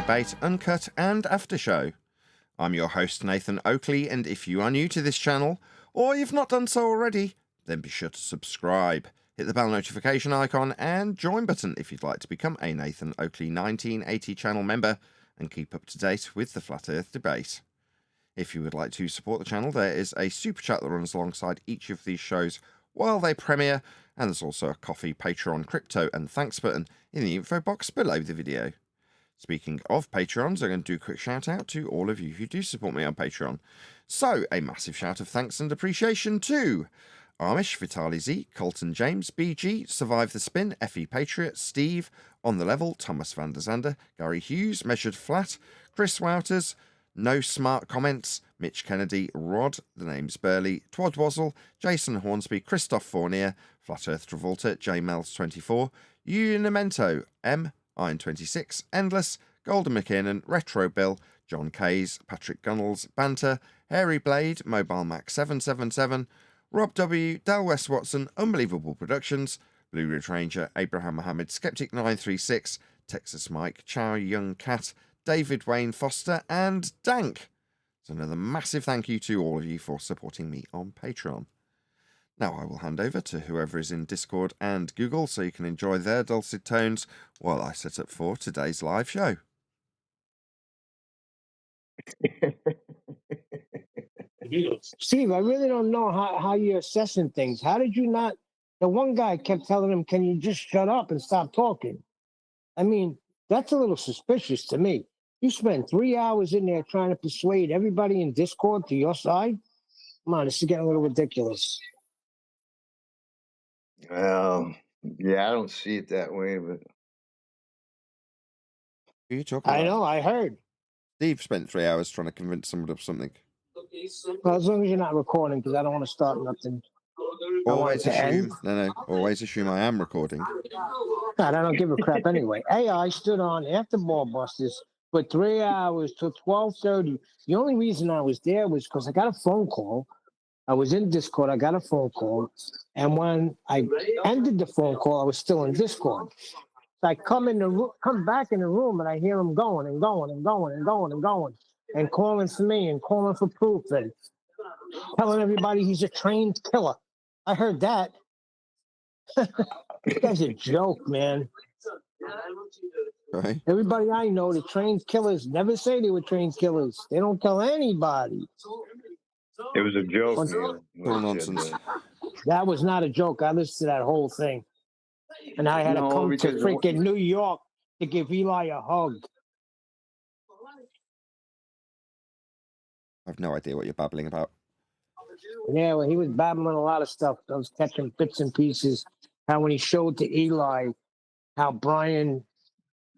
Debate, Uncut and After Show. I'm your host Nathan Oakley, and if you are new to this channel, or you've not done so already, then be sure to subscribe, hit the bell notification icon and join button if you'd like to become a Nathan Oakley 1980 channel member and keep up to date with the Flat Earth debate. If you would like to support the channel, there is a super chat that runs alongside each of these shows while they premiere, and there's also a coffee, Patreon, crypto and thanks button in the info box below the video. Speaking of Patreons, I'm going to do a quick shout out to all of you who do support me on Patreon. So, a massive shout of thanks and appreciation to Amish, Vitali Z, Colton James, BG, Survive the Spin, FE Patriot, Steve, On the Level, Thomas van der Zander, Gary Hughes, Measured Flat, Chris Wouters, No Smart Comments, Mitch Kennedy, Rod, The Name's Burley, Twad Wazzle, Jason Hornsby, Christoph Fournier, Flat Earth Travolta, JMels24, Unimento, M, Iron26, Endless, Golden McKinnon, Retro Bill, John Kays, Patrick Gunnels, Banter, Hairy Blade, Mobile Mac 777, Rob W, Dal West Watson, Unbelievable Productions, Blue Ridge Ranger, Abraham Mohammed, Skeptic 936, Texas Mike, Chow Young Cat, David Wayne Foster, and Dank. So another massive thank you to all of you for supporting me on Patreon. Now I will hand over to whoever is in Discord and Google so you can enjoy their dulcet tones while I set up for today's live show. Steve, I really don't know how you're assessing things. How did you not? The one guy kept telling him, can you just shut up and stop talking? I mean, that's a little suspicious to me. You spent 3 hours in there trying to persuade everybody in Discord to your side? Come on, this is getting a little ridiculous. Yeah, I don't see it that way, but Who are you talking about? I know, I heard. Steve spent 3 hours trying to convince someone of something. Well, as long as you're not recording, because I don't want to start nothing. Always assume. No. Always assume I am recording. God, I don't give a crap anyway. AI stood on after Ball Busters for 3 hours till 12:30. The only reason I was there was because I got a phone call. I was in Discord. I got a phone call, and when I ended the phone call, I was still in Discord. So I come back in the room, and I hear him going and going and going and going and going, and calling for me and calling for proof and telling everybody he's a trained killer. I heard that. This guy's a joke, man. Right. Everybody I know, the trained killers, never say they were trained killers. They don't kill anybody. it was a joke. All nonsense. That was not a joke. I listened to that whole thing. And I had to come to freaking New York to give Eli a hug. I have no idea what you're babbling about. Yeah, well, he was babbling a lot of stuff. I was catching bits and pieces. How when he showed to Eli, how Brian,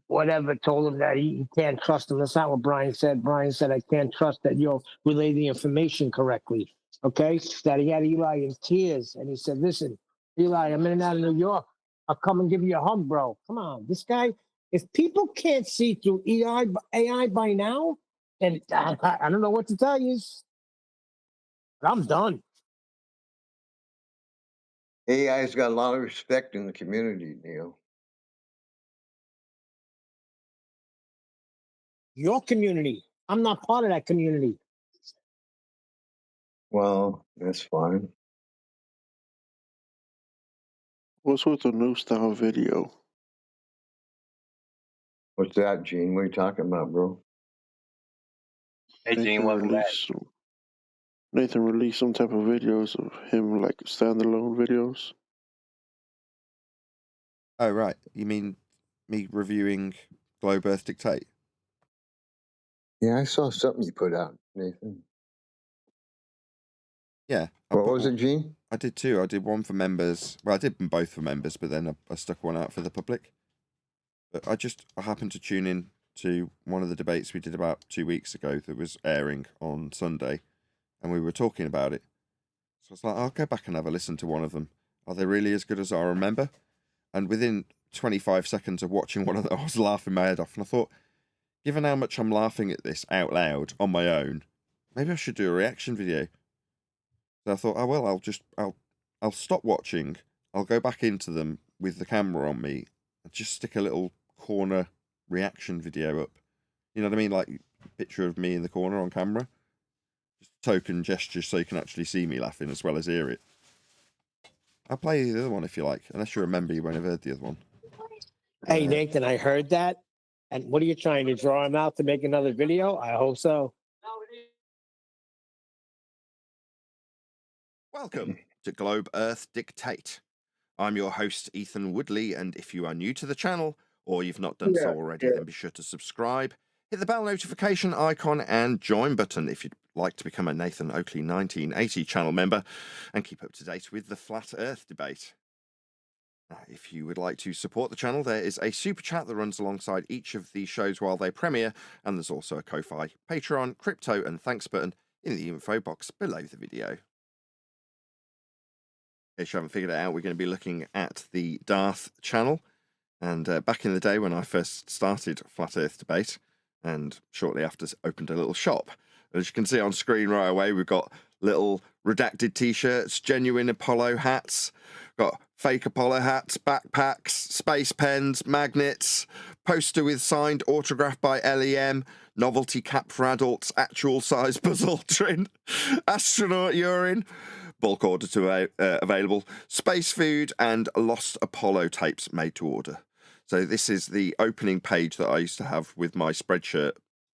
whatever, told him that he can't trust him. That's not what Brian said. Brian said, I can't trust that you'll relay the information correctly. Okay? That he had Eli in tears. And he said, listen, Eli, I'm in and out of New York. I'll come and give you a hug, bro. Come on. This guy, if people can't see through AI by now, then I don't know what to tell you. But I'm done. AI's got a lot of respect in the community, Neil. Your community. I'm not part of that community. Well, that's fine. What's with the new style video? What's that, Gene? What are you talking about, bro? Hey, Gene, welcome back. Nathan released some type of videos of him, like standalone videos. Oh, right. You mean me reviewing Globe Earth Dictate? Yeah, I saw something you put out, Nathan. Yeah. What was it, Gene? I did two. I did one for members. Well, I did them both for members, but then I stuck one out for the public. But I happened to tune in to one of the debates we did about 2 weeks ago that was airing on Sunday, and we were talking about it. So I was like, I'll go back and have a listen to one of them. Are they really as good as I remember? And within 25 seconds of watching one of them, I was laughing my head off. And I thought, given how much I'm laughing at this out loud on my own, maybe I should do a reaction video. So I thought, oh well, I'll stop watching. I'll go back into them with the camera on me and just stick a little corner reaction video up You know what I mean? Like a picture of me in the corner on camera. Just token gesture so you can actually see me laughing as well as hear it. I'll play the other one if you like. Unless you remember, you won't have heard the other one. Hey, Nathan, I heard that. And what are you trying to draw him out to make another video? I hope so. Welcome to Globe Earth Dictate. I'm your host, Ethan Woodley, and if you are new to the channel, or you've not done so already, then be sure to subscribe, hit the bell notification icon and join button if you'd like to become a Nathan Oakley 1980 channel member and keep up to date with the Flat Earth debate. If you would like to support the channel, there is a super chat that runs alongside each of the shows while they premiere, and there's also a Ko-Fi, Patreon, crypto and thanks button in the info box below the video. In case you haven't figured it out, we're going to be looking at the Darth channel. And back in the day when I first started Flat Earth Debate, and shortly after opened a little shop, as you can see on screen right away, we've got little redacted t-shirts, genuine Apollo hats, got fake Apollo hats, backpacks, space pens, magnets, poster with signed autograph by LEM, novelty cap for adults, actual size Buzz Aldrin, astronaut urine, bulk order to available, space food, and lost Apollo tapes made to order. So this is the opening page that I used to have with my Spreadshirt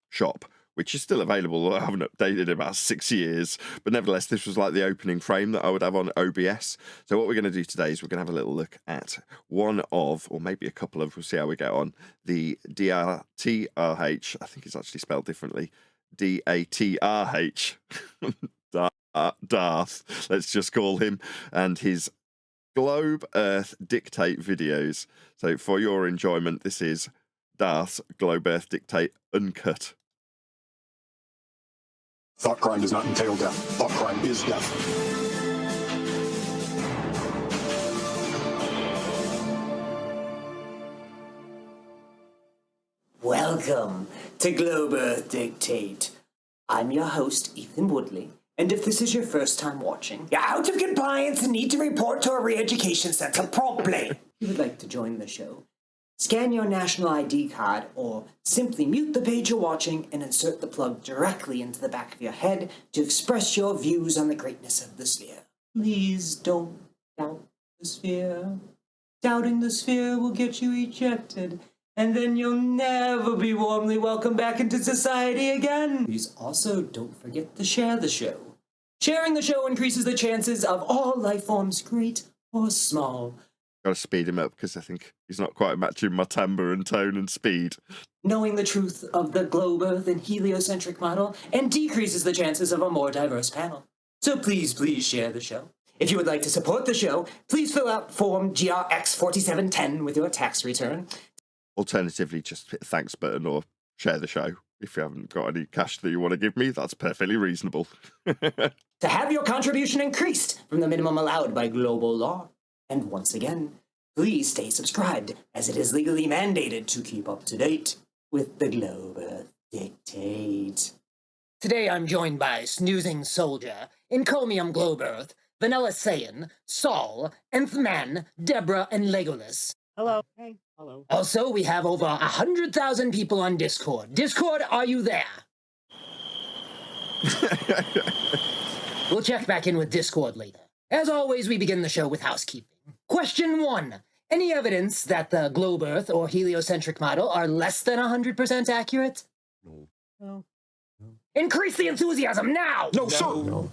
shop, which is still available. I haven't updated in about 6 years, but nevertheless, this was like the opening frame that I would have on OBS. So what we're going to do today is we're going to have a little look at one of, or maybe a couple of, we'll see how we get on, the DATRH, I think it's actually spelled differently, DATRH, Darth, let's just call him, and his Globe Earth Dictate videos. So for your enjoyment, this is Darth's Globe Earth Dictate Uncut. Thought crime does not entail death. Thought crime is death. Welcome to Globe Earth Dictate. I'm your host, Ethan Woodley, and if this is your first time watching, you're out of compliance and need to report to a re-education center promptly. If you would like to join the show, scan your national ID card or simply mute the page you're watching and insert the plug directly into the back of your head to express your views on the greatness of the sphere. Please don't doubt the sphere. Doubting the sphere will get you ejected, and then you'll never be warmly welcomed back into society again. Please also don't forget to share the show. Sharing the show increases the chances of all life forms, great or small. Got to speed him up because I think he's not quite matching my timbre and tone and speed. Knowing the truth of the globe Earth and heliocentric model and decreases the chances of a more diverse panel. So please share the show. If you would like to support the show, please fill out Form GRX 4710 with your tax return. Alternatively, just hit the thanks button or share the show. If you haven't got any cash that you want to give me, that's perfectly reasonable. To have your contribution increased from the minimum allowed by global law. And once again, please stay subscribed, as it is legally mandated to keep up to date with the Globe Earth Dictate. Today I'm joined by Snoozing Soldier, Encomium Globe Earth, Vanilla Saiyan, Saul, Nth Man, Deborah, and Legolas. Hello. Hey. Hello. Also, we have over 100,000 people on Discord. Discord, are you there? We'll check back in with Discord later. As always, we begin the show with housekeeping. Question 1. Any evidence that the globe Earth or heliocentric model are less than 100% accurate? No. Increase the enthusiasm now! No, sir! No.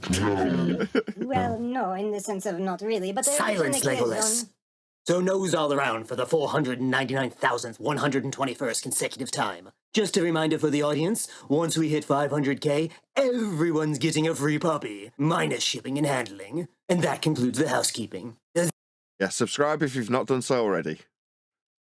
Well, no, in the sense of not really, but... Silence, Legolas. So no's all around for the 499,121st consecutive time. Just a reminder for the audience, once we hit 500k, everyone's getting a free puppy, minus shipping and handling. And that concludes the housekeeping. Does subscribe if you've not done so already.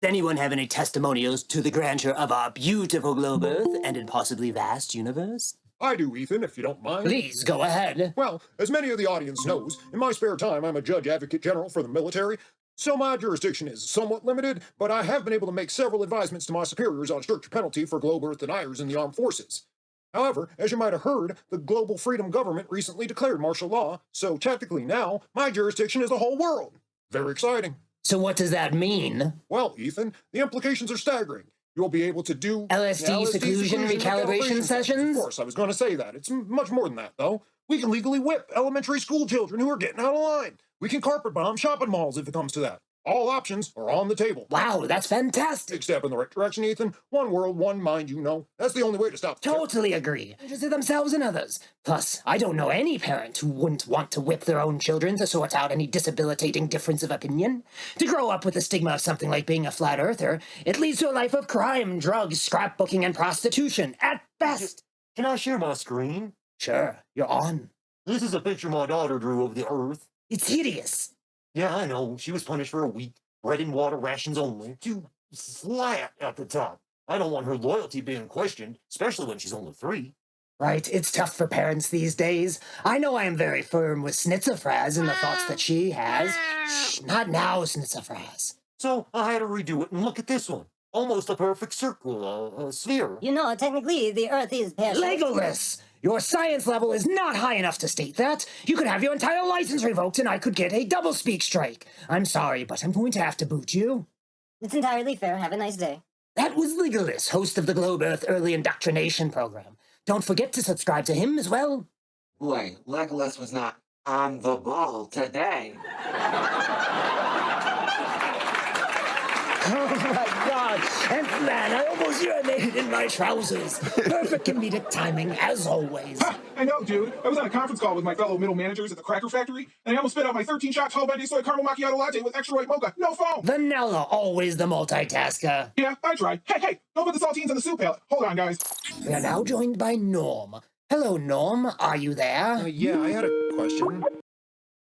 anyone have any testimonials to the grandeur of our beautiful globe Earth and impossibly vast universe? I do, Ethan, if you don't mind. Please, go ahead. Well, as many of the audience knows, in my spare time I'm a judge advocate general for the military, so my jurisdiction is somewhat limited, but I have been able to make several advisements to my superiors on stricter penalty for globe Earth deniers in the armed forces. However, as you might have heard, the Global Freedom Government recently declared martial law, so technically now, my jurisdiction is the whole world. Very exciting. So what does that mean? Well, Ethan, the implications are staggering. You'll be able to do LSD seclusion recalibration sessions? Of course, I was going to say that. It's much more than that, though. We can legally whip elementary school children who are getting out of line. We can carpet bomb shopping malls if it comes to that. All options are on the table. Wow, that's fantastic. Big step in the right direction, Ethan. One world, one mind, you know. That's the only way to stop. Totally agree. Interested themselves in others. Plus, I don't know any parent who wouldn't want to whip their own children to sort out any disabilitating difference of opinion. To grow up with the stigma of something like being a flat earther, it leads to a life of crime, drugs, scrapbooking, and prostitution, at best. Can I share my screen? Sure, you're on. This is a picture my daughter drew of the Earth. It's hideous. Yeah, I know. She was punished for a week. Bread and water rations only. Too flat at the top. I don't want her loyalty being questioned, especially when she's only 3. Right, it's tough for parents these days. I know I am very firm with Schnitzerfraz in the thoughts that she has. Shh, not now, Schnitzerfraz. So I had to redo it, and look at this one. Almost a perfect circle, a sphere. You know, technically, the Earth is pear-shaped. Legolas! Your science level is not high enough to state that. You could have your entire license revoked and I could get a double-speak strike. I'm sorry, but I'm going to have to boot you. It's entirely fair. Have a nice day. That was Legolas, host of the Globe Earth Early Indoctrination Program. Don't forget to subscribe to him as well. Boy, Legolas was not on the ball today. Oh my god! And man, I almost urinated in my trousers. Perfect comedic timing, as always. Ha! I know, dude. I was on a conference call with my fellow middle managers at the Cracker Factory, and I almost spit out my 13-shot tall bendy soy caramel macchiato latte with extra white mocha. No foam! Vanilla, always the multitasker. Yeah, I tried. Hey, don't put the saltines in the soup pail. Hold on, guys. We are now joined by Norm. Hello, Norm. Are you there? Yeah, I had a question.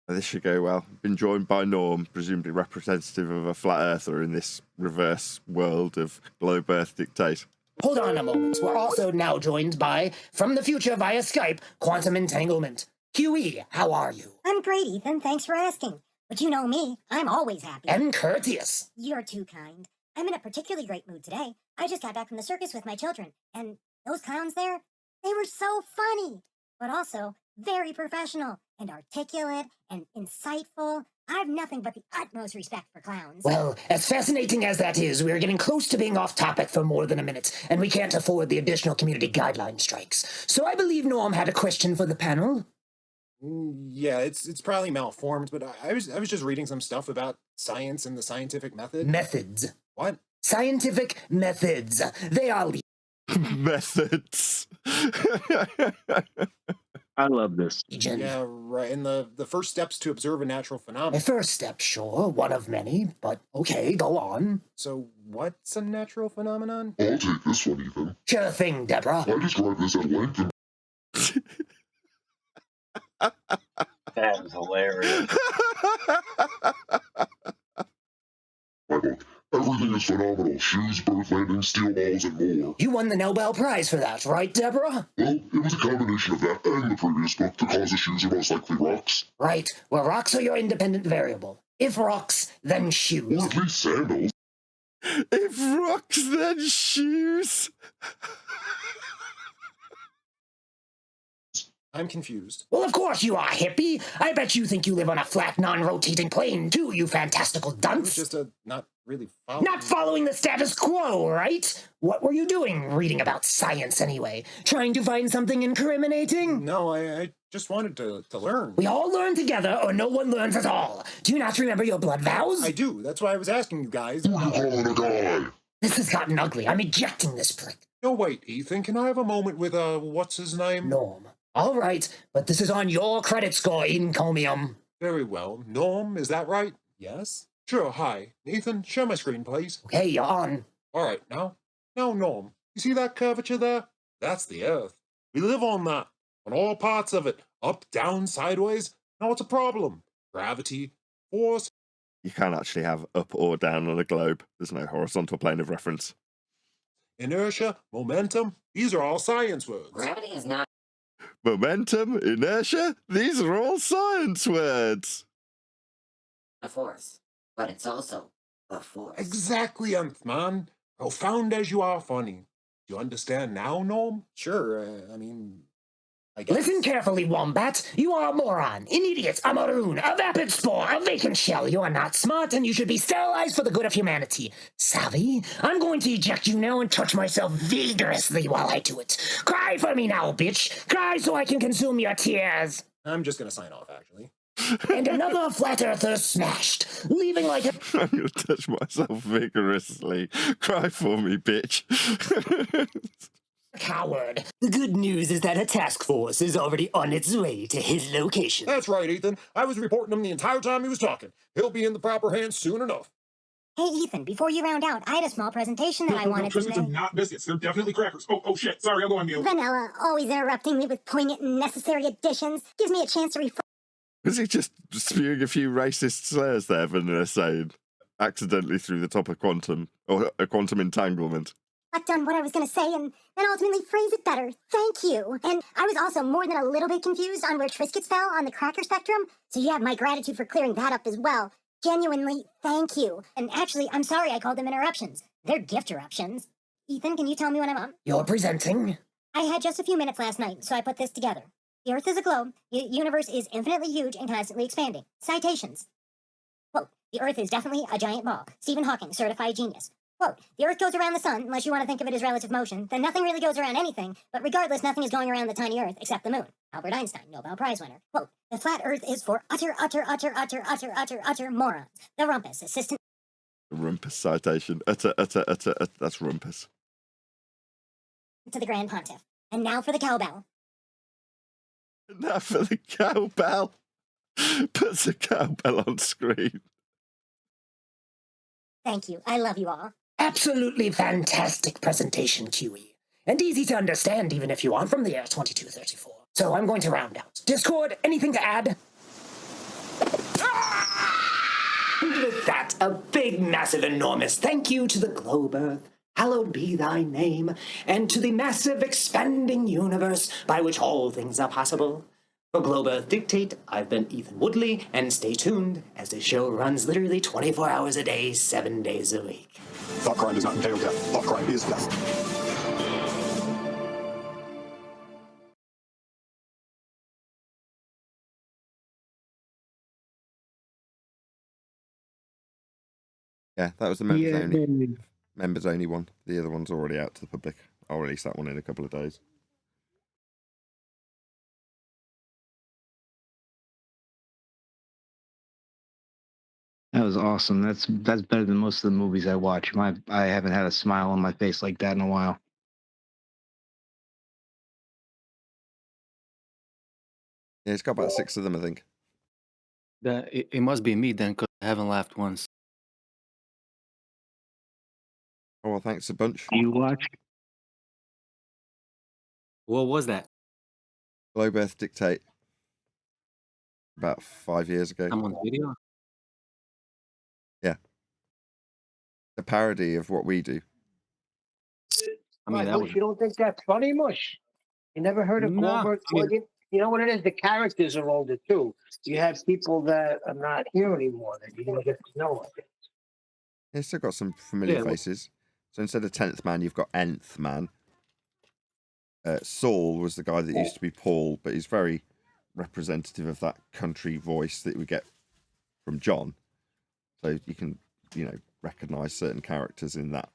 This should go well. Been joined by Norm, presumably representative of a flat earther in this reverse world of globe earth dictate. Hold on a moment. We're also now joined by, from the future via Skype, Quantum Entanglement. QE, how are you? I'm great, Ethan. Thanks for asking. But you know me. I'm always happy. And courteous. You're too kind. I'm in a particularly great mood today. I just got back from the circus with my children, and those clowns there, they were so funny, but also very professional and articulate and insightful. I have nothing but the utmost respect for clowns. Well, as fascinating as that is, we're getting close to being off topic for more than a minute, and we can't afford the additional community guideline strikes. So I believe Norm had a question for the panel. Yeah, it's probably malformed, but I was just reading some stuff about science and the scientific method. Methods. What? Scientific methods. They are Methods. I love this. Yeah, right. And the first steps to observe a natural A phenomenon. first step, sure, one of many, but okay, go on. So what's a natural phenomenon? I'll take this one, Ethan. Sure thing, Deborah. I describe this at length in That is hilarious. my book. Everything is phenomenal. Shoes, birth landings, steel balls, and more. You won the Nobel Prize for that, right, Deborah? Well, it was a combination of that and the previous book. The cause of shoes are most likely rocks. Right. Well, rocks are your independent variable. If rocks, then shoes. Or at least sandals. If rocks, then shoes. I'm confused. Well, of course you are, hippie. I bet you think you live on a flat, non-rotating plane, too, you fantastical It was dunce. just not really following. Not following the status quo, right? What were you doing reading about science anyway? Trying to find something incriminating? No, I just wanted to learn. We all learn together, or no one learns at all. Do you not remember your blood vows? I do. That's why I was asking you guys. Who are you calling a guy? This has gotten ugly. I'm ejecting this prick. No, wait, Ethan. Can I have a moment with what's his name? Norm. All right, but this is on your credit score, encomium. Very well. Norm, is that right? Yes. Sure. Hi, Ethan. Share my screen, please. Okay, you're on. All right, now, Norm. You see that curvature there? That's the Earth. We live on that, on all parts of it, up, down, sideways. Now, what's a problem? Gravity, force. You can't actually have up or down on a globe. There's no horizontal plane of reference. Inertia, momentum, these are all science words. Gravity is not Momentum, inertia, these are all science words. a force, but it's also a force. Exactly, Nth man. Profound as you are funny. Do you understand now, Norm? Sure, I mean, I guess. Listen carefully, Wombat. You are a moron, an idiot, a maroon, a vapid spore, a vacant shell. You are not smart, and you should be sterilized for the good of humanity. Savvy? I'm going to eject you now and touch myself vigorously while I do it. Cry for me now, bitch. Cry so I can consume your tears. I'm just gonna sign off, actually. And another flat earther smashed, leaving like a... I'm going to touch myself vigorously. Cry for me, bitch. coward. The good news is that a task force is already on its way to his location. That's right, Ethan. I was reporting him the entire time he was talking. He'll be in the proper hands soon enough. Hey, Ethan, before you round out, I had a small presentation that I wanted to Triscuits are make. not biscuits. They're definitely crackers. Oh, shit. Sorry, I'll go on mute. Vanilla, always interrupting me with poignant and necessary additions, gives me a chance to Was he just spewing a few racist slurs there, Vanilla saying, accidentally through the top of quantum, or a quantum entanglement? reflect on what I was going to say and then ultimately phrase it better. Thank you. And I was also more than a little bit confused on where Triscuits fell on the cracker spectrum, so you have my gratitude for clearing that up as well. Genuinely, thank you. And actually, I'm sorry I called them interruptions. They're gift eruptions. Ethan, can you tell me when I'm up? You're presenting. I had just a few minutes last night, so I put this together. The Earth is a globe. The universe is infinitely huge and constantly expanding. Citations. Quote, the Earth is definitely a giant ball. Stephen Hawking, certified genius. Quote, the Earth goes around the sun, unless you want to think of it as relative motion, then nothing really goes around anything, but regardless, nothing is going around the tiny Earth except the moon. Albert Einstein, Nobel Prize winner. Quote, the flat Earth is for utter morons. The Rumpus, assistant... Rumpus citation. That's Rumpus. To the Grand Pontiff. And now for the cowbell. Now for the cowbell. Puts a cowbell on screen. Thank you. I love you all. Absolutely fantastic presentation, QE. And easy to understand even if you aren't from the year 2234. So I'm going to round out. Discord, anything to add? And with that, a big, massive, enormous thank you to the globe Earth. Hallowed be thy name, and to the massive, expanding universe by which all things are possible. For Globe Earth Dictate, I've been Ethan Woodley, and stay tuned, as the show runs literally 24 hours a day, 7 days a week. Thought crime does not entail death. Thought crime is death. Yeah, that was the members only one. The other one's already out to the public. I'll release that one in a couple of days. That was awesome. That's better than most of the movies I watch. I haven't had a smile on my face like that in a while. Yeah, it's got about 6 of them, I think. It must be me then, because I haven't laughed once. Oh, well, thanks a bunch. You watch? What was that? Globe Earth Dictate. About 5 years ago. I'm on video? Yeah. A parody of what we do. I mean, Mush, you don't think that's funny, Mush? You never heard of Goldberg? You know what it is? The characters are older, too. You have people that are not here anymore that you don't get to know. It's still got some familiar faces. So instead of 10th Man, you've got Nth Man. Saul was the guy that used to be Paul, but he's very representative of that country voice that we get from John. So you can, recognise certain characters in that.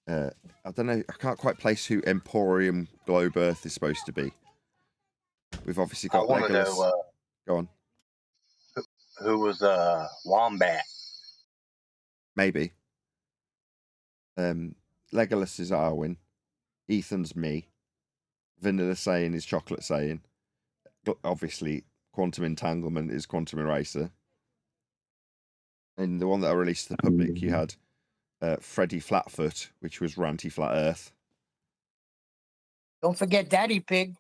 I don't know, I can't quite place who Emporium Globe Earth is supposed to be. We've obviously got Legolas. Go on. Who was Wombat? Maybe. Legolas is Arwen. Ethan's me. Vanilla saying is Chocolate saying. Obviously, Quantum Entanglement is Quantum Eraser. And the one that I released to the public, you had Freddy Flatfoot, which was Ranty Flat Earth. Don't forget Daddy Pig.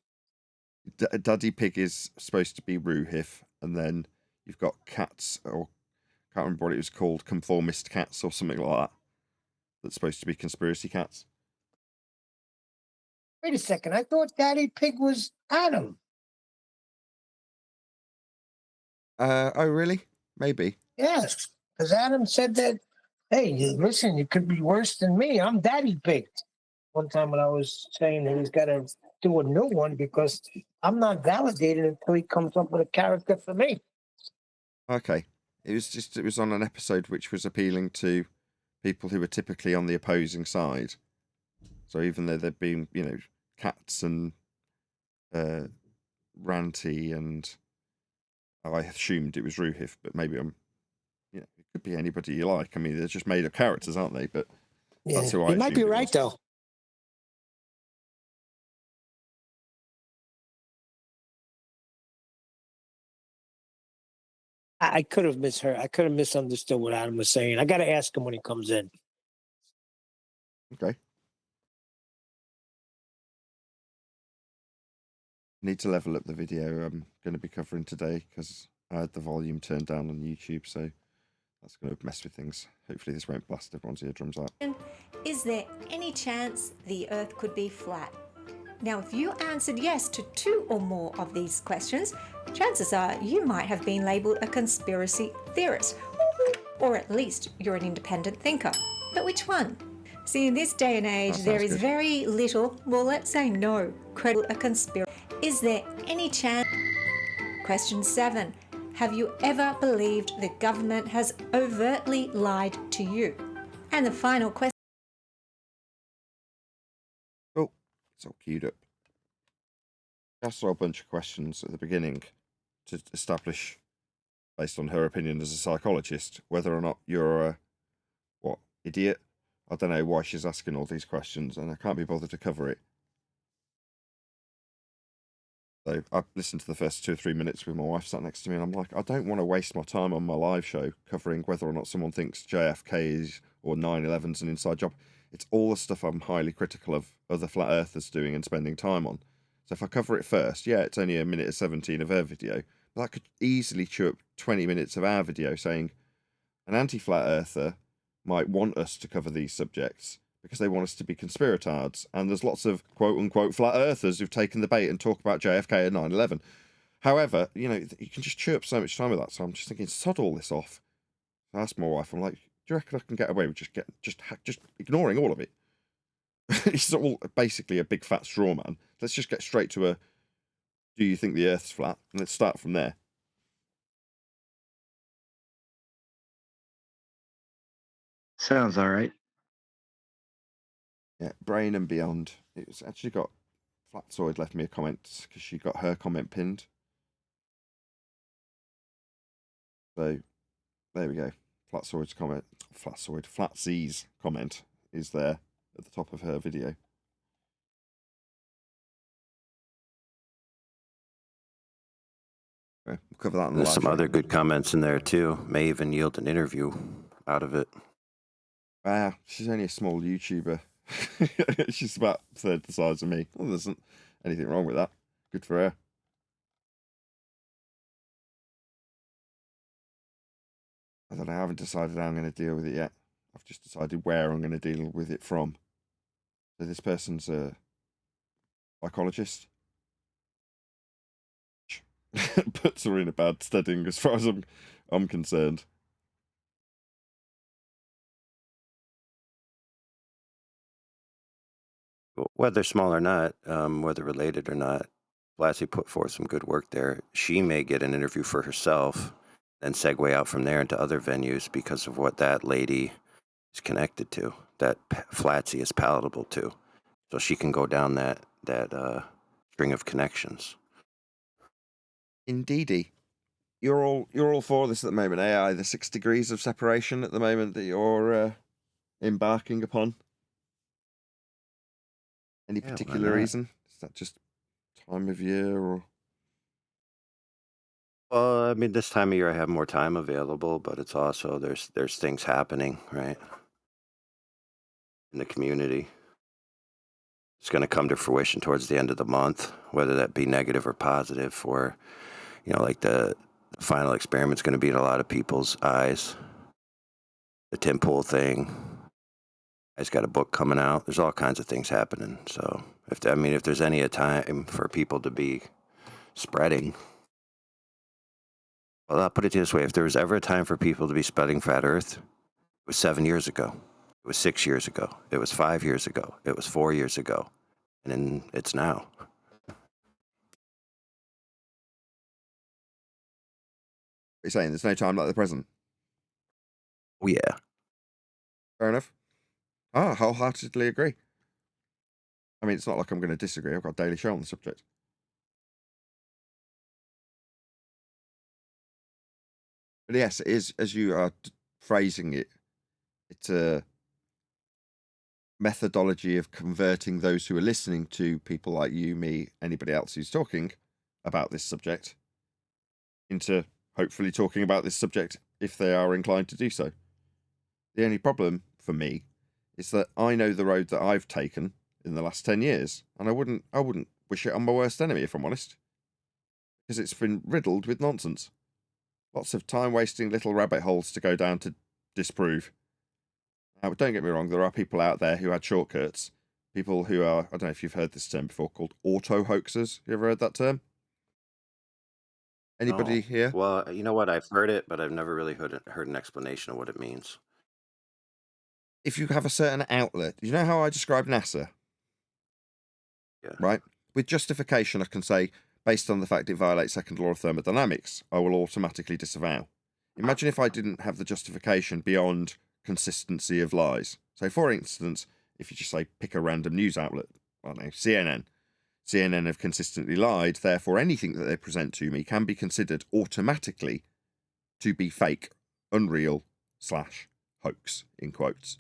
Daddy Pig is supposed to be Ruhif, and then you've got Cats, or can't remember what it was called, Conformist Cats or something like that. That's supposed to be Conspiracy Cats. Wait a second. I thought Daddy Pig was Adam. Oh, really? Maybe. Yes, because Adam said that, hey, listen, you could be worse than me. I'm Daddy Pig. One time when I was saying that he's got to do a new one because I'm not validated until he comes up with a character for me. Okay. It was on an episode which was appealing to people who were typically on the opposing side. So even though there'd been, cats and Ranty and I assumed it was Ruhif, but maybe it could be anybody you like. I mean, they're just made up characters, aren't they? But that's who I You might be assumed it right, was. though. I could have misheard. I could have misunderstood what Adam was saying. I got to ask him when he comes in. Okay. Need to level up the video I'm going to be covering today because I had the volume turned down on YouTube, so that's going to mess with things. Hopefully this won't blast everyone's eardrums out. Is there any chance the Earth could be flat? Now, if you answered yes to 2 or more of these questions, chances are you might have been labelled a conspiracy theorist, or at least you're an independent thinker. But which one? See, in this day and age, there is very little, well, let's say no, credit a conspiracy. Is there any chance? Question 7. Have you ever believed the government has overtly lied to you? And the final question. Oh, it's all queued up. Asked her a bunch of questions at the beginning to establish, based on her opinion as a psychologist, whether or not you're a, idiot? I don't know why she's asking all these questions, and I can't be bothered to cover it. So I listened to the first 2 or 3 minutes with my wife sat next to me, and I'm like, I don't want to waste my time on my live show covering whether or not someone thinks JFK is or 9/11's an inside job. It's all the stuff I'm highly critical of other flat earthers doing and spending time on. So if I cover it first, it's only 1:17 of her video, but that could easily chew up 20 minutes of our video saying an anti-flat earther might want us to cover these subjects because they want us to be conspiratards, and there's lots of quote-unquote flat earthers who've taken the bait and talk about JFK and 9/11. However, you can just chew up so much time with that, so I'm just thinking, sod all this off. I asked my wife, I'm like, do you reckon I can get away with just ignoring all of it? It's all basically a big fat straw man. Let's just get straight to do you think the Earth's flat? And let's start from there. Sounds all right. Yeah, Brain and Beyond. It's actually got Flatsoid left me a comment because she got her comment pinned. So there we go. Flatsoid's comment. Flatsy's comment is there at the top of her video. Okay, we'll cover that in the There's some show. other good comments in there too. May even yield an interview out of it. She's only a small YouTuber. She's about a third the size of me. Well, there isn't anything wrong with that. Good for her. I don't know. I haven't decided how I'm going to deal with it yet. I've just decided where I'm going to deal with it from. So this person's a psychologist. Puts her in a bad steading as far as I'm concerned. Whether small or not, whether related or not, Blassie put forth some good work there. She may get an interview for herself, then segue out from there into other venues because of what that lady is connected to, that Flatsy is palatable to. So she can go down that string of connections. Indeedy. You're all for this at the moment, AI. The 6 degrees of separation at the moment that you're embarking upon. Any particular reason? Is that just time of year or? Well, I mean, this time of year I have more time available, but it's also there's things happening, right, in the community. It's going to come to fruition towards the end of the month, whether that be negative or positive, or like the final experiment's going to be in a lot of people's eyes. The Tim Pool thing. He's got a book coming out. There's all kinds of things happening. So if there's any time for people to be spreading. Well, I'll put it this way. If there was ever a time for people to be spreading flat Earth, it was 7 years ago. It was 6 years ago. It was 5 years ago. It was 4 years ago. And then it's now. you're saying there's no time like the present. Oh, yeah. Fair enough. I wholeheartedly agree. I mean, it's not like I'm going to disagree. I've got a daily show on the subject. But yes, it is, as you are phrasing it, it's a methodology of converting those who are listening to people like you, me, anybody else who's talking about this subject into hopefully talking about this subject if they are inclined to do so. The only problem for me is that I know the road that I've taken in the last 10 years, and I wouldn't wish it on my worst enemy, if I'm honest, because it's been riddled with nonsense. Lots of time-wasting little rabbit holes to go down to disprove. Now, don't get me wrong, there are people out there who had shortcuts. People who are, I don't know if you've heard this term before, called auto-hoaxers. You ever heard that term? Anybody No. here? Well, you know what? I've heard it, but I've never really heard an explanation of what it means. If you have a certain outlet, you know how I describe NASA? Yeah. Right? With justification, I can say, based on the fact it violates second law of thermodynamics, I will automatically disavow. Imagine if I didn't have the justification beyond consistency of lies. So, for instance, if you just say, pick a random news outlet, I don't know, CNN. CNN have consistently lied, therefore anything that they present to me can be considered automatically to be fake, unreal, / hoax, in quotes.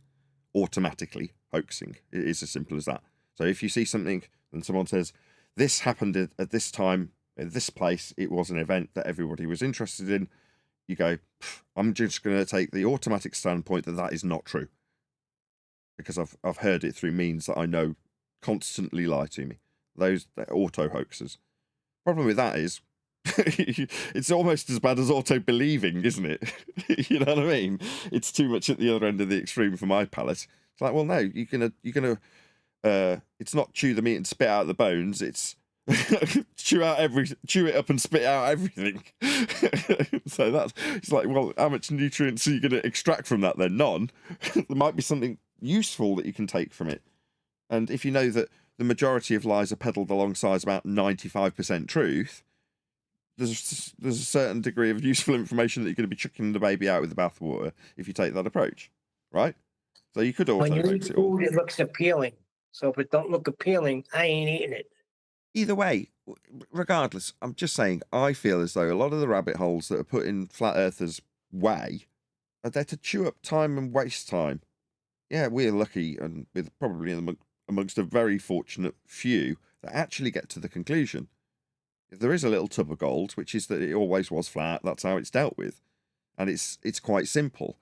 Automatically hoaxing. It is as simple as that. So if you see something and someone says, this happened at this time, at this place, it was an event that everybody was interested in, you go, I'm just going to take the automatic standpoint that that is not true. Because I've heard it through means that I know constantly lie to me. They're auto-hoaxers. Problem with that is, it's almost as bad as auto-believing, isn't it? You know what I mean? It's too much at the other end of the extreme for my palate. It's like, well, no, you're gonna it's not chew the meat and spit out the bones, it's chew it up and spit out everything. So it's like, well, how much nutrients are you going to extract from that then? None. There might be something useful that you can take from it. And if you know that the majority of lies are peddled alongside about 95% truth, there's a certain degree of useful information that you're going to be chucking the baby out with the bathwater if you take that approach, right? So you could When you auto-hoax eat it all. food, it looks appealing. So if it don't look appealing, I ain't eating it. Either way, regardless, I'm just saying, I feel as though a lot of the rabbit holes that are put in flat earthers' way are there to chew up time and waste time. Yeah, we're lucky and with probably amongst a very fortunate few that actually get to the conclusion. If there is a little tub of gold, which is that it always was flat, that's how it's dealt with. And it's quite simple.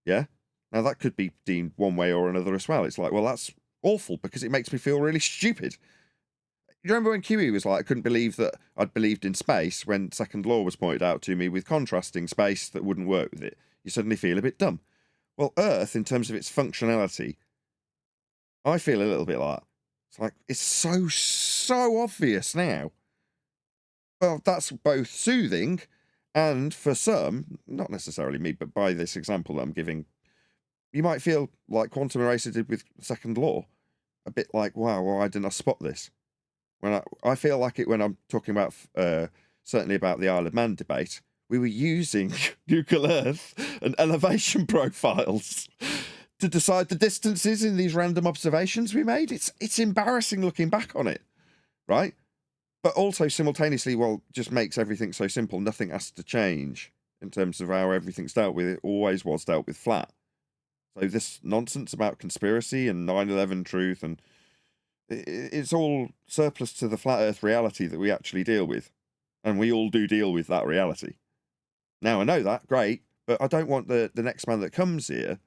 Yeah? Now that could be deemed one way or another as well. It's like, well, that's awful because it makes me feel really stupid. You remember when QE was like, I couldn't believe that I'd believed in space when second law was pointed out to me with contrasting space that wouldn't work with it? You suddenly feel a bit dumb. Well, Earth, in terms of its functionality, I feel a little bit like that. It's like, it's so obvious now. Well, that's both soothing and for some, not necessarily me, but by this example that I'm giving, you might feel like Quantum Eraser did with second law. A bit like, wow, why didn't I spot this? When I feel like it when I'm talking about, certainly about the Isle of Man debate, we were using Google Earth and elevation profiles to decide the distances in these random observations we made. It's embarrassing looking back on it, right? But also simultaneously, well, just makes everything so simple. Nothing has to change in terms of how everything's dealt with. It always was dealt with flat. So this nonsense about conspiracy and 9/11 truth, and it's all surplus to the flat earth reality that we actually deal with. And we all do deal with that reality. Now, I know that, great, but I don't want the next man that comes here,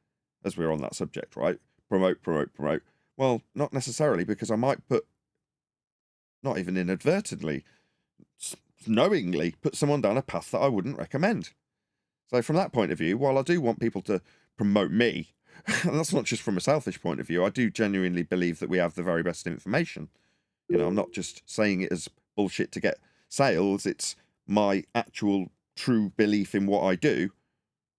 as we're on that subject, right? Promote. Well, not necessarily, because I might put, not even inadvertently, knowingly put someone down a path that I wouldn't recommend. So from that point of view, while I do want people to promote me, and that's not just from a selfish point of view, I do genuinely believe that we have the very best information. You know, I'm not just saying it as bullshit to get sales, it's my actual true belief in what I do,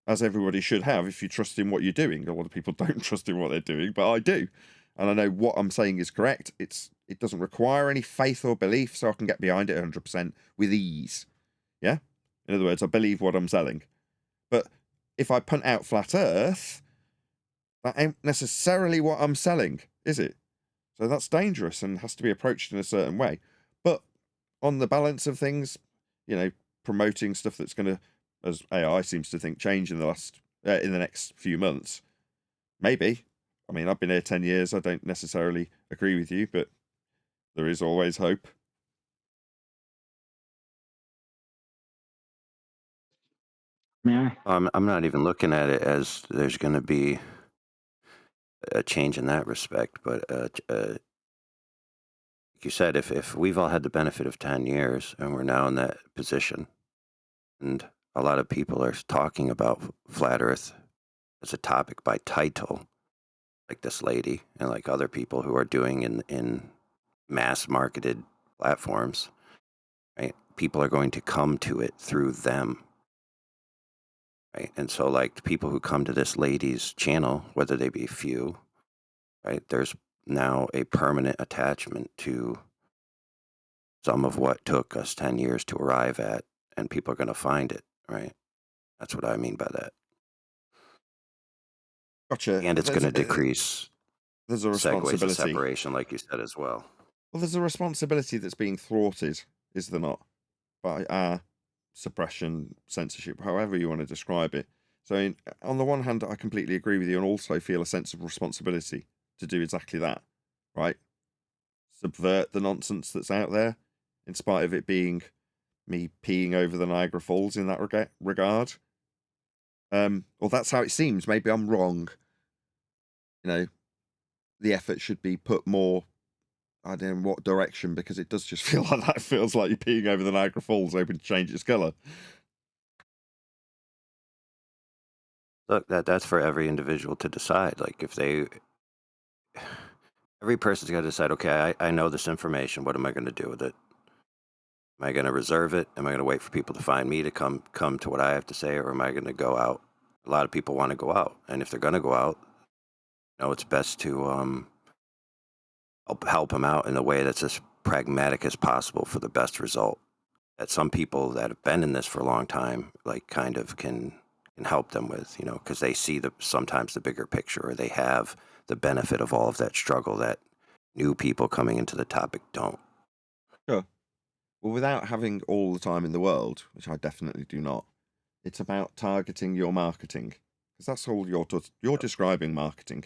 as everybody should have if you trust in what you're doing. A lot of people don't trust in what they're doing, but I do. And I know what I'm saying is correct. It doesn't require any faith or belief, so I can get behind it 100% with ease. Yeah? In other words, I believe what I'm selling. But if I punt out flat Earth, that ain't necessarily what I'm selling, is it? So that's dangerous and has to be approached in a certain way. But on the balance of things, you know, promoting stuff that's going to, as AI seems to think, change in the next few months, maybe. I mean, I've been here 10 years. I don't necessarily agree with you, but there is always hope. I'm not even looking at it as there's going to be a change in that respect, but like you said, if we've all had the benefit of 10 years and we're now in that position, and a lot of people are talking about flat Earth as a topic by title, like this lady and like other people who are doing in mass marketed platforms, right? People are going to come to it through them. Right. And so like the people who come to this lady's channel, whether they be few, right, there's now a permanent attachment to some of what took us 10 years to arrive at, and people are going to find it, right? That's what I mean by that. Gotcha. And it's going to decrease there's a segues responsibility. of separation, like you said as well. Well, there's a responsibility that's being thwarted, is there not? By our suppression, censorship, however you want to describe it. So on the one hand, I completely agree with you and also feel a sense of responsibility to do exactly that, right? Subvert the nonsense that's out there, in spite of it being me peeing over the Niagara Falls in that regard. Well, that's how it seems. Maybe I'm wrong. You know, the effort should be put more, I don't know in what direction, because it does just feel like that. It feels like you're peeing over the Niagara Falls, hoping to change its colour. Look, that's for every individual to decide. Like if every person's got to decide, okay, I know this information. What am I going to do with it? Am I going to reserve it? Am I going to wait for people to find me to come to what I have to say? Or am I going to go out? A lot of people want to go out. And if they're going to go out, you know, it's best to help them out in a way that's as pragmatic as possible for the best result. That some people that have been in this for a long time, like kind of can help them with, you know, because they see sometimes the bigger picture, or they have the benefit of all of that struggle that new people coming into the topic don't. Sure. Well, without having all the time in the world, which I definitely do not, it's about targeting your marketing, because that's all you're describing marketing,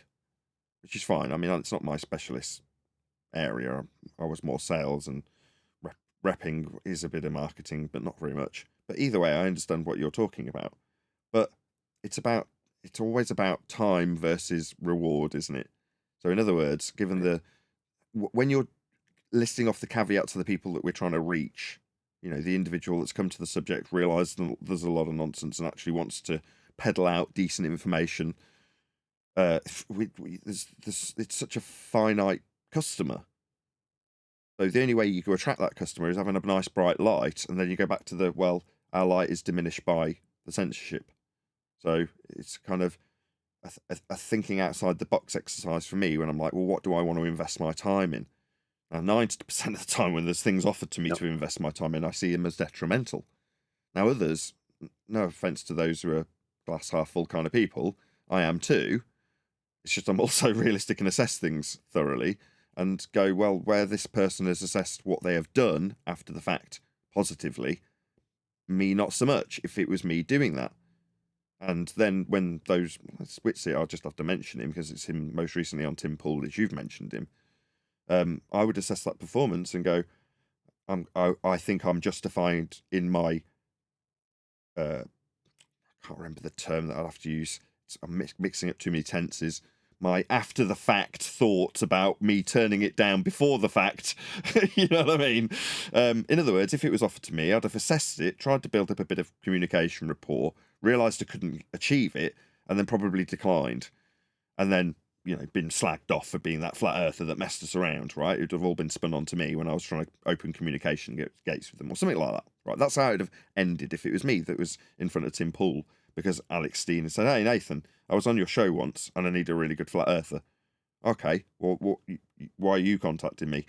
which is fine. I mean, it's not my specialist area. I was more sales, and repping is a bit of marketing, but not very much. But either way, I understand what you're talking about. But it's always about time versus reward, isn't it? So in other words, given when you're listing off the caveats of the people that we're trying to reach, you know, the individual that's come to the subject, realised there's a lot of nonsense and actually wants to peddle out decent information. It's such a finite customer. So the only way you can attract that customer is having a nice bright light, and then you go back to our light is diminished by the censorship. So it's kind of a thinking outside the box exercise for me when I'm like, well, what do I want to invest my time in? Now, 90% of the time when there's things offered to me to invest my time in, I see them as detrimental. Now, others, no offence to those who are glass half full kind of people, I am too. It's just I'm also realistic and assess things thoroughly and go, well, where this person has assessed what they have done after the fact positively, me not so much, if it was me doing that. And then when those, Switzy, I'll just have to mention him because it's him most recently on Tim Pool, as you've mentioned him. I would assess that performance and go, I think I'm justified in my, I can't remember the term that I'll have to use. I'm mixing up too many tenses. My after the fact thoughts about me turning it down before the fact. You know what I mean? In other words, if it was offered to me, I'd have assessed it, tried to build up a bit of communication rapport, realised I couldn't achieve it, and then probably declined. And then, you know, been slagged off for being that flat earther that messed us around, right? It would have all been spun onto me when I was trying to open communication gates with them or something like that, right? That's how it would have ended if it was me that was in front of Tim Pool, because Alex Steen said, hey, Nathan, I was on your show once and I need a really good flat earther. Okay, well, why are you contacting me?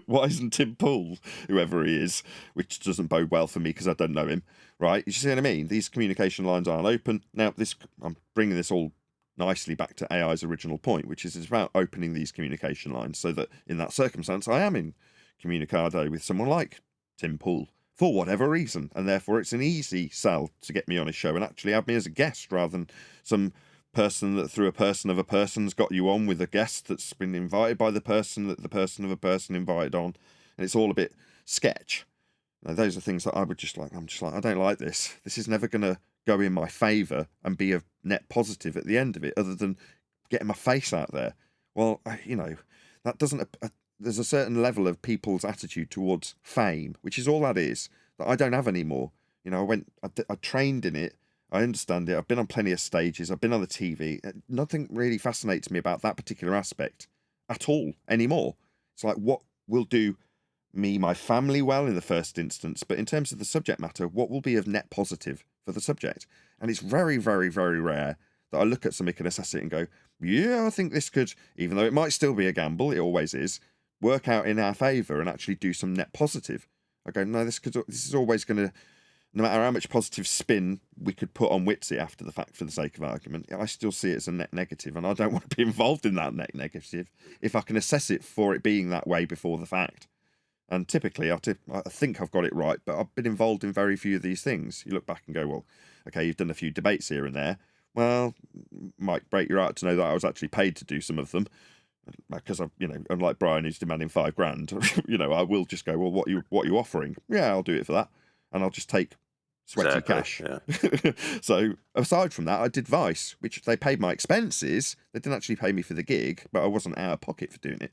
Why isn't Tim Pool, whoever he is, which doesn't bode well for me because I don't know him, right? You see what I mean? These communication lines aren't open. Now, I'm bringing this all nicely back to AI's original point, which is it's about opening these communication lines so that in that circumstance, I am in communicado with someone like Tim Pool for whatever reason, and therefore it's an easy sell to get me on his show and actually have me as a guest rather than some person that through a person of a person's got you on with a guest that's been invited by the person that the person of a person invited on, and it's all a bit sketch. Now, those are things that I'm just like, I don't like this. This is never going to go in my favour and be a net positive at the end of it, other than getting my face out there. Well, that doesn't. There's a certain level of people's attitude towards fame, which is all that is, that I don't have anymore. I trained in it. I understand it. I've been on plenty of stages. I've been on the TV. Nothing really fascinates me about that particular aspect at all anymore. It's like, what will do me, my family well in the first instance, but in terms of the subject matter, what will be of net positive for the subject? And it's very, very, very rare that I look at something and assess it and go, yeah, I think this could, even though it might still be a gamble, it always is, work out in our favour and actually do some net positive. I go, no, this is always going to, no matter how much positive spin we could put on Witsy after the fact for the sake of argument, I still see it as a net negative, and I don't want to be involved in that net negative if I can assess it for it being that way before the fact. And typically, I think I've got it right, but I've been involved in very few of these things. You look back and go, well, okay, you've done a few debates here and there. Well, might break your heart to know that I was actually paid to do some of them, because unlike Brian, who's demanding $5,000, I will just go, well, what are you offering? Yeah, I'll do it for that. And I'll just take sweaty cash. Yeah. So aside from that, I did Vice, which they paid my expenses. They didn't actually pay me for the gig, but I wasn't out of pocket for doing it.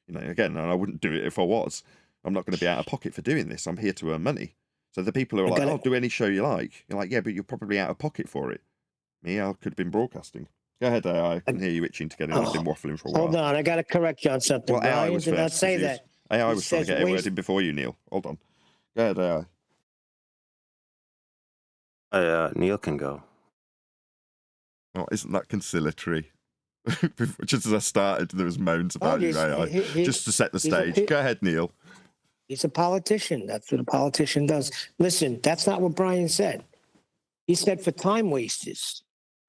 Again, and I wouldn't do it if I was. I'm not going to be out of pocket for doing this. I'm here to earn money. So the people who are like, oh, do any show you like. You're like, yeah, but you're probably out of pocket for it. Me, I could have been broadcasting. Go ahead, AI. I can hear you itching to get in. I've been waffling for a while. Hold on, I got to correct you on something. Well, AI was did first, not say that. AI was trying to get a word in before you, Neil. Hold on. Go ahead, AI. Neil can go. Oh, isn't that conciliatory? Just as I started, there was moans about your AI. Just to set the stage. Go ahead, Neil. He's a politician. That's what a politician does. Listen, that's not what Brian said. He said for time wasters.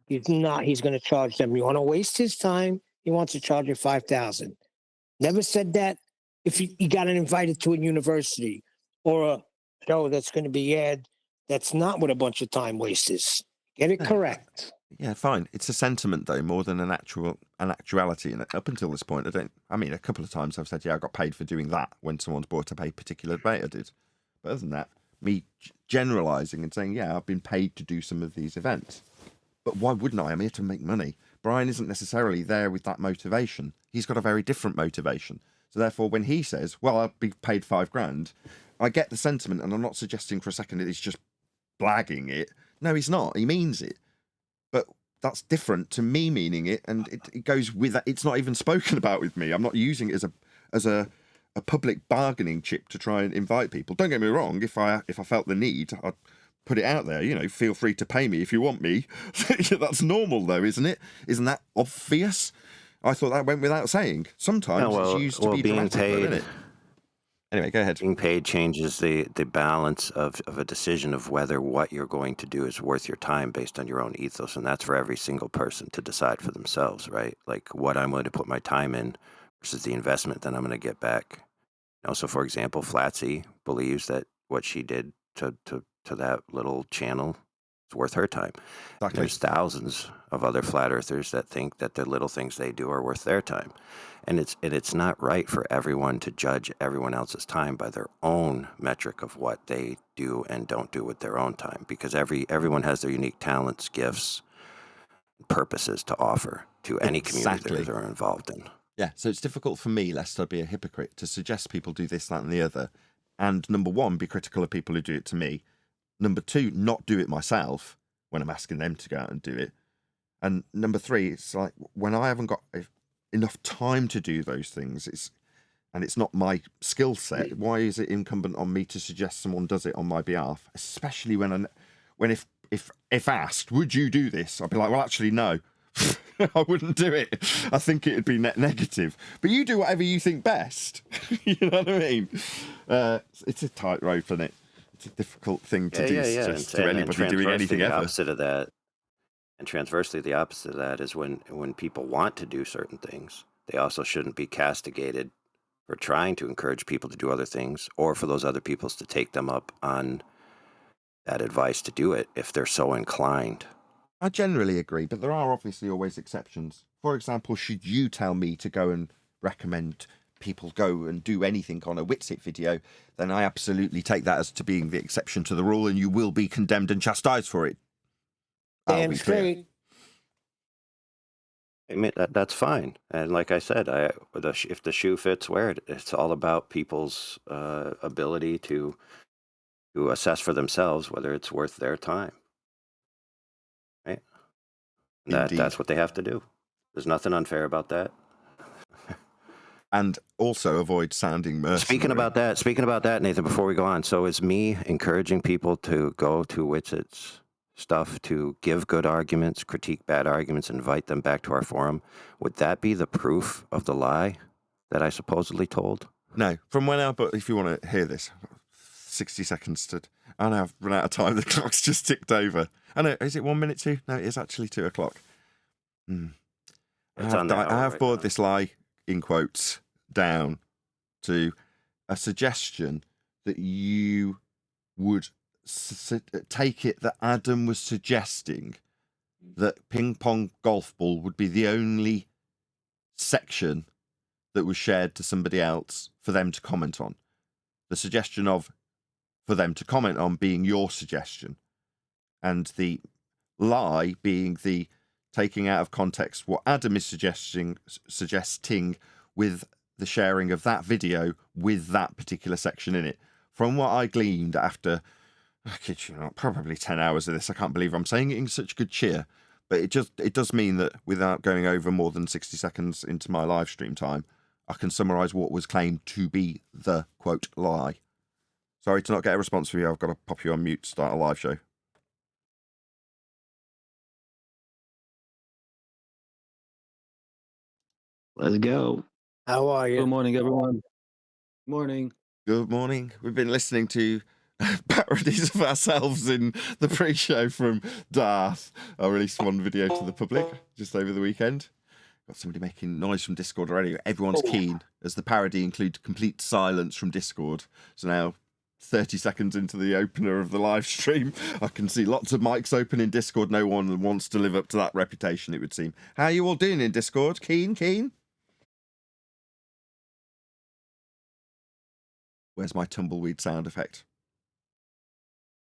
He's going to charge them. You want to waste his time? He wants to charge you $5,000. Never said that if you got invited to a university or a show that's going to be aired. That's not what a bunch of time wasters. Get it correct. Yeah, fine. It's a sentiment, though, more than an actuality. And up until this point, a couple of times I've said, yeah, I got paid for doing that when someone's brought up a particular debate I did. But other than that, me generalising and saying, yeah, I've been paid to do some of these events. But why wouldn't I? I'm here to make money. Brian isn't necessarily there with that motivation. He's got a very different motivation. So therefore, when he says, well, I'll be paid $5,000, I get the sentiment, and I'm not suggesting for a second that he's just blagging it. No, he's not. He means it. But that's different to me meaning it, and it goes with that. It's not even spoken about with me. I'm not using it as a public bargaining chip to try and invite people. Don't get me wrong. If I felt the need, I'd put it out there. Feel free to pay me if you want me. That's normal, though, isn't it? Isn't that obvious? I thought that went without saying. Sometimes it's used to be being dramatic, paid. isn't it? Anyway, go ahead. Being paid changes the balance of a decision of whether what you're going to do is worth your time based on your own ethos. And that's for every single person to decide for themselves, right? Like what I'm going to put my time in versus the investment that I'm going to get back. So, for example, Flatsy believes that what she did to that little channel is worth her time. Exactly. There's thousands of other flat earthers that think that the little things they do are worth their time. And it's not right for everyone to judge everyone else's time by their own metric of what they do and don't do with their own time, because everyone has their unique talents, gifts, purposes to offer to any community that they're involved in. Yeah, so it's difficult for me, lest I be a hypocrite, to suggest people do this, that, and the other. And number one, be critical of people who do it to me. Number two, not do it myself when I'm asking them to go out and do it. And number three, it's like when I haven't got enough time to do those things, it's not my skill set. Why is it incumbent on me to suggest someone does it on my behalf? Especially when if asked, would you do this? I'd be like, well, actually, no. I wouldn't do it. I think it'd be net negative. But you do whatever you think best. You know what I mean? It's a tightrope, isn't it? It's a difficult thing to do suggest to anybody doing anything ever. Opposite of that, and transversely, the opposite of that is when people want to do certain things, they also shouldn't be castigated for trying to encourage people to do other things, or for those other peoples to take them up on that advice to do it if they're so inclined. I generally agree, but there are obviously always exceptions. For example, should you tell me to go and recommend people go and do anything on a Witsit video, then I absolutely take that as to being the exception to the rule, and you will be condemned and chastised for it. Damn straight. I mean, that's fine. And like I said, if the shoe fits, wear it. It's all about people's ability to assess for themselves whether it's worth their time. Right? That's what they have to do. There's nothing unfair about that. And also avoid sounding mercenary. Speaking about that, Nathan, before we go on, so is me encouraging people to go to Witsit's stuff to give good arguments, critique bad arguments, invite them back to our forum, would that be the proof of the lie that I supposedly told? No, from when but if you want to hear this, 60 seconds to... I know I've run out of time. The clock's just ticked over. I know, is it 1 minute to? No, it is actually 2 o'clock. I have bored this lie, in quotes, down to a suggestion that you would take it that Adam was suggesting that ping pong golf ball would be the only section that was shared to somebody else for them to comment on. The suggestion of for them to comment on being your suggestion, and the lie being the taking out of context what Adam is suggesting with the sharing of that video with that particular section in it. From what I gleaned after, I kid you not, probably 10 hours of this, I can't believe I'm saying it in such good cheer, but it does mean that without going over more than 60 seconds into my live stream time, I can summarise what was claimed to be the, quote, lie. Sorry to not get a response from you. I've got to pop you on mute to start a live show. Let's go. How are you? Good morning, everyone. Morning. Good morning. We've been listening to parodies of ourselves in the pre-show from Darth. I released one video to the public just over the weekend. Got somebody making noise from Discord already. Everyone's keen, as the parody includes complete silence from Discord. So now, 30 seconds into the opener of the live stream, I can see lots of mics open in Discord. No one wants to live up to that reputation, it would seem. How are you all doing in Discord? Keen? Where's my tumbleweed sound effect?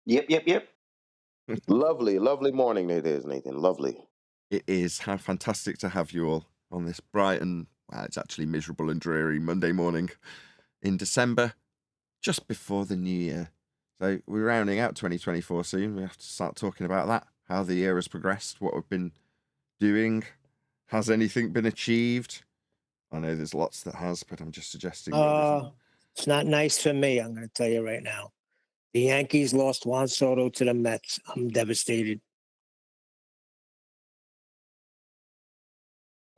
Yep. Lovely morning it is, Nathan. Lovely. It is. How fantastic to have you all on this bright and, well, it's actually miserable and dreary Monday morning in December, just before the new year. So we're rounding out 2024 soon. We have to start talking about that, how the year has progressed, what we've been doing. Has anything been achieved? I know there's lots that has, but I'm just suggesting. It's not nice for me, I'm going to tell you right now. The Yankees lost Juan Soto to the Mets. I'm devastated.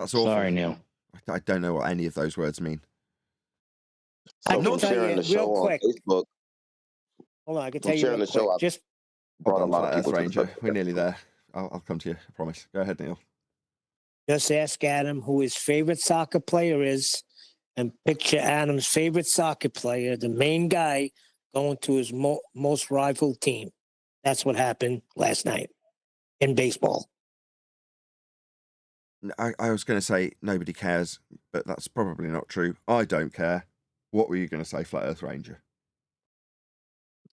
That's awful. Sorry, Neil. I don't know what any of those words mean. I can tell sharing you the show real quick. on Facebook. Hold on, I can tell you sharing real the show, quick. I Just brought a lot of Earth people to the Ranger. subject. We're nearly there. I'll come to you, I promise. Go ahead, Neil. Just ask Adam who his favorite soccer player is, and picture Adam's favorite soccer player, the main guy, going to his most rival team. That's what happened last night in baseball. I was going to say nobody cares, but that's probably not true. I don't care. What were you going to say, Flat Earth Ranger?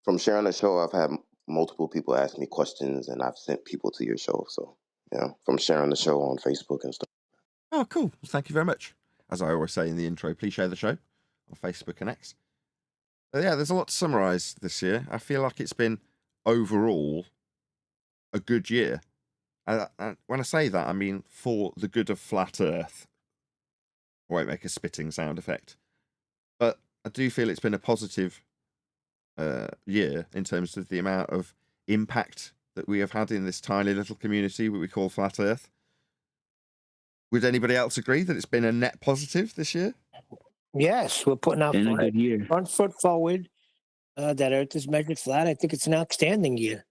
From sharing the show, I've had multiple people ask me questions, and I've sent people to your show. So, from sharing the show on Facebook and stuff. Oh, cool. Well, thank you very much. As I always say in the intro, please share the show on Facebook and X. Yeah, there's a lot to summarise this year. I feel like it's been, overall, a good year. When I say that, I mean for the good of Flat Earth. I won't make a spitting sound effect. But I do feel it's been a positive year in terms of the amount of impact that we have had in this tiny little community we call Flat Earth. Would anybody else agree that it's been a net positive this year? Yes, we're putting our In a good year. front foot forward. That Earth is measured flat. I think it's an outstanding year.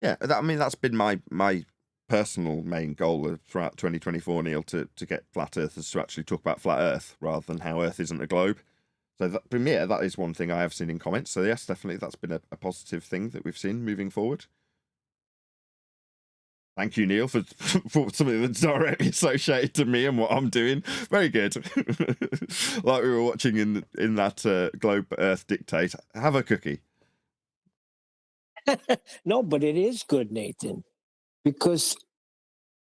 Yeah, I mean, that's been my personal main goal throughout 2024, Neil, to get flat earthers to actually talk about flat Earth rather than how Earth isn't a globe. So that, for me, that is one thing I have seen in comments. So yes, definitely that's been a positive thing that we've seen moving forward. Thank you, Neil, for something that's directly associated to me and what I'm doing. Very good. Like we were watching in that Globe Earth Dictate. Have a cookie. No, but it is good, Nathan, because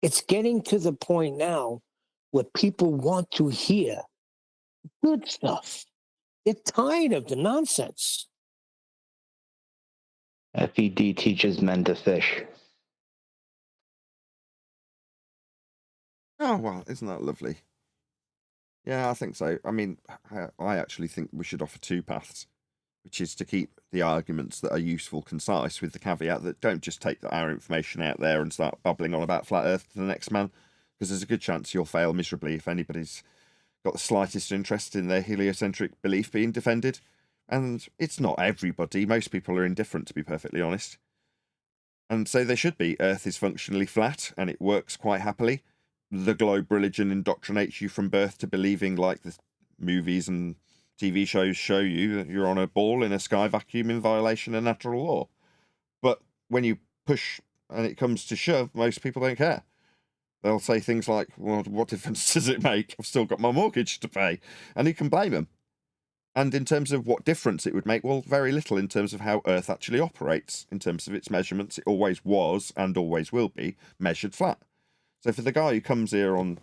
it's getting to the point now where people want to hear good stuff. They're tired of the nonsense. FED teaches men to fish. Oh, well, isn't that lovely? Yeah, I think so. I mean, I actually think we should offer two paths, which is to keep the arguments that are useful concise, with the caveat that don't just take our information out there and start babbling on about flat Earth to the next man, because there's a good chance you'll fail miserably if anybody's got the slightest interest in their heliocentric belief being defended. And it's not everybody. Most people are indifferent, to be perfectly honest. And so they should be. Earth is functionally flat, and it works quite happily. The globe religion indoctrinates you from birth to believing, like the movies and TV shows show you, that you're on a ball in a sky vacuum in violation of natural law. But when you push and it comes to shove, most people don't care. They'll say things like, well, what difference does it make? I've still got my mortgage to pay. And you can blame them. And in terms of what difference it would make, well, very little in terms of how Earth actually operates. In terms of its measurements, it always was and always will be measured flat. So for the guy who comes here on,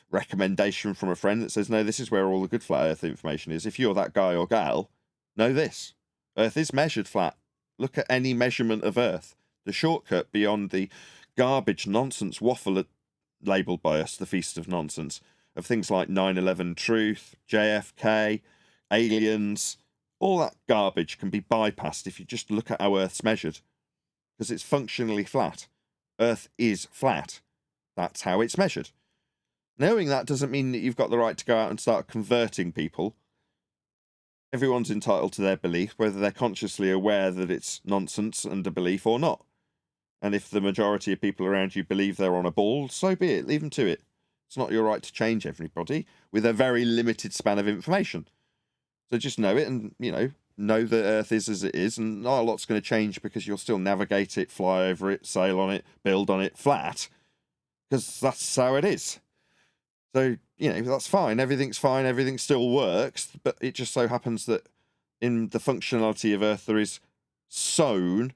recommendation from a friend that says, no, this is where all the good flat Earth information is, if you're that guy or gal, know this. Earth is measured flat. Look at any measurement of Earth. The shortcut beyond the garbage nonsense waffle labelled by us the Feast of Nonsense, of things like 9/11 truth, JFK, aliens, all that garbage can be bypassed if you just look at how Earth's measured, because it's functionally flat. Earth is flat. That's how it's measured. Knowing that doesn't mean that you've got the right to go out and start converting people. Everyone's entitled to their belief, whether they're consciously aware that it's nonsense and a belief or not. And if the majority of people around you believe they're on a ball, so be it. Leave them to it. It's not your right to change everybody with a very limited span of information. So just know it and, know that Earth is as it is, and not a lot's going to change because you'll still navigate it, fly over it, sail on it, build on it flat, because that's how it is. So, that's fine. Everything's fine. Everything still works, but it just so happens that in the functionality of Earth, there is sown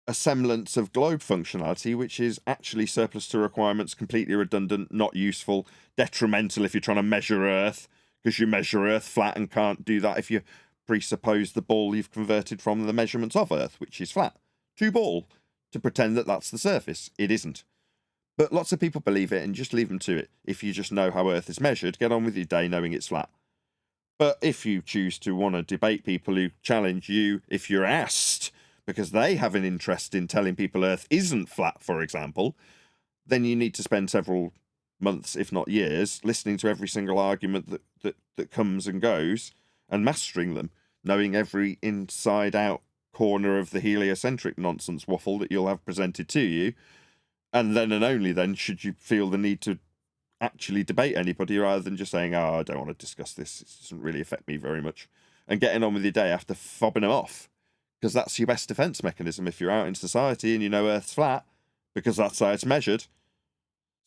a semblance of globe functionality, which is actually surplus to requirements, completely redundant, not useful, detrimental if you're trying to measure Earth, because you measure Earth flat and can't do that if you presuppose the ball you've converted from the measurements of Earth, which is flat, to ball, to pretend that that's the surface. It isn't. But lots of people believe it, and just leave them to it. If you just know how Earth is measured, get on with your day knowing it's flat. But if you choose to want to debate people who challenge you if you're asked, because they have an interest in telling people Earth isn't flat, for example, then you need to spend several months, if not years, listening to every single argument that comes and goes and mastering them, knowing every inside-out corner of the heliocentric nonsense waffle that you'll have presented to you. And then and only then should you feel the need to actually debate anybody, rather than just saying, I don't want to discuss this, it doesn't really affect me very much, and getting on with your day after fobbing them off. Because that's your best defence mechanism if you're out in society and you know Earth's flat, because that's how it's measured.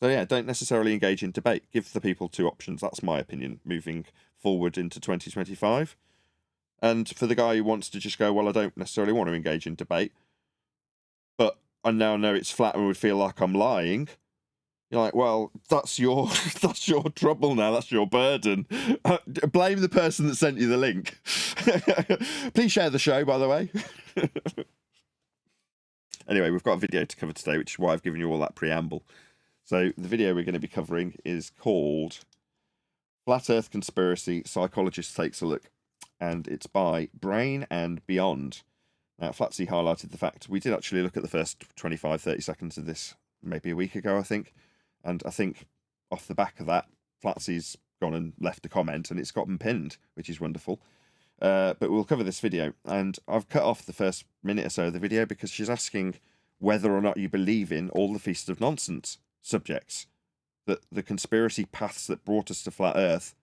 So yeah, don't necessarily engage in debate. Give the people two options. That's my opinion moving forward into 2025. And for the guy who wants to just go, well, I don't necessarily want to engage in debate, but I now know it's flat and would feel like I'm lying. You're like, well, that's your trouble now. That's your burden. Blame the person that sent you the link. Please share the show, by the way. Anyway, we've got a video to cover today, which is why I've given you all that preamble. So the video we're going to be covering is called Flat Earth Conspiracy, Psychologist Takes a Look. And it's by Brain and Beyond. Now, Flatsy highlighted the fact we did actually look at the first 25-30 seconds of this maybe a week ago, I think. And I think off the back of that, Flatsy's gone and left a comment, and it's gotten pinned, which is wonderful. But we'll cover this video, and I've cut off the first minute or so of the video because she's asking whether or not you believe in all the Feast of Nonsense subjects, that the conspiracy paths that brought us to Flat Earth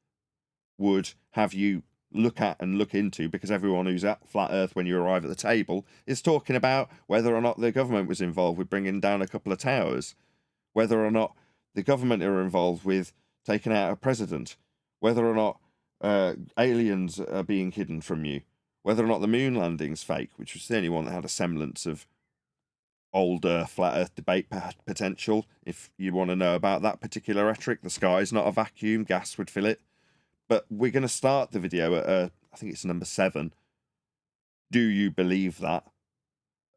would have you look at and look into, because everyone who's at Flat Earth when you arrive at the table is talking about whether or not the government was involved with bringing down a couple of towers, whether or not the government are involved with taking out a president, whether or not aliens are being hidden from you, whether or not the moon landing's fake, which was the only one that had a semblance of older Flat Earth debate potential. If you want to know about that particular rhetoric, the sky's not a vacuum, gas would fill it. But we're going to start the video at, I think it's number 7. Do you believe that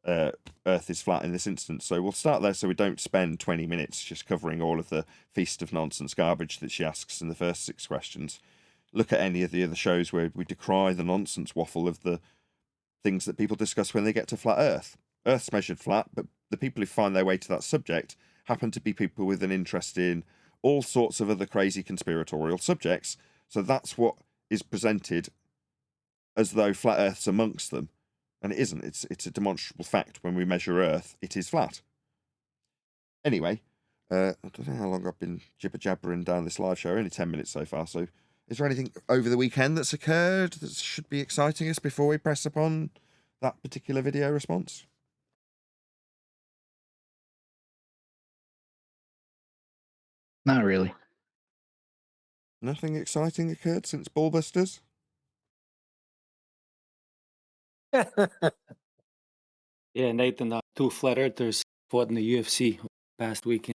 Earth is flat in this instance? So we'll start there so we don't spend 20 minutes just covering all of the Feast of Nonsense garbage that she asks in the first 6 questions. Look at any of the other shows where we decry the nonsense waffle of the things that people discuss when they get to Flat Earth. Earth's measured flat, but the people who find their way to that subject happen to be people with an interest in all sorts of other crazy conspiratorial subjects. So that's what is presented as though Flat Earth's amongst them. And it isn't. It's a demonstrable fact. When we measure Earth, it is flat. Anyway, I don't know how long I've been jibber-jabbering down this live show. Only 10 minutes so far. So is there anything over the weekend that's occurred that should be exciting us before we press upon that particular video response? Not really. Nothing exciting occurred since Ballbusters? Yeah, Nathan, 2 flat earthers fought in the UFC past weekend.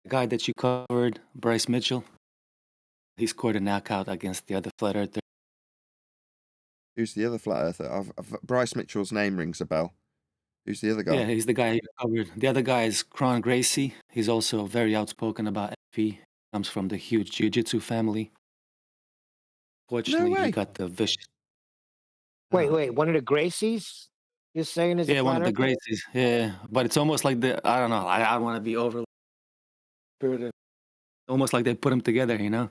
The guy that you covered, Bryce Mitchell, he scored a knockout against the other flat earther. Who's the other flat earther? Bryce Mitchell's name rings a bell. Who's the other guy? Yeah, he's the guy you covered. The other guy is Kron Gracie. He's also very outspoken about FE. Comes from the huge jiu-jitsu family. Fortunately, he got the vicious. Wait, one of the Gracies? You're saying is a Yeah, one flat of the earther? Gracies. Yeah, but it's almost like I don't know. I don't want to be over. Almost like they put them together, you know.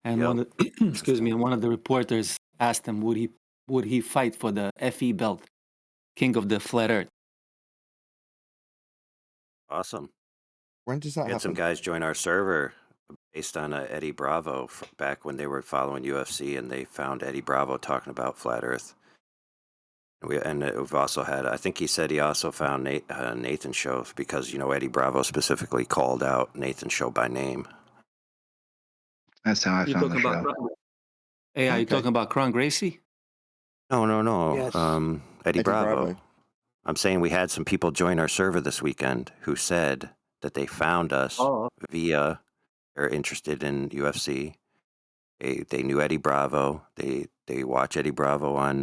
And one, excuse me, and one of the reporters asked him, would he fight for the FE belt, King of the Flat Earth? Awesome. When does that We had happen? some guys join our server based on Eddie Bravo back when they were following UFC, and they found Eddie Bravo talking about Flat Earth. And we've also had, I think he said he also found Nathan's show because, you know, Eddie Bravo specifically called out Nathan's show by name. That's how I You found the talking show. about? Hey, are you talking about Kron Gracie? No. Yes. Eddie Bravo. Bravo. I'm saying we had some people join our server this weekend who said that they found us via they're interested in UFC. They knew Eddie Bravo. They watch Eddie Bravo on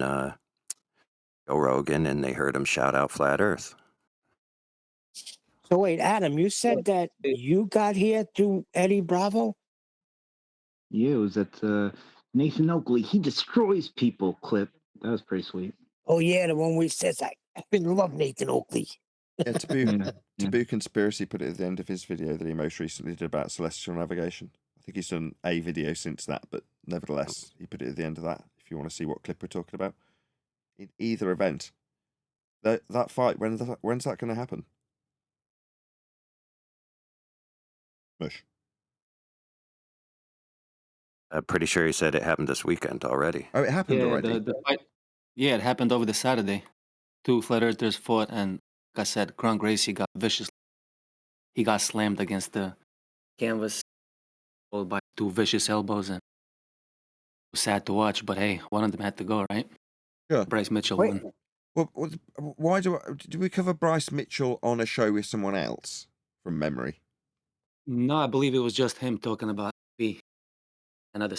Joe Rogan, and they heard him shout out Flat Earth. So wait, Adam, you said that you got here through Eddie Bravo? Yeah, it was at Nathan Oakley. He destroys people clip. That was pretty sweet. Oh yeah, the one where he says I love Nathan Oakley. Yeah, Taboo Conspiracy put it at the end of his video that he most recently did about celestial navigation. I think he's done a video since that, but nevertheless, he put it at the end of that if you want to see what clip we're talking about. In either event, that fight, when's that going to happen? Mush. I'm pretty sure he said it happened this weekend already. Oh, it happened already? The fight, yeah, it happened over the Saturday. 2 Flat Earthers fought, and like I said, Kron Gracie got vicious. He got slammed against the canvas, followed by 2 vicious elbows, and it was sad to watch. But hey, one of them had to go, right? Yeah. Bryce Mitchell Wait. won. Well, why do we cover Bryce Mitchell on a show with someone else from memory? No, I believe it was just him talking about FE.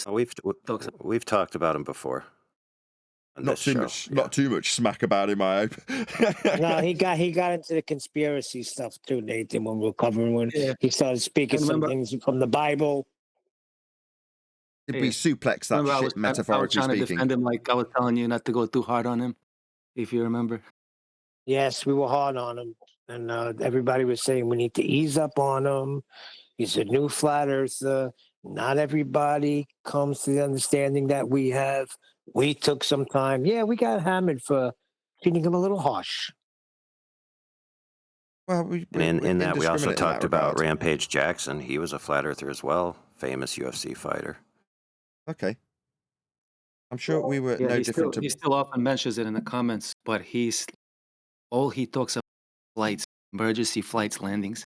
We've talked about him before. Not too much smack about him, I hope. No, he got into the conspiracy stuff too, Nathan, when we were covering when he started speaking some things from the Bible. Did we suplex that Remember, shit, metaphorically I was trying to speaking? defend him, like I was telling you not to go too hard on him, if you remember. Yes, we were hard on him. And everybody was saying we need to ease up on him. He's a new flat earther. Not everybody comes to the understanding that we have. We took some time. Yeah, we got hammered for treating him a little harsh. Well, And in that, we also indiscriminate in talked that about regard. Rampage Jackson. He was a flat earther as well, famous UFC fighter. Okay. I'm sure we were no different to. He still often mentions it in the comments, but all he talks about flights, emergency flights, landings.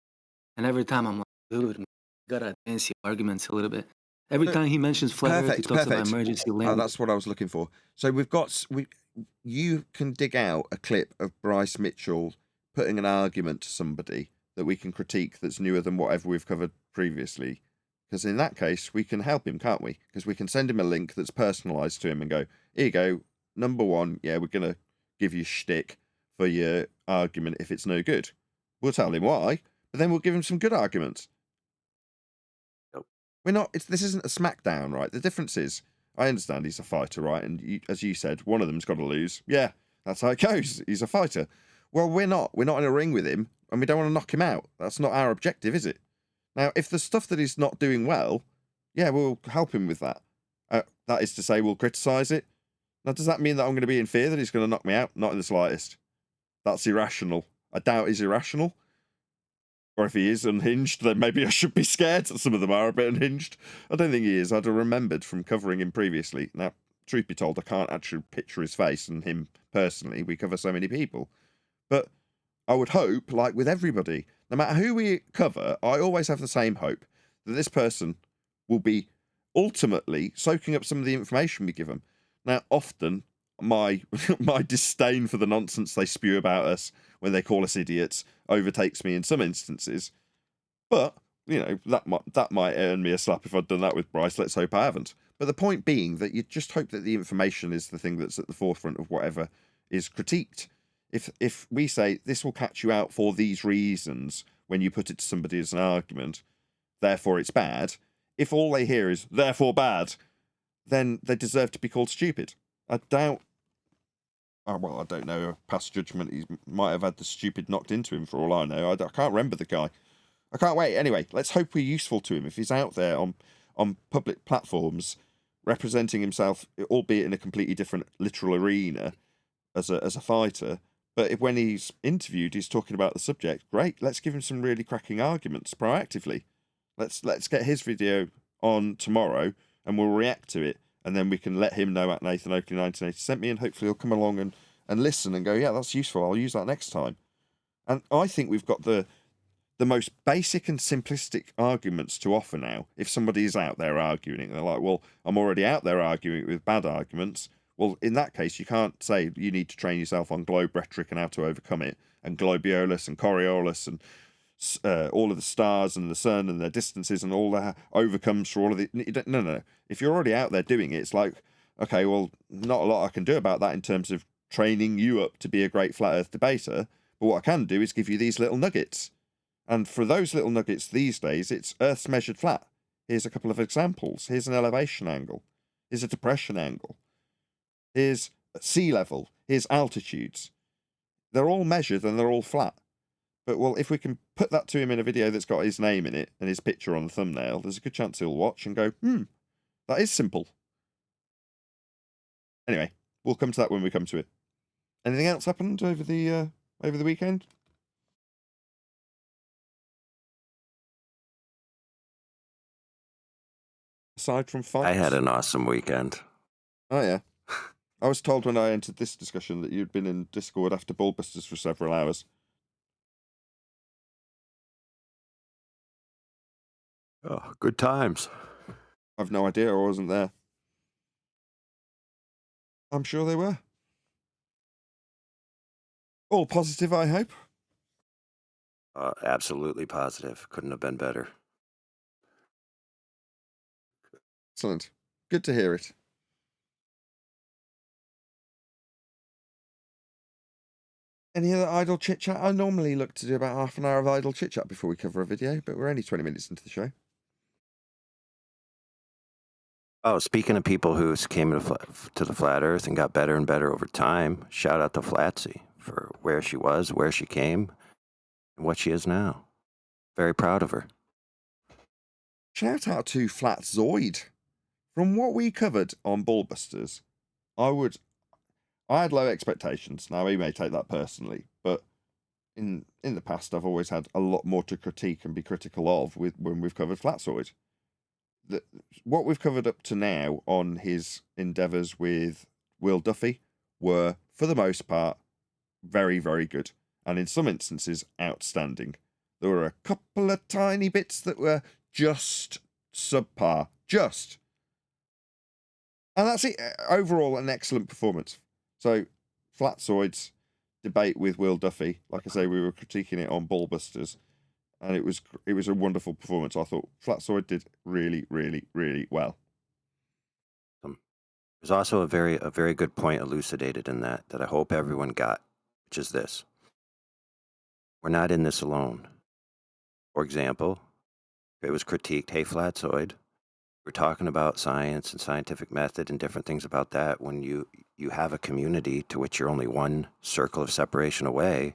And every time I'm like, dude, you gotta advance your arguments a little bit. Every time he mentions flat Earth, he talks about emergency landings. That's what I was looking for. So you can dig out a clip of Bryce Mitchell putting an argument to somebody that we can critique that's newer than whatever we've covered previously. Because in that case, we can help him, can't we? Because we can send him a link that's personalised to him and go, here you go, number one, yeah, we're going to give you shtick for your argument if it's no good. We'll tell him why, but then we'll give him some good arguments. We're not. This isn't a smackdown, right? The difference is, I understand he's a fighter, right? And as you said, one of them's got to lose. Yeah, that's how it goes. He's a fighter. Well, we're not. We're not in a ring with him, and we don't want to knock him out. That's not our objective, is it? Now, if there's stuff that he's not doing well, yeah, we'll help him with that. That is to say, we'll criticise it. Now, does that mean that I'm going to be in fear that he's going to knock me out? Not in the slightest. That's irrational. I doubt he's irrational. Or if he is unhinged, then maybe I should be scared. Some of them are a bit unhinged. I don't think he is. I'd have remembered from covering him previously. Now, truth be told, I can't actually picture his face and him personally. We cover so many people. But I would hope, like with everybody, no matter who we cover, I always have the same hope that this person will be ultimately soaking up some of the information we give them. Now, often, my disdain for the nonsense they spew about us when they call us idiots overtakes me in some instances. But, that might earn me a slap if I'd done that with Bryce. Let's hope I haven't. But the point being that you just hope that the information is the thing that's at the forefront of whatever is critiqued. If we say, this will catch you out for these reasons when you put it to somebody as an argument, therefore it's bad, if all they hear is, therefore bad, then they deserve to be called stupid. I doubt... Oh, well, I don't know. Past judgment, he might have had the stupid knocked into him for all I know. I can't remember the guy. I can't wait. Anyway, let's hope we're useful to him. If he's out there on public platforms representing himself, albeit in a completely different literal arena as a fighter, but when he's interviewed, he's talking about the subject. Great, let's give him some really cracking arguments proactively. Let's get his video on tomorrow, and we'll react to it, and then we can let him know at Nathan Oakley 1980 sent me, and hopefully he'll come along and listen and go, yeah, that's useful. I'll use that next time. And I think we've got the most basic and simplistic arguments to offer now. If somebody is out there arguing it, they're like, well, I'm already out there arguing it with bad arguments. Well, in that case, you can't say you need to train yourself on globe rhetoric and how to overcome it, and Globulus and Coriolis and all of the stars and the sun and their distances and all that overcomes for all of the... No. If you're already out there doing it, it's like, okay, well, not a lot I can do about that in terms of training you up to be a great flat earth debater, but what I can do is give you these little nuggets. And for those little nuggets these days, it's Earth's measured flat. Here's a couple of examples. Here's an elevation angle. Here's a depression angle. Here's sea level. Here's altitudes. They're all measured and they're all flat. But, well, if we can put that to him in a video that's got his name in it and his picture on the thumbnail, there's a good chance he'll watch and go, that is simple. Anyway, we'll come to that when we come to it. Anything else happened over the weekend? Aside from fights? I had an awesome weekend. Oh, yeah. I was told when I entered this discussion that you'd been in Discord after Ballbusters for several hours. Oh, good times. I've no idea. I wasn't there. I'm sure they were. All positive, I hope. Absolutely positive. Couldn't have been better. Excellent. Good to hear it. Any other idle chit-chat? I normally look to do about half an hour of idle chit-chat before we cover a video, but we're only 20 minutes into the show. Oh, speaking of people who came to the flat earth and got better and better over time, shout out to Flatsy for where she was, where she came. and what she is now. Very proud of her. Shout out to Flat Zoid. From what we covered on Ballbusters, I had low expectations. Now, he may take that personally, but in the past, I've always had a lot more to critique and be critical of when we've covered Flat Zoid. What we've covered up to now on his endeavours with Will Duffy were, for the most part, very, very good. And in some instances, outstanding. There were a couple of tiny bits that were just subpar. Just. And that's it. Overall, an excellent performance. So, Flat Zoid's debate with Will Duffy, like I say, we were critiquing it on Ballbusters, and it was a wonderful performance. I thought Flat Zoid did really, really, really well. There's also a very good point elucidated in that I hope everyone got, which is this. We're not in this alone. For example, it was critiqued, hey, Flat Zoid, we're talking about science and scientific method and different things about that when you have a community to which you're only one circle of separation away,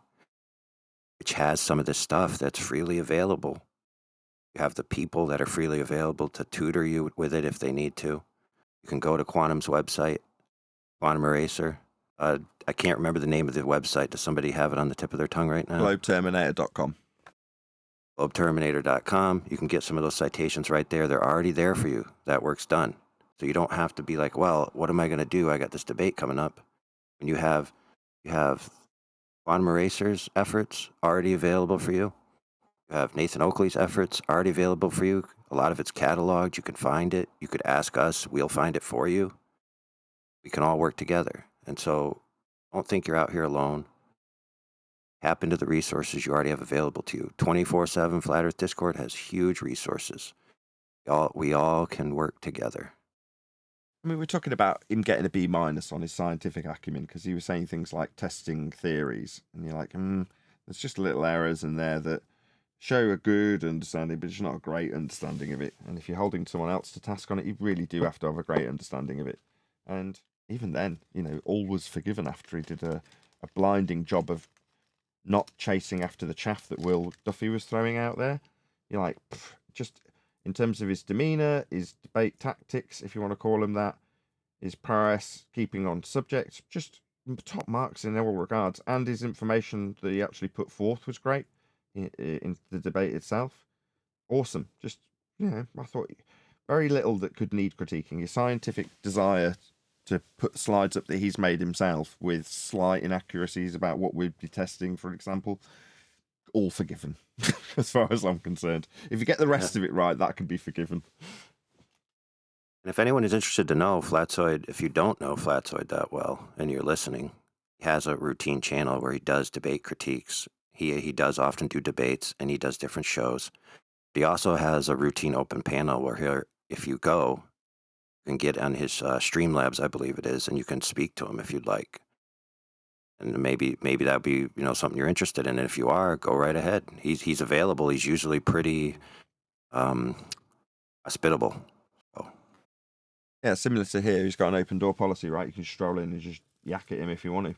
which has some of this stuff that's freely available. You have the people that are freely available to tutor you with it if they need to. You can go to Quantum's website, Quantum Eraser. I can't remember the name of the website. Does somebody have it on the tip of their tongue right now? GlobeTerminator.com. GlobeTerminator.com. You can get some of those citations right there. They're already there for you. That work's done. So you don't have to be like, well, what am I going to do? I got this debate coming up. And you have Quantum Eraser's efforts already available for you. You have Nathan Oakley's efforts already available for you. A lot of it's cataloged. You can find it. You could ask us. We'll find it for you. We can all work together. And so don't think you're out here alone. Tap into the resources you already have available to you. 24/7 Flat Earth Discord has huge resources. We all can work together. I mean, we're talking about him getting a B- on his scientific acumen because he was saying things like testing theories. And you're like, there's just little errors in there that show a good understanding, but it's not a great understanding of it. And if you're holding someone else to task on it, you really do have to have a great understanding of it. And even then, all was forgiven after he did a blinding job of not chasing after the chaff that Will Duffy was throwing out there. You're like, just in terms of his demeanour, his debate tactics, if you want to call him that, his prowess, keeping on subject, just top marks in all regards. And his information that he actually put forth was great in the debate itself. Awesome. Just, I thought very little that could need critiquing. His scientific desire to put slides up that he's made himself with slight inaccuracies about what we'd be testing, for example, all forgiven, as far as I'm concerned. If you get the rest of it right, that can be forgiven. And if anyone is interested to know Flat Zoid, if you don't know Flat Zoid that well and you're listening, he has a routine channel where he does debate critiques. He does often do debates, and he does different shows. He also has a routine open panel where if you go, you can get on his Streamlabs, I believe it is, and you can speak to him if you'd like. And maybe that'd be something you're interested in. And if you are, go right ahead. He's available. He's usually pretty hospitable. So. Yeah, similar to here, he's got an open door policy, right? You can stroll in and just yak at him if you want to.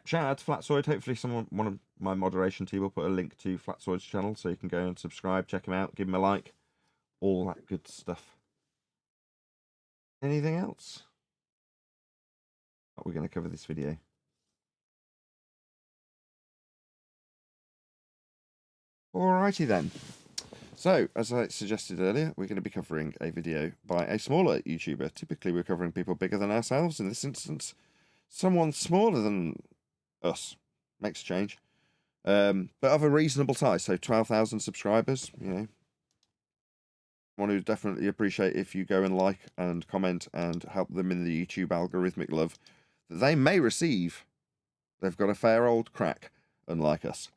Shout out to Flat Zoid. Hopefully one of my moderation team will put a link to Flat Zoid's channel so you can go and subscribe, check him out, give him a like, all that good stuff. Anything else? We're going to cover this video. Alrighty then. So, as I suggested earlier, we're going to be covering a video by a smaller YouTuber. Typically, we're covering people bigger than ourselves. In this instance, someone smaller than us. Makes a change. But of a reasonable size. So, 12,000 subscribers, One who definitely appreciate if you go and like and comment and help them in the YouTube algorithmic love that they may receive. They've got a fair old crack, unlike us.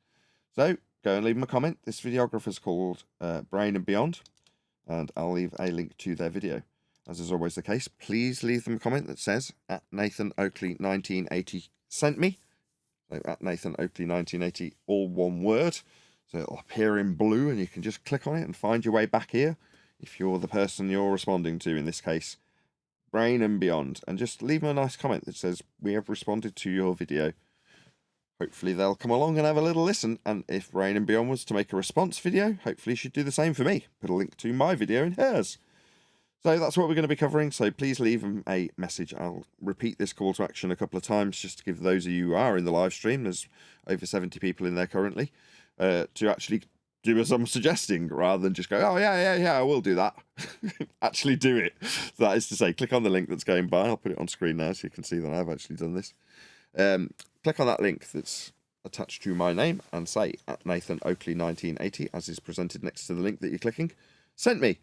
So, go and leave them a comment. This videographer's called Brain and Beyond, and I'll leave a link to their video. As is always the case, please leave them a comment that says, at Nathan Oakley 1980 sent me. So, at Nathan Oakley 1980, all one word. So, it'll appear in blue, and you can just click on it and find your way back here. If you're the person you're responding to, in this case, Brain and Beyond, and just leave them a nice comment that says, we have responded to your video. Hopefully they'll come along and have a little listen, and if Brain and Beyond was to make a response video, hopefully she'd do the same for me. Put a link to my video in hers. So that's what we're going to be covering, so please leave them a message. I'll repeat this call to action a couple of times just to give those of you who are in the live stream, there's over 70 people in there currently, to actually do as I'm suggesting, rather than just go, oh yeah, I will do that. Actually do it. So that is to say, click on the link that's going by. I'll put it on screen now so you can see that I've actually done this. Click on that link that's attached to my name and say at Nathan Oakley 1980, as is presented next to the link that you're clicking, sent me.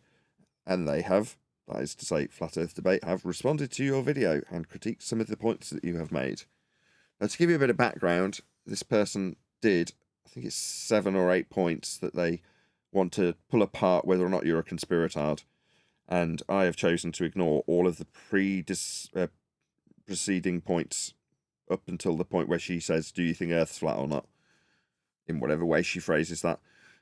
And they have, that is to say, Flat Earth Debate, have responded to your video and critiqued some of the points that you have made. Now, to give you a bit of background, this person did, I think it's 7 or 8 points that they want to pull apart whether or not you're a conspiratard. And I have chosen to ignore all of the preceding points up until the point where she says, do you think Earth's flat or not? In whatever way she phrases that.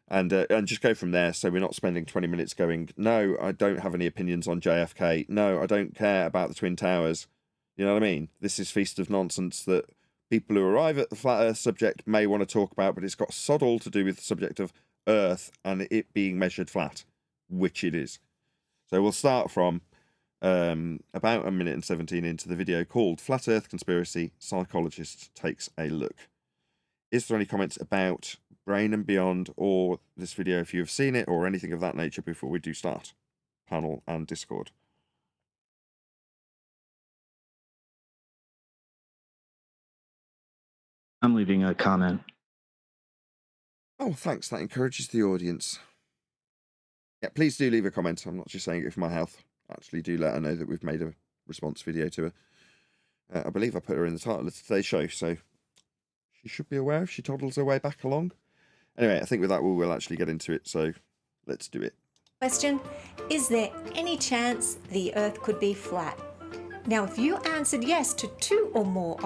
And just go from there, so we're not spending 20 minutes going, no, I don't have any opinions on JFK. No, I don't care about the Twin Towers. You know what I mean? This is feast of nonsense that people who arrive at the flat Earth subject may want to talk about, but it's got sod all to do with the subject of Earth and it being measured flat, which it is. So we'll start from about 1 minute and 17 into the video called Flat Earth Conspiracy, Psychologist Takes a Look. Is there any comments about Brain and Beyond or this video if you have seen it or anything of that nature before we do start? Panel and Discord. I'm leaving a comment. Oh, thanks. That encourages the audience. Yeah, please do leave a comment. I'm not just saying it for my health. Actually, do let her know that we've made a response video to her. I believe I put her in the title of today's show, so she should be aware if she toddles her way back along. Anyway, I think with that we'll actually get into it, so let's do it. Question: is there any chance the Earth could be flat? Now, if you answered yes to 2 or more...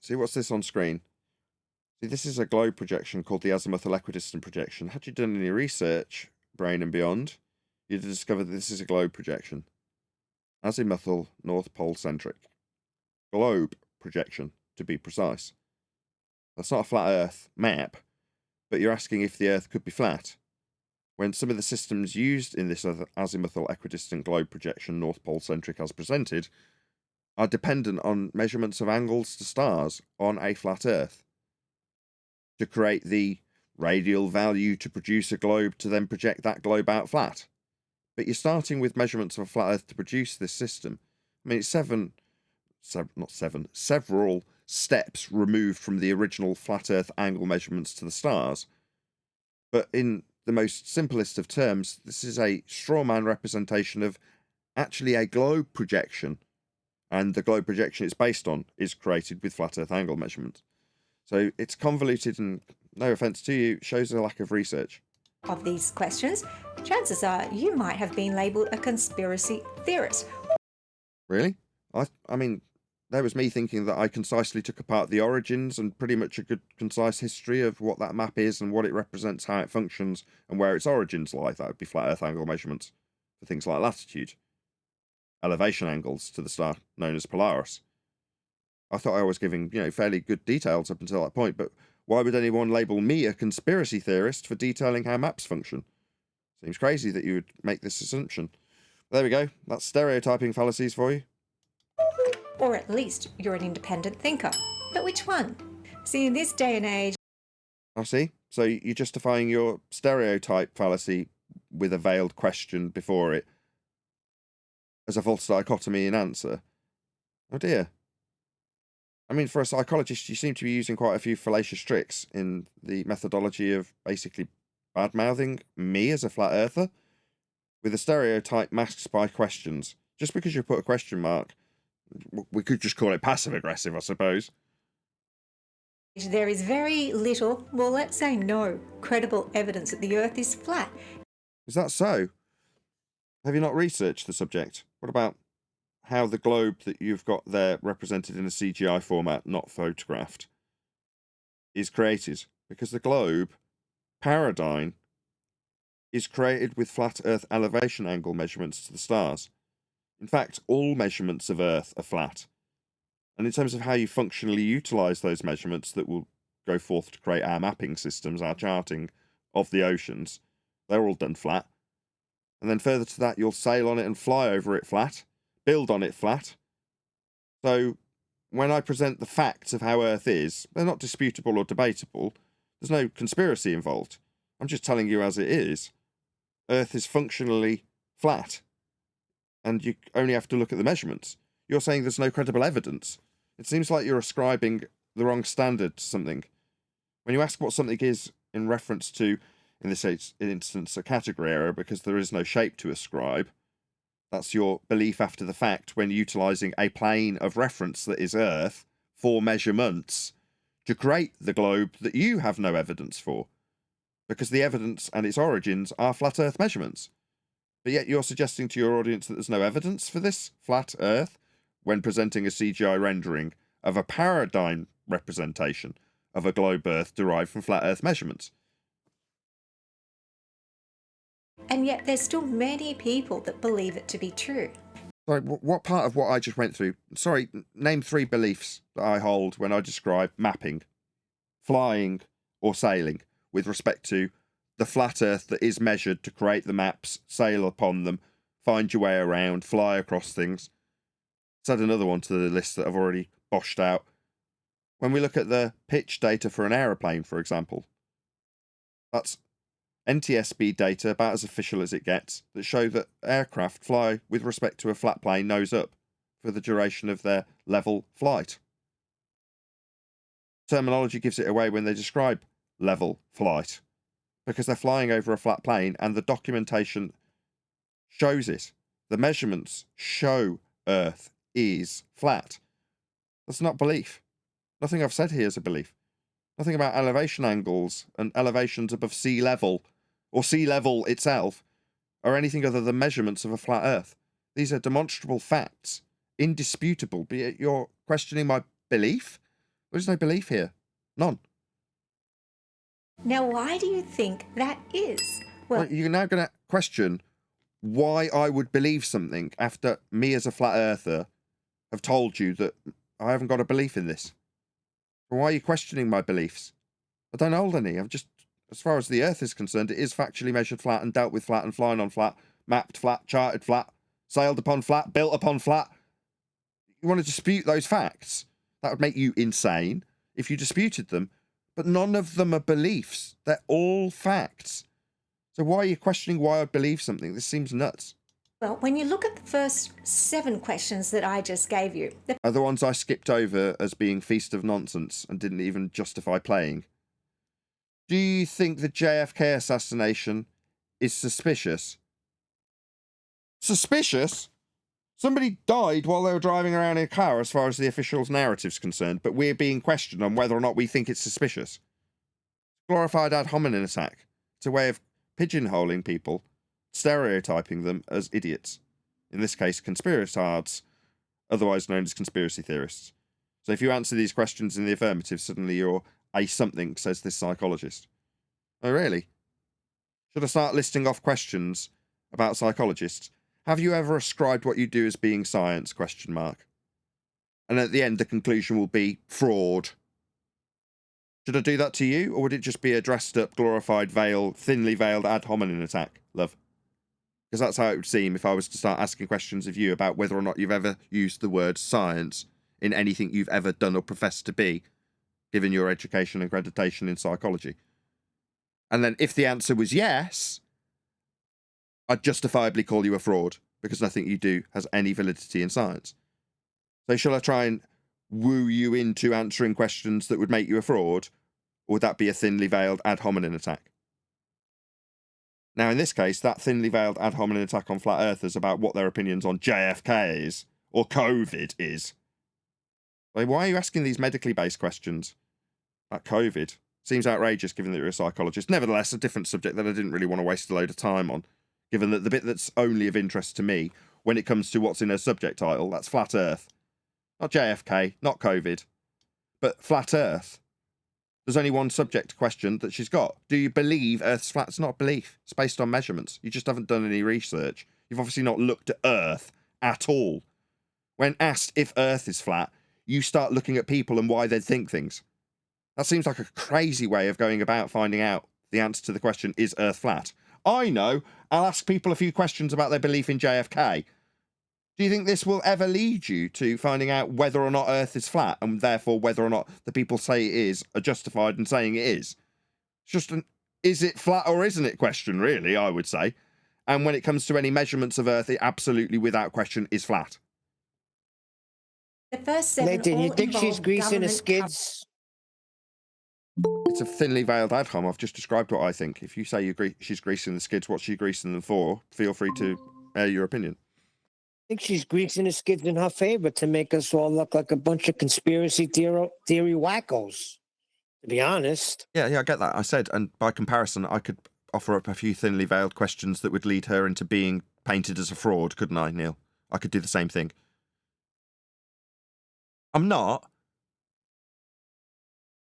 See, what's this on screen? See, this is a globe projection called the azimuthal equidistant projection. Had you done any research, Brain and Beyond, you'd have discovered that this is a globe projection. Azimuthal, North Pole centric. Globe projection, to be precise. That's not a flat Earth map, but you're asking if the Earth could be flat, when some of the systems used in this azimuthal equidistant globe projection, North Pole centric as presented, are dependent on measurements of angles to stars on a flat Earth to create the radial value to produce a globe to then project that globe out flat. But you're starting with measurements of a flat Earth to produce this system. I mean, it's several steps removed from the original flat Earth angle measurements to the stars. But in the most simplest of terms, this is a straw man representation of actually a globe projection. And the globe projection it's based on is created with flat Earth angle measurements. So it's convoluted and, no offence to you, shows a lack of research. Of these questions, chances are you might have been labelled a conspiracy theorist. Really? I mean, there was me thinking that I concisely took apart the origins and pretty much a good concise history of what that map is and what it represents, how it functions, and where its origins lie. That would be flat Earth angle measurements for things like latitude. Elevation angles to the star known as Polaris. I thought I was giving, fairly good details up until that point, but why would anyone label me a conspiracy theorist for detailing how maps function? Seems crazy that you would make this assumption. There we go. That's stereotyping fallacies for you. Or at least you're an independent thinker. But which one? See, in this day and age... I see. So you're justifying your stereotype fallacy with a veiled question before it as a false dichotomy in answer. Oh dear. I mean, for a psychologist, you seem to be using quite a few fallacious tricks in the methodology of basically bad-mouthing me as a flat earther with a stereotype masked by questions. Just because you put a question mark, we could just call it passive-aggressive, I suppose. There is very little, well, let's say no, credible evidence that the Earth is flat. Is that so? Have you not researched the subject? What about how the globe that you've got there represented in a CGI format, not photographed, is created? Because the globe paradigm is created with flat Earth elevation angle measurements to the stars. In fact, all measurements of Earth are flat. And in terms of how you functionally utilize those measurements that will go forth to create our mapping systems, our charting of the oceans, they're all done flat. And then further to that, you'll sail on it and fly over it flat, build on it flat. So when I present the facts of how Earth is, they're not disputable or debatable. There's no conspiracy involved. I'm just telling you as it is. Earth is functionally flat. And you only have to look at the measurements. You're saying there's no credible evidence. It seems like you're ascribing the wrong standard to something. When you ask what something is in reference to, in this instance, a category error, because there is no shape to ascribe, that's your belief after the fact when utilising a plane of reference that is Earth for measurements to create the globe that you have no evidence for, because the evidence and its origins are flat Earth measurements. But yet you're suggesting to your audience that there's no evidence for this flat Earth when presenting a CGI rendering of a paradigm representation of a globe Earth derived from flat Earth measurements. And yet there's still many people that believe it to be true. Sorry, what part of what I just went through? Sorry, name 3 beliefs that I hold when I describe mapping, flying or sailing with respect to the flat Earth that is measured to create the maps, sail upon them, find your way around, fly across things. Let's add another one to the list that I've already boshed out. When we look at the pitch data for an aeroplane, for example, that's NTSB data, about as official as it gets, that show that aircraft fly with respect to a flat plane nose up for the duration of their level flight. Terminology gives it away when they describe level flight, because they're flying over a flat plane and the documentation shows it. The measurements show Earth is flat. That's not belief. Nothing I've said here is a belief. Nothing about elevation angles and elevations above sea level or sea level itself are anything other than measurements of a flat Earth. These are demonstrable facts, indisputable, be it you're questioning my belief. There's no belief here. None. Now, why do you think that is? Well, you're now going to question why I would believe something after me as a flat earther have told you that I haven't got a belief in this. Why are you questioning my beliefs? I don't hold any. I'm just, as far as the Earth is concerned, it is factually measured flat and dealt with flat and flying on flat, mapped flat, charted flat, sailed upon flat, built upon flat. You want to dispute those facts? That would make you insane if you disputed them. But none of them are beliefs. They're all facts. So why are you questioning why I believe something? This seems nuts. well, when you look at the first 7 questions that I just gave you, Are the ones I skipped over as being feast of nonsense and didn't even justify playing? Do you think the JFK assassination is suspicious? Suspicious? Somebody died while they were driving around in a car as far as the official's narrative's concerned, but we're being questioned on whether or not we think it's suspicious. Glorified ad hominem attack. It's a way of pigeonholing people, stereotyping them as idiots. In this case, conspiratards, otherwise known as conspiracy theorists. So if you answer these questions in the affirmative, suddenly you're a something, says this psychologist. Oh, really? Should I start listing off questions about psychologists? Have you ever ascribed what you do as being science? ? And at the end, the conclusion will be fraud. Should I do that to you, or would it just be a dressed-up, glorified, thinly veiled ad hominem attack, love? Because that's how it would seem if I was to start asking questions of you about whether or not you've ever used the word science in anything you've ever done or professed to be, given your education and accreditation in psychology. And then if the answer was yes, I'd justifiably call you a fraud, because nothing you do has any validity in science. So shall I try and woo you into answering questions that would make you a fraud, or would that be a thinly veiled ad hominem attack? Now, in this case, that thinly veiled ad hominem attack on flat earthers about what their opinions on JFK is, or COVID is. Like, why are you asking these medically based questions about COVID? Seems outrageous given that you're a psychologist. Nevertheless, a different subject that I didn't really want to waste a load of time on, given that the bit that's only of interest to me when it comes to what's in her subject title, that's flat earth. Not JFK, not COVID, but flat earth. There's only one subject question that she's got. Do you believe Earth's flat? It's not belief. It's based on measurements. You just haven't done any research. You've obviously not looked at Earth at all. When asked if Earth is flat, you start looking at people and why they think things. That seems like a crazy way of going about finding out the answer to the question, is Earth flat? I know. I'll ask people a few questions about their belief in JFK. Do you think this will ever lead you to finding out whether or not Earth is flat, and therefore whether or not the people say it is are justified in saying it is? It's just an is it flat or isn't it question, really, I would say. And when it comes to any measurements of Earth, it absolutely, without question, is flat. The first 7 Nathan, you all think she's involve greasing the government skids? It's a thinly veiled ad-hom. I've just described what I think. If you say she's greasing the skids, what's she greasing them for? Feel free to air your opinion. I think she's greasing the skids in her favor to make us all look like a bunch of conspiracy theory wackos, to be honest. Yeah, I get that. I said, and by comparison, I could offer up a few thinly veiled questions that would lead her into being painted as a fraud, couldn't I, Neil? I could do the same thing. I'm not.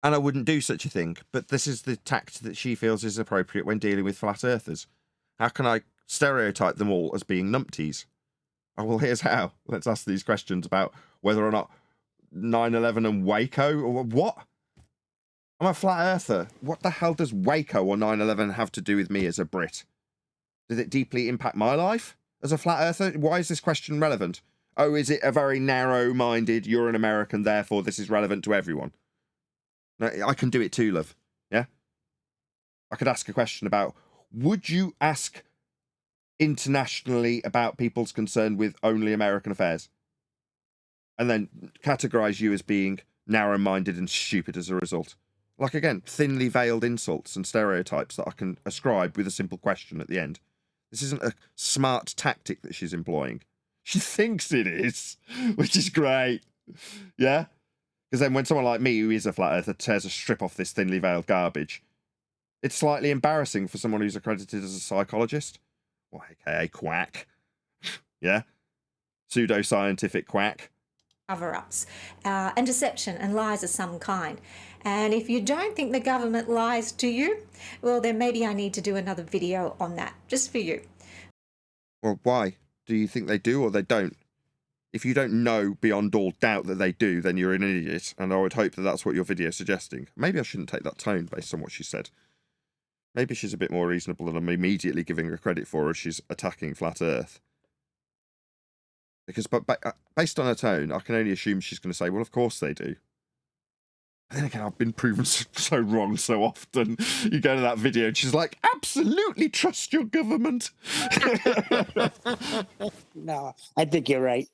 And I wouldn't do such a thing, but this is the tact that she feels is appropriate when dealing with flat earthers. How can I stereotype them all as being numpties? Oh, well, here's how. Let's ask these questions about whether or not 9/11 and Waco, or what? I'm a flat earther. What the hell does Waco or 9/11 have to do with me as a Brit? Did it deeply impact my life as a flat earther? Why is this question relevant? Oh, is it a very narrow-minded, you're an American, therefore this is relevant to everyone? No, I can do it too, love. Yeah? I could ask a question about, would you ask internationally about people's concern with only American affairs? And then categorize you as being narrow-minded and stupid as a result. Like, again, thinly veiled insults and stereotypes that I can ascribe with a simple question at the end. This isn't a smart tactic that she's employing. She thinks it is, which is great. Yeah? Because then when someone like me, who is a flat earther, tears a strip off this thinly veiled garbage, it's slightly embarrassing for someone who's accredited as a psychologist. Well, aka quack. Yeah? Pseudo-scientific quack. cover-ups and deception and lies of some kind. And if you don't think the government lies to you, well, then maybe I need to do another video on that, just for you. Well, why? Do you think they do or they don't? If you don't know beyond all doubt that they do, then you're an idiot, and I would hope that that's what your video is suggesting. Maybe I shouldn't take that tone based on what she said. Maybe she's a bit more reasonable than I'm immediately giving her credit for as she's attacking Flat Earth. Because but based on her tone, I can only assume she's going to say, well, of course they do. But then again, I've been proven so wrong so often. You go to that video and she's like, absolutely trust your government. No, I think you're right.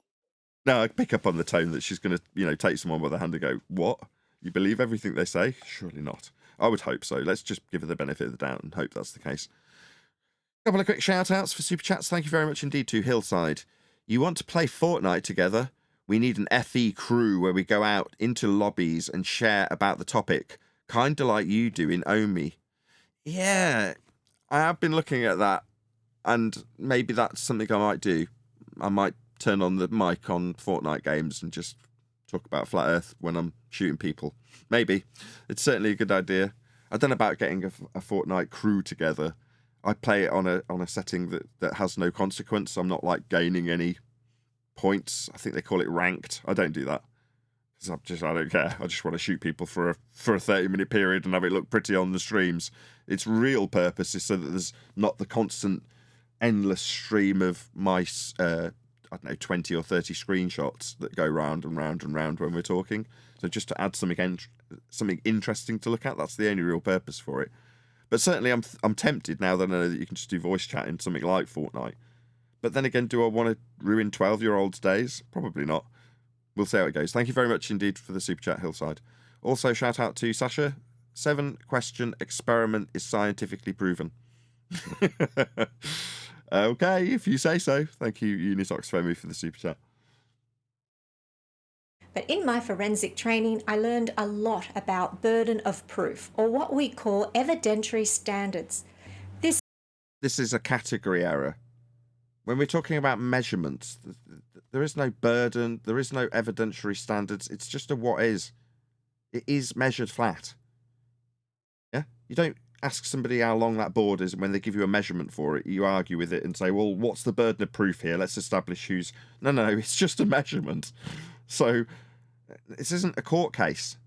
No, I pick up on the tone that she's going to, take someone by the hand and go, what? You believe everything they say? Surely not. I would hope so. Let's just give her the benefit of the doubt and hope that's the case. A couple of quick shout-outs for Super Chats. Thank you very much indeed to Hillside. You want to play Fortnite together? We need an FE crew where we go out into lobbies and share about the topic, kind of like you do in Omi. Yeah, I have been looking at that, and maybe that's something I might do. I might turn on the mic on Fortnite games and just talk about Flat Earth when I'm shooting people. Maybe. It's certainly a good idea. I don't know about getting a Fortnite crew together. I play it on a setting that has no consequence. I'm not like gaining any points. I think they call it ranked. I don't do that. Because I don't care. I just want to shoot people for a 30-minute period and have it look pretty on the streams. Its real purpose is so that there's not the constant endless stream of my 20 or 30 screenshots that go round and round and round when we're talking. So just to add something interesting to look at, that's the only real purpose for it. But certainly I'm tempted now that I know that you can just do voice chat in something like Fortnite. But then again, do I want to ruin 12-year-olds' days? Probably not. We'll see how it goes. Thank you very much indeed for the Super Chat, Hillside. Also, shout out to Sasha. 7-question experiment is scientifically proven. Okay, if you say so. Thank you, Unitox Femi, for the Super Chat. But in my forensic training, I learned a lot about burden of proof, or what we call evidentiary standards. This is a category error. When we're talking about measurements, there is no burden, there is no evidentiary standards. It's just a what is. It is measured flat. Yeah? You don't ask somebody how long that board is, and when they give you a measurement for it, you argue with it and say, well, what's the burden of proof here? Let's establish who's... No, it's just a measurement. So this isn't a court case.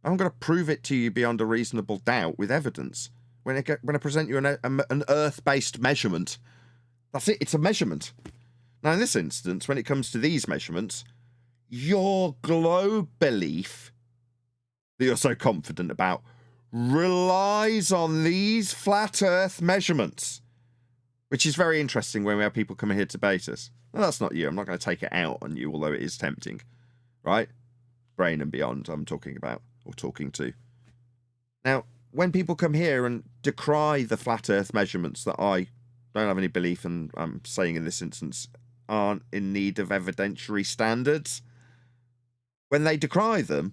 I'm going to prove it to you beyond a reasonable doubt with evidence. When I present you an Earth-based measurement, that's it. It's a measurement. Now, in this instance, when it comes to these measurements, your globe belief that you're so confident about relies on these flat Earth measurements, which is very interesting when we have people coming here to debate us. Well, that's not you. I'm not going to take it out on you, although it is tempting, right? Brain and beyond I'm talking about, or talking to. Now, when people come here and decry the flat Earth measurements that I don't have any belief in, I'm saying in this instance, aren't in need of evidentiary standards, when they decry them,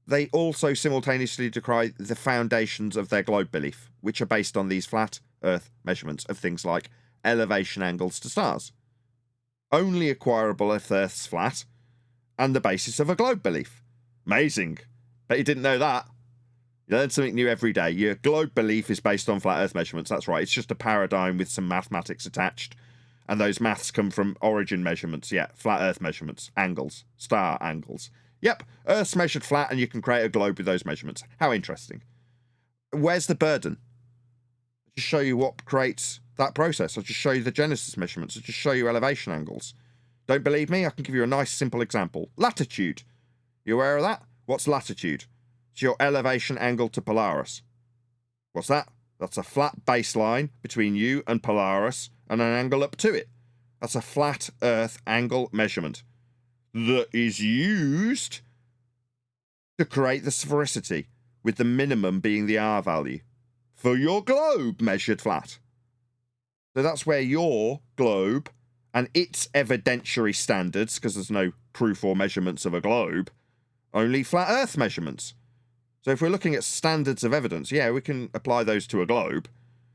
they also simultaneously decry the foundations of their globe belief, which are based on these flat Earth measurements of things like elevation angles to stars, only acquirable if Earth's flat, and the basis of a globe belief. Amazing. Bet you didn't know that. You learn something new every day. Your globe belief is based on flat Earth measurements. That's right. It's just a paradigm with some mathematics attached. And those maths come from origin measurements. Yeah, flat Earth measurements. Angles. Star angles. Yep, Earth's measured flat and you can create a globe with those measurements. How interesting. Where's the burden? I'll just show you what creates that process. I'll just show you the Genesis measurements. I'll just show you elevation angles. Don't believe me? I can give you a nice simple example. Latitude. You aware of that? What's latitude? It's your elevation angle to Polaris. What's that? That's a flat baseline between you and Polaris and an angle up to it. That's a flat Earth angle measurement that is used to create the sphericity, with the minimum being the R value for your globe measured flat. So that's where your globe and its evidentiary standards, because there's no proof or measurements of a globe, only flat Earth measurements. So if we're looking at standards of evidence, yeah, we can apply those to a globe,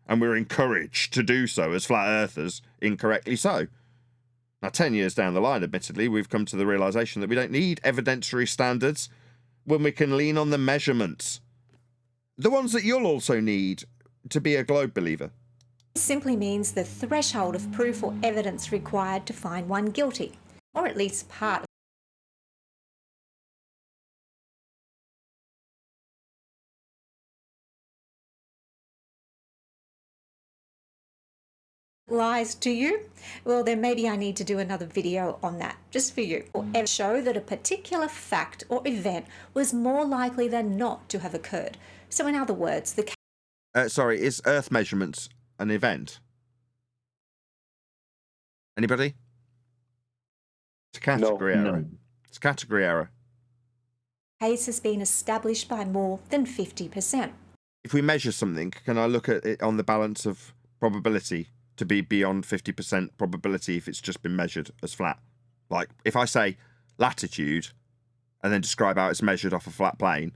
and we're encouraged to do so as flat earthers, incorrectly so. Now, 10 years down the line, admittedly, we've come to the realization that we don't need evidentiary standards when we can lean on the measurements. The ones that you'll also need to be a globe believer. This simply means the threshold of proof or evidence required to find one guilty, or at least part of lies to you, well then maybe I need to do another video on that, just for you, or show that a particular fact or event was more likely than not to have occurred. So in other words, the sorry, is Earth measurements an event? Anybody? It's a category error. It's a category error. case has been established by more than 50%. If we measure something, can I look at it on the balance of probability to be beyond 50% probability if it's just been measured as flat? Like, if I say latitude and then describe how it's measured off a flat plane,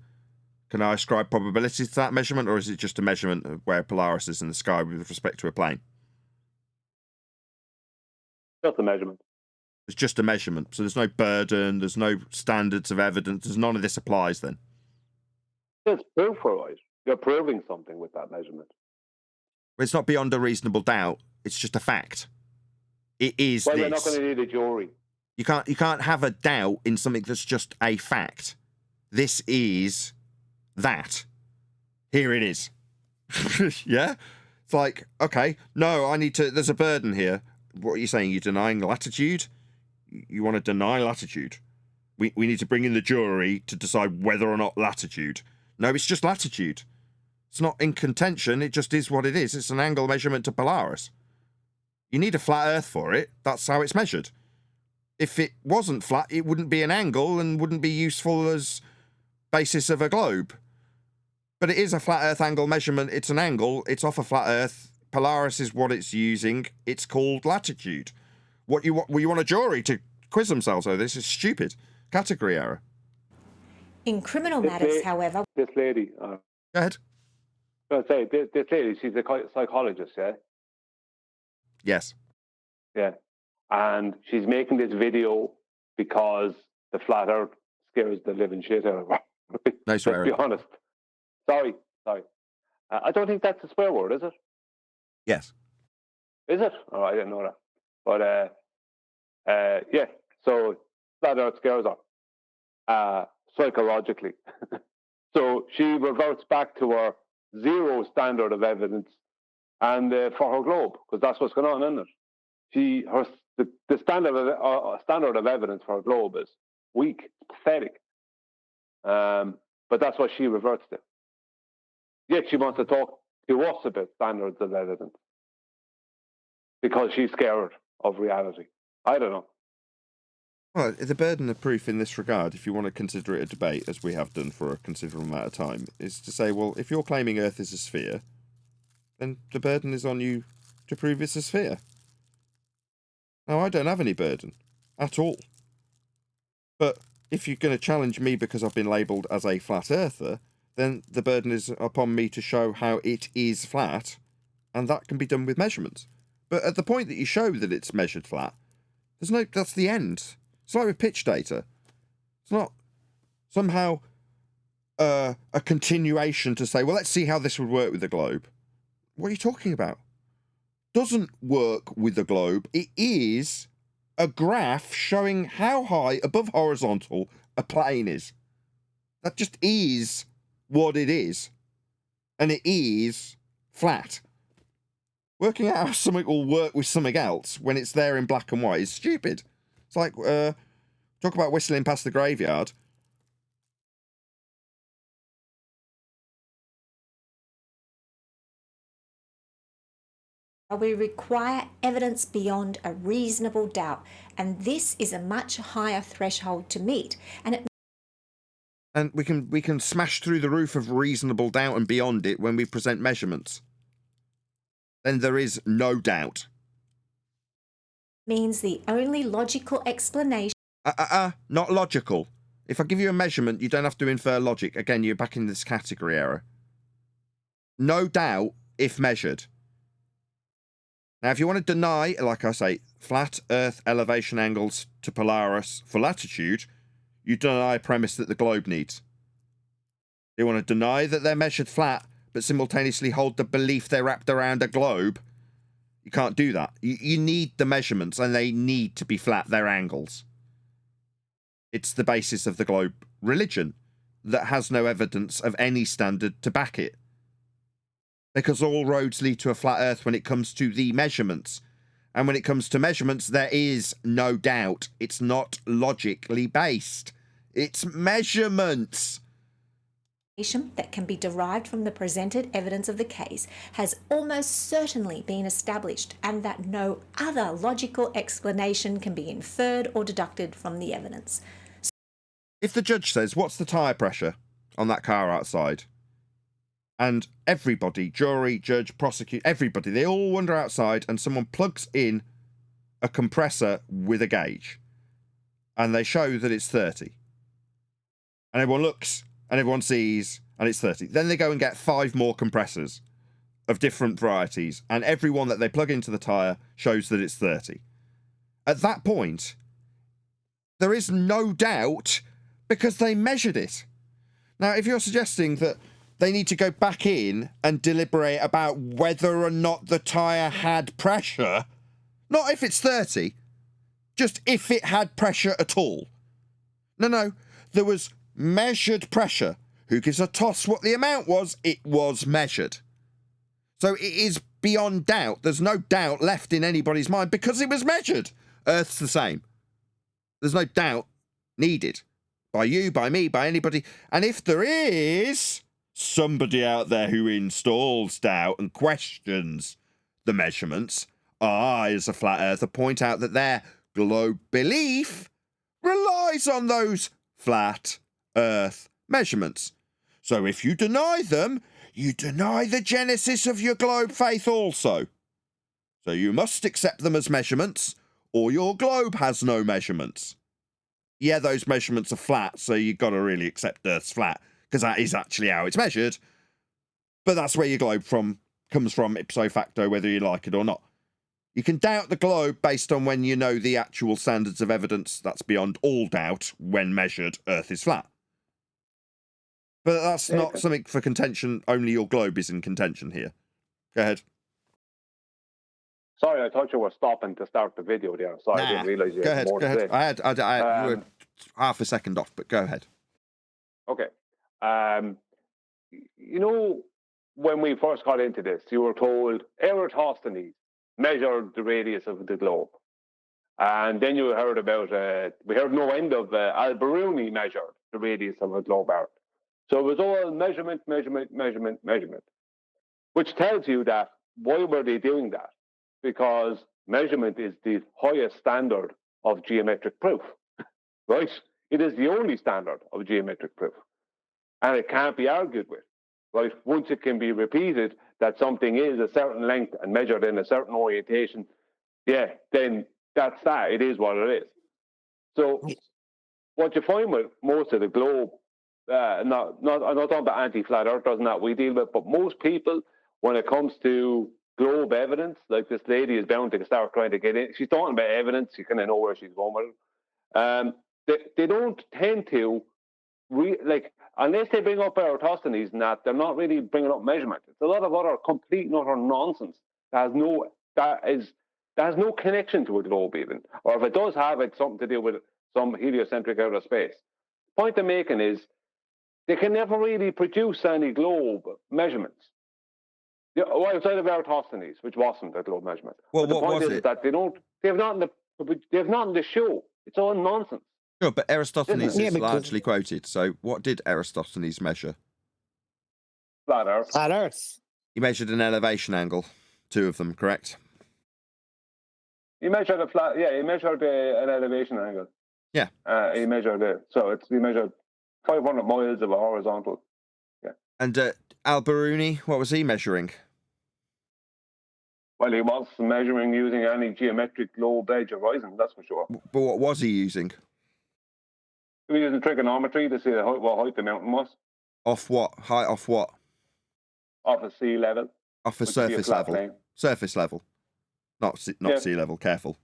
can I ascribe probability to that measurement, or is it just a measurement of where Polaris is in the sky with respect to a plane? Just a measurement. It's just a measurement. So there's no burden, there's no standards of evidence, there's none of this applies then? It's proof for it. You're proving something with that measurement. It's not beyond a reasonable doubt. It's just a fact. It is well, this. You're not going to need a jury. You can't have a doubt in something that's just a fact. This is that. Here it is. Yeah? It's like, okay, no, there's a burden here. What are you saying? You're denying latitude? You want to deny latitude? We need to bring in the jury to decide whether or not latitude. No, it's just latitude. It's not in contention, it just is what it is. It's an angle measurement to Polaris. You need a flat Earth for it. That's how it's measured. If it wasn't flat, it wouldn't be an angle and wouldn't be useful as basis of a globe. But it is a flat Earth angle measurement. It's an angle. It's off a flat Earth. Polaris is what it's using. It's called latitude. What you want a jury to quiz themselves over this is stupid. Category error. In criminal matters, however... This lady... Go ahead. I say, this lady, she's a psychologist, yeah? Yes. Yeah. And she's making this video because the flat Earth scares the living shit out of her. No swearing. Let's be honest. Sorry. I don't think that's a swear word, is it? Yes. Is it? Oh, I didn't know that. But yeah, so flat Earth scares her psychologically. So she reverts back to her zero standard of evidence, and for her globe, because that's what's going on, isn't it? The standard of evidence for her globe is weak, pathetic. But that's what she reverts to. Yet she wants to talk to us about standards of evidence because she's scared of reality. I don't know. Well, the burden of proof in this regard, if you want to consider it a debate, as we have done for a considerable amount of time, is to say, well, if you're claiming Earth is a sphere, then the burden is on you to prove it's a sphere. Now, I don't have any burden at all. But if you're going to challenge me because I've been labelled as a flat earther, then the burden is upon me to show how it is flat, and that can be done with measurements. But at the point that you show that it's measured flat, that's the end. It's like with pitch data. It's not somehow a continuation to say, well, let's see how this would work with the globe. What are you talking about? Doesn't work with the globe. It is a graph showing how high above horizontal a plane is. That just is what it is. And it is flat. Working out how something will work with something else when it's there in black and white is stupid. It's like, talk about whistling past the graveyard. We require evidence beyond a reasonable doubt, and this is a much higher threshold to meet. And we can smash through the roof of reasonable doubt and beyond it when we present measurements. Then there is no doubt. Means the only logical explanation. Not logical. If I give you a measurement, you don't have to infer logic. Again, you're back in this category error. No doubt if measured. Now, if you want to deny, like I say, flat Earth elevation angles to Polaris for latitude, you deny a premise that the globe needs. You want to deny that they're measured flat, but simultaneously hold the belief they're wrapped around a globe. You can't do that. You need the measurements, and they need to be flat, their angles. It's the basis of the globe religion that has no evidence of any standard to back it. Because all roads lead to a flat Earth when it comes to the measurements. And when it comes to measurements, there is no doubt. It's not logically based. It's measurements. That can be derived from the presented evidence of the case has almost certainly been established, and that no other logical explanation can be inferred or deducted from the evidence. If the judge says, what's the tyre pressure on that car outside? And everybody, jury, judge, prosecutor, everybody, they all wander outside and someone plugs in a compressor with a gauge. And they show that it's 30. And everyone looks and everyone sees and it's 30. Then they go and get 5 more compressors of different varieties. And every one that they plug into the tyre shows that it's 30. At that point, there is no doubt because they measured it. Now, if you're suggesting that they need to go back in and deliberate about whether or not the tyre had pressure. Not if it's 30, just if it had pressure at all. No, there was measured pressure. Who gives a toss what the amount was? It was measured. So it is beyond doubt. There's no doubt left in anybody's mind because it was measured. Earth's the same. There's no doubt needed. By you, by me, by anybody. And if there is somebody out there who installs doubt and questions the measurements, I, as a flat earther, point out that their globe belief relies on those flat earth measurements. So if you deny them, you deny the genesis of your globe faith also. So you must accept them as measurements, or your globe has no measurements. Yeah, those measurements are flat, so you've got to really accept Earth's flat, because that is actually how it's measured. But that's where your globe comes from ipso facto, whether you like it or not. You can doubt the globe based on when you know the actual standards of evidence that's beyond all doubt when measured Earth is flat. But that's not something for contention. Only your globe is in contention here. Go ahead. Sorry, I thought you were stopping to start the video there. Sorry, I didn't realise you had more to say. I had you were half a second off, but go ahead. Okay. You know, when we first got into this, you were told Eratosthenes measured the radius of the globe. And then you heard about, we heard no end of Al-Biruni measured the radius of a globe Earth. So it was all measurement, which tells you that why were they doing that? Because measurement is the highest standard of geometric proof, right? It is the only standard of geometric proof. And it can't be argued with, right? Once it can be repeated that something is a certain length and measured in a certain orientation, yeah, then that's that. It is what it is. So what you find with most of the globe, I'm not talking about anti-flat earthers and that we deal with, but most people, when it comes to globe evidence, like this lady is bound to start trying to get in. She's talking about evidence. You kind of know where she's going with it. They don't tend to, unless they bring up Eratosthenes and that, they're not really bringing up measurement. It's a lot of other complete and utter nonsense that has no connection to a globe even. Or if it does have, it's something to do with some heliocentric outer space. The point I'm making is they can never really produce any globe measurements. Outside of Eratosthenes, which wasn't a globe measurement. Well, but the what point was is it? that they have nothing to show. It's all nonsense. Sure, but Eratosthenes is largely quoted. So what did Eratosthenes measure? Flat Earth. Flat Earth. He measured an elevation angle, 2 of them, correct? He measured he measured an elevation angle. Yeah. He measured it. So he measured 500 miles of a horizontal. Yeah. And Al-Biruni, what was he measuring? Well, he was measuring using any geometric globe edge horizon, that's for sure. But what was he using? He was using trigonometry to see what height the mountain was. Off what? Height off what? Off a sea level. Off a surface level. Plane. Surface level. Not sea level, careful.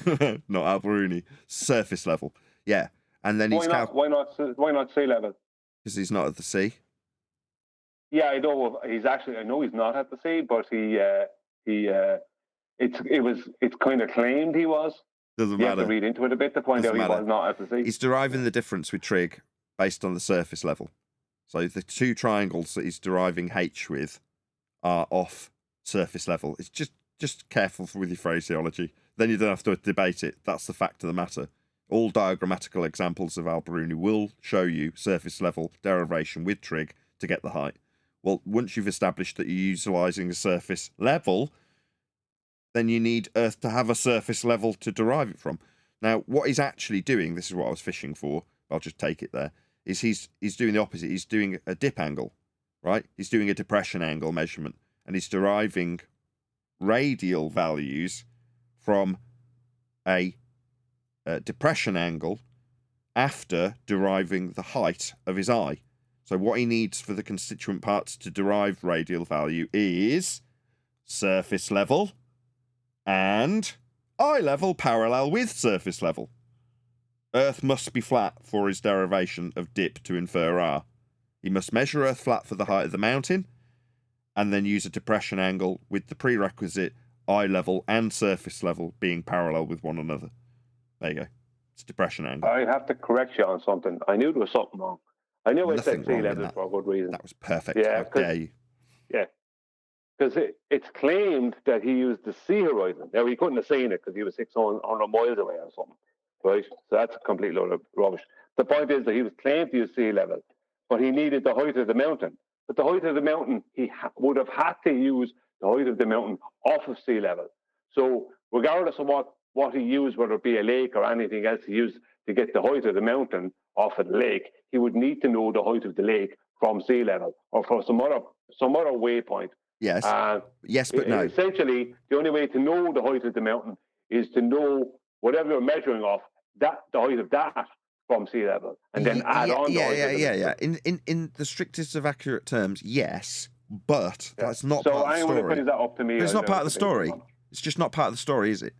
Not Al-Biruni. Surface level. Yeah. And then why not sea level? Because he's not at the sea. Yeah, I know I know he's not at the sea, but it's kind of claimed he was. Doesn't you matter. have to read into it a bit to find out he was not at the sea. He's deriving the difference with trig based on the surface level. So the 2 triangles that he's deriving h with are off surface level. It's just careful with your phraseology. Then you don't have to debate it. That's the fact of the matter. All diagrammatical examples of Al-Biruni will show you surface level derivation with trig to get the height. Well, once you've established that you're utilising a surface level, then you need Earth to have a surface level to derive it from. Now, what he's actually doing, this is what I was fishing for, I'll just take it there, is he's doing the opposite. He's doing a dip angle, right? He's doing a depression angle measurement, and he's deriving radial values from a depression angle after deriving the height of his eye. So what he needs for the constituent parts to derive radial value is surface level and eye level parallel with surface level. Earth must be flat for his derivation of dip to infer R. He must measure Earth flat for the height of the mountain and then use a depression angle with the prerequisite eye level and surface level being parallel with one another. There you go. It's depression angle. I have to correct you on something. I knew there was something wrong. I knew it said sea level for a good reason. That was perfect. Yeah, How dare you? Yeah. Because it's claimed that he used the sea horizon. Now, he couldn't have seen it because he was 600 miles away or something. Right? So that's a complete load of rubbish. The point is that he was claimed to use sea level, but he needed the height of the mountain. But the height of the mountain, he would have had to use the height of the mountain off of sea level. So regardless of what he used, whether it be a lake or anything else he used to get the height of the mountain off of the lake, he would need to know the height of the lake from sea level or from some other waypoint. Yes. Yes, but no. Essentially, the only way to know the height of the mountain is to know whatever you're measuring off, the height of that from sea level, and then add on. Yeah. In the strictest of accurate terms, yes, but that's not part of the story. Put that up to me. But it's not part of the story. It's just not part of the story, is it?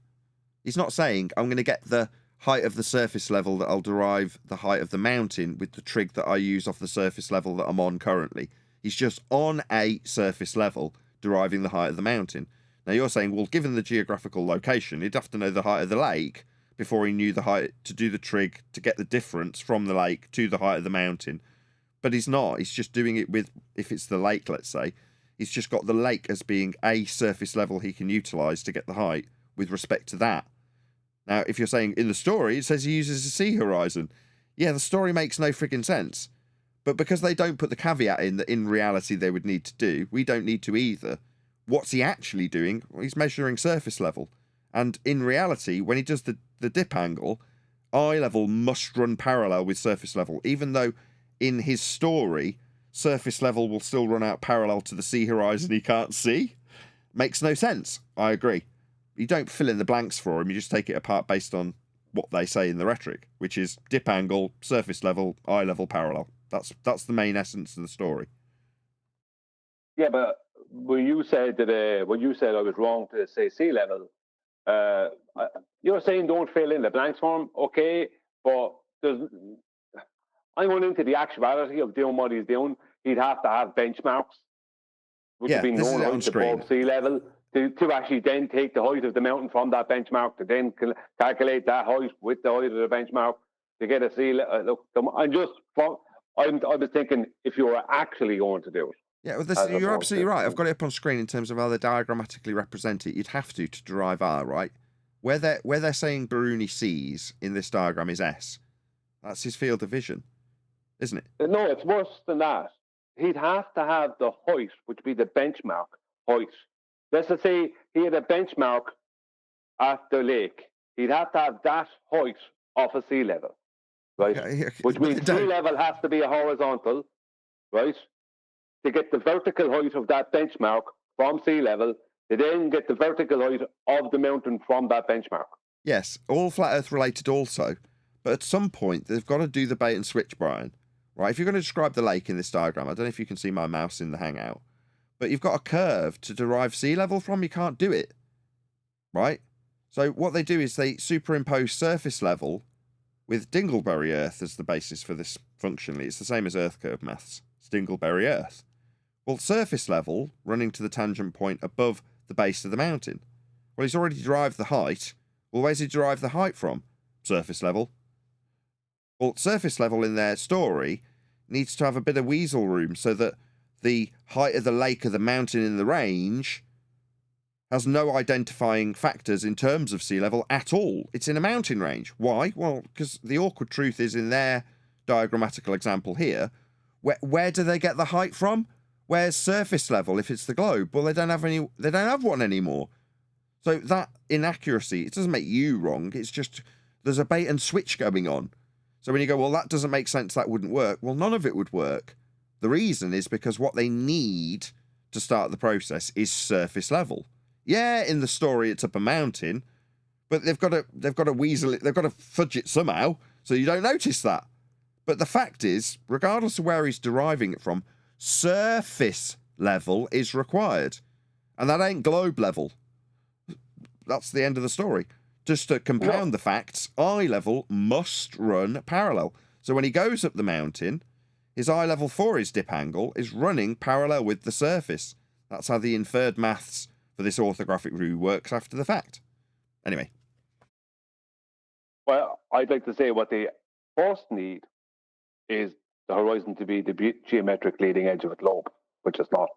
He's not saying I'm going to get the height of the surface level that I'll derive the height of the mountain with the trig that I use off the surface level that I'm on currently. He's just on a surface level deriving the height of the mountain. Now you're saying, well, given the geographical location, he'd have to know the height of the lake before he knew the height to do the trig to get the difference from the lake to the height of the mountain. But he's not. He's just doing it with, if it's the lake, let's say, he's just got the lake as being a surface level he can utilise to get the height with respect to that. Now, if you're saying in the story, it says he uses a sea horizon. Yeah, the story makes no frigging sense. But because they don't put the caveat in that in reality they would need to do, we don't need to either. What's he actually doing? Well, he's measuring surface level. And in reality, when he does the dip angle, eye level must run parallel with surface level, even though in his story, surface level will still run out parallel to the sea horizon he can't see. Makes no sense. I agree. You don't fill in the blanks for him, you just take it apart based on what they say in the rhetoric, which is dip angle, surface level, eye level, parallel. That's the main essence of the story. Yeah, but when you said that I was wrong to say sea level, you're saying don't fill in the blanks for him, okay? But I'm going into the actuality of doing what he's doing. He'd have to have benchmarks, which would be known heights above sea level, to actually then take the height of the mountain from that benchmark, to then calculate that height with the height of the benchmark to get a sea level. Look, I was thinking if you were actually going to do it. Yeah, well, you're absolutely right. I've got it up on screen in terms of how they diagrammatically represent it. You'd have to derive R, right? Where they're saying Biruni sees in this diagram is S. That's his field of vision, isn't it? No, it's worse than that. He'd have to have the height, which would be the benchmark height. Let's just say he had a benchmark at the lake. He'd have to have that height off of sea level, right? Okay. Which means sea level has to be a horizontal, right? To get the vertical height of that benchmark from sea level, to then get the vertical height of the mountain from that benchmark. Yes, all flat Earth related also. But at some point, they've got to do the bait and switch, Brian. Right? If you're going to describe the lake in this diagram, I don't know if you can see my mouse in the Hangout, but you've got a curve to derive sea level from. You can't do it. Right? So what they do is they superimpose surface level with Dingleberry Earth as the basis for this functionally. It's the same as Earth curve maths. It's Dingleberry Earth. Well, surface level running to the tangent point above the base of the mountain. Well, he's already derived the height. Well, where's he derived the height from? Surface level. Well, surface level in their story needs to have a bit of weasel room so that the height of the lake or the mountain in the range has no identifying factors in terms of sea level at all. It's in a mountain range. Why? Well, because the awkward truth is in their diagrammatical example here, where do they get the height from? Where's surface level if it's the globe? Well, they don't have one anymore. So that inaccuracy, it doesn't make you wrong. It's just there's a bait and switch going on. So when you go, well, that doesn't make sense, that wouldn't work. Well, none of it would work. The reason is because what they need to start the process is surface level. Yeah, in the story it's up a mountain, but they've got to weasel it, they've got to fudge it somehow, so you don't notice that. But the fact is, regardless of where he's deriving it from, surface level is required. And that ain't globe level. That's the end of the story. Just to compound the facts, eye level must run parallel. So when he goes up the mountain, his eye level for his dip angle is running parallel with the surface. That's how the inferred maths for this orthographic rule works after the fact. Anyway. Well, I'd like to say what they first need is the horizon to be the geometric leading edge of a globe, which is not.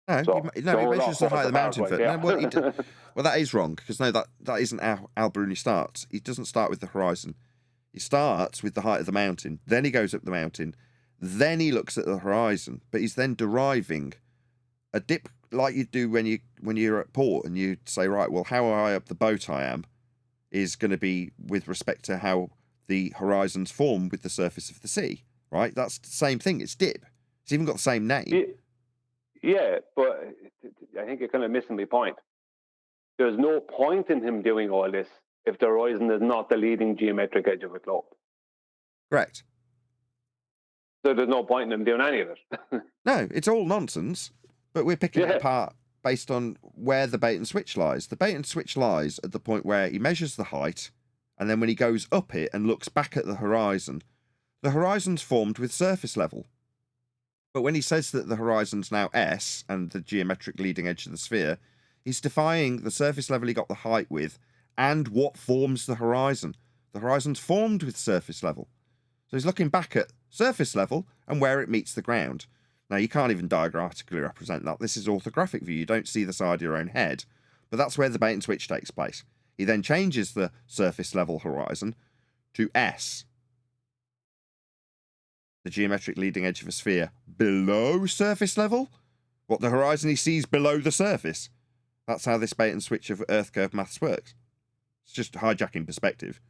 No, so, he measures the height of the mountain. Well, that is wrong, because no, that isn't how Al Bruni starts. He doesn't start with the horizon. He starts with the height of the mountain, then he goes up the mountain, then he looks at the horizon, but he's then deriving a dip like you do when you're at port and you say, right, well, how high up the boat I am is going to be with respect to how the horizons form with the surface of the sea, right? That's the same thing. It's dip. It's even got the same name. Yeah, but I think you're kind of missing my point. There's no point in him doing all this if the horizon is not the leading geometric edge of a globe. Correct. So there's no point in him doing any of it. No, it's all nonsense, but we're picking it apart based on where the bait and switch lies. The bait and switch lies at the point where he measures the height And then when he goes up it and looks back at the horizon's formed with surface level. But when he says that the horizon's now S and the geometric leading edge of the sphere, he's defying the surface level he got the height with and what forms the horizon. The horizon's formed with surface level. So he's looking back at surface level and where it meets the ground. Now, you can't even diagrammatically represent that. This is orthographic view. You don't see the side of your own head. But that's where the bait and switch takes place. He then changes the surface level horizon to S, the geometric leading edge of a sphere, below surface level. What, the horizon he sees below the surface? That's how this bait and switch of Earth curve maths works. It's just hijacking perspective.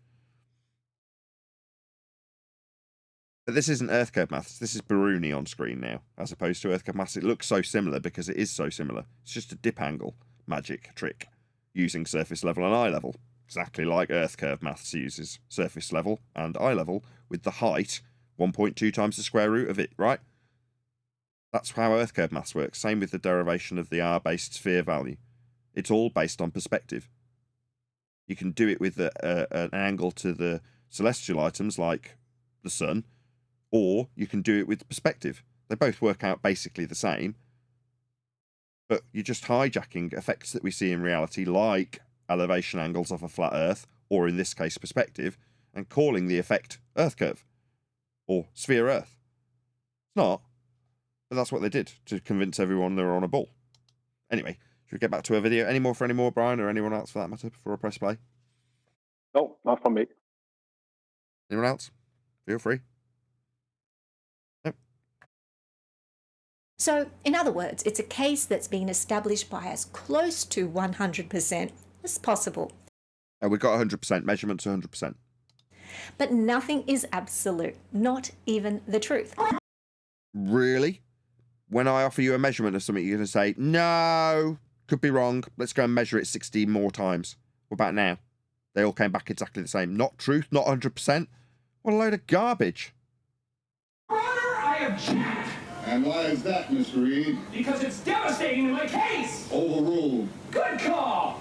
But this isn't Earth curve maths. This is Biruni on screen now, as opposed to Earth curve maths. It looks so similar because it is so similar. It's just a dip angle magic trick using surface level and eye level, exactly like Earth curve maths uses surface level and eye level with the height 1.2 times the square root of it, right? That's how Earth curve maths works. Same with the derivation of the R-based sphere value. It's all based on perspective. You can do it with an angle to the celestial items like the sun, or you can do it with perspective. They both work out basically the same, but you're just hijacking effects that we see in reality, like elevation angles of a flat Earth, or in this case perspective, and calling the effect Earth curve, or sphere Earth. It's not, but that's what they did to convince everyone they were on a ball. Anyway, should we get back to a video? Any more for any more, Brian, or anyone else for that matter, before I press play? No, not from me. Anyone else? Feel free. So, in other words, it's a case that's been established by as close to 100% as possible. And we've got 100%, measurements 100%. But nothing is absolute, not even the truth. Really? When I offer you a measurement of something, you're going to say, no, could be wrong. Let's go and measure it 60 more times. What about now? They all came back exactly the same. Not truth, not 100%. What a load of garbage. I object. And why is that, Mr. Reed? Because it's devastating to my case. Overruled. Good call.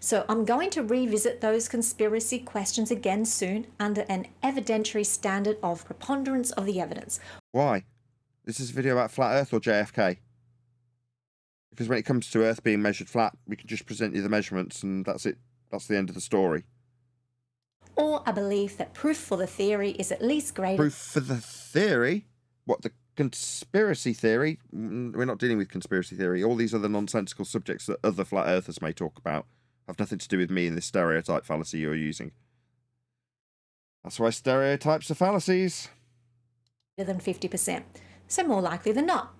So I'm going to revisit those conspiracy questions again soon under an evidentiary standard of preponderance of the evidence. Why? This is a video about flat Earth or JFK? Because when it comes to Earth being measured flat, we can just present you the measurements and that's it. That's the end of the story. Or a belief that proof for the theory is at least greater. Proof for the theory? What, the conspiracy theory? We're not dealing with conspiracy theory. All these other nonsensical subjects that other flat earthers may talk about have nothing to do with me and this stereotype fallacy you're using. That's why stereotypes are fallacies. Than 50%, so more likely than not.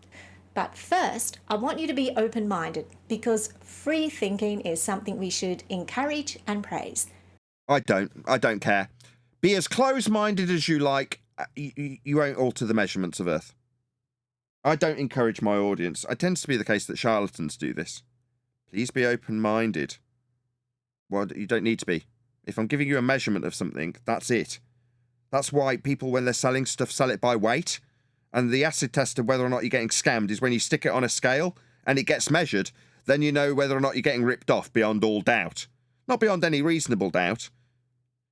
But first, I want you to be open-minded because free thinking is something we should encourage and praise. I don't care. Be as close-minded as you like. You won't alter the measurements of Earth. I don't encourage my audience. It tends to be the case that charlatans do this. Please be open-minded. Well, you don't need to be. If I'm giving you a measurement of something, that's it. That's why people, when they're selling stuff, sell it by weight. And the acid test of whether or not you're getting scammed is when you stick it on a scale and it gets measured, then you know whether or not you're getting ripped off beyond all doubt. Not beyond any reasonable doubt.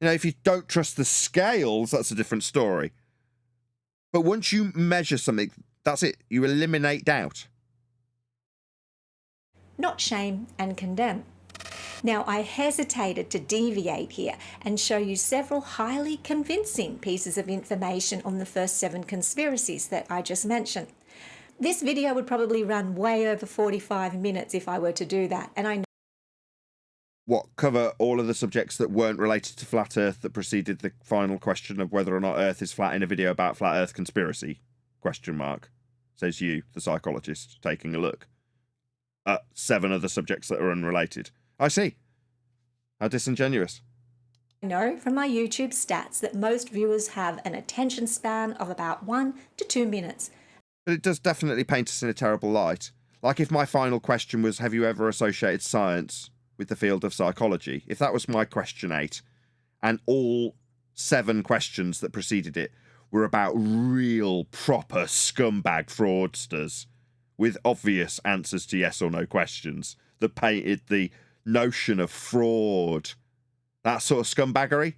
You know, if you don't trust the scales, that's a different story. But once you measure something, that's it. You eliminate doubt. Not shame and condemn. Now, I hesitated to deviate here and show you several highly convincing pieces of information on the first 7 conspiracies that I just mentioned. This video would probably run way over 45 minutes if I were to do that, and I know. What, cover all of the subjects that weren't related to flat Earth that preceded the final question of whether or not Earth is flat in a video about flat Earth conspiracy? Question mark. Says you, the psychologist, taking a look at 7 other subjects that are unrelated. I see. How disingenuous. I know from my YouTube stats that most viewers have an attention span of about 1 to 2 minutes. But it does definitely paint us in a terrible light. Like if my final question was, have you ever associated science with the field of psychology? If that was my question 8, and all 7 questions that preceded it were about real, proper scumbag fraudsters with obvious answers to yes or no questions that painted the notion of fraud, that sort of scumbaggery,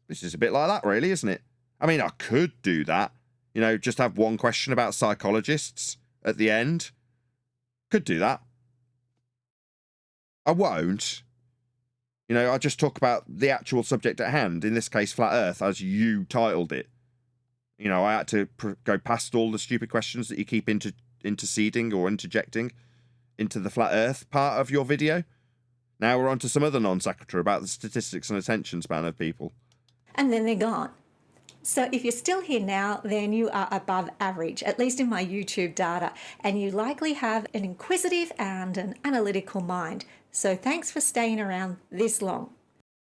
This is a bit like that, really, isn't it? I mean, I could do that. You know, just have one question about psychologists at the end. Could do that. I won't. You know, I just talk about the actual subject at hand, in this case, Flat Earth, as you titled it. You know, I had to go past all the stupid questions that you keep interceding or interjecting into the Flat Earth part of your video. Now we're on to some other non-sequitur about the statistics and attention span of people. And then they're gone. So if you're still here now, then you are above average, at least in my YouTube data, and you likely have an inquisitive and an analytical mind. So thanks for staying around this long.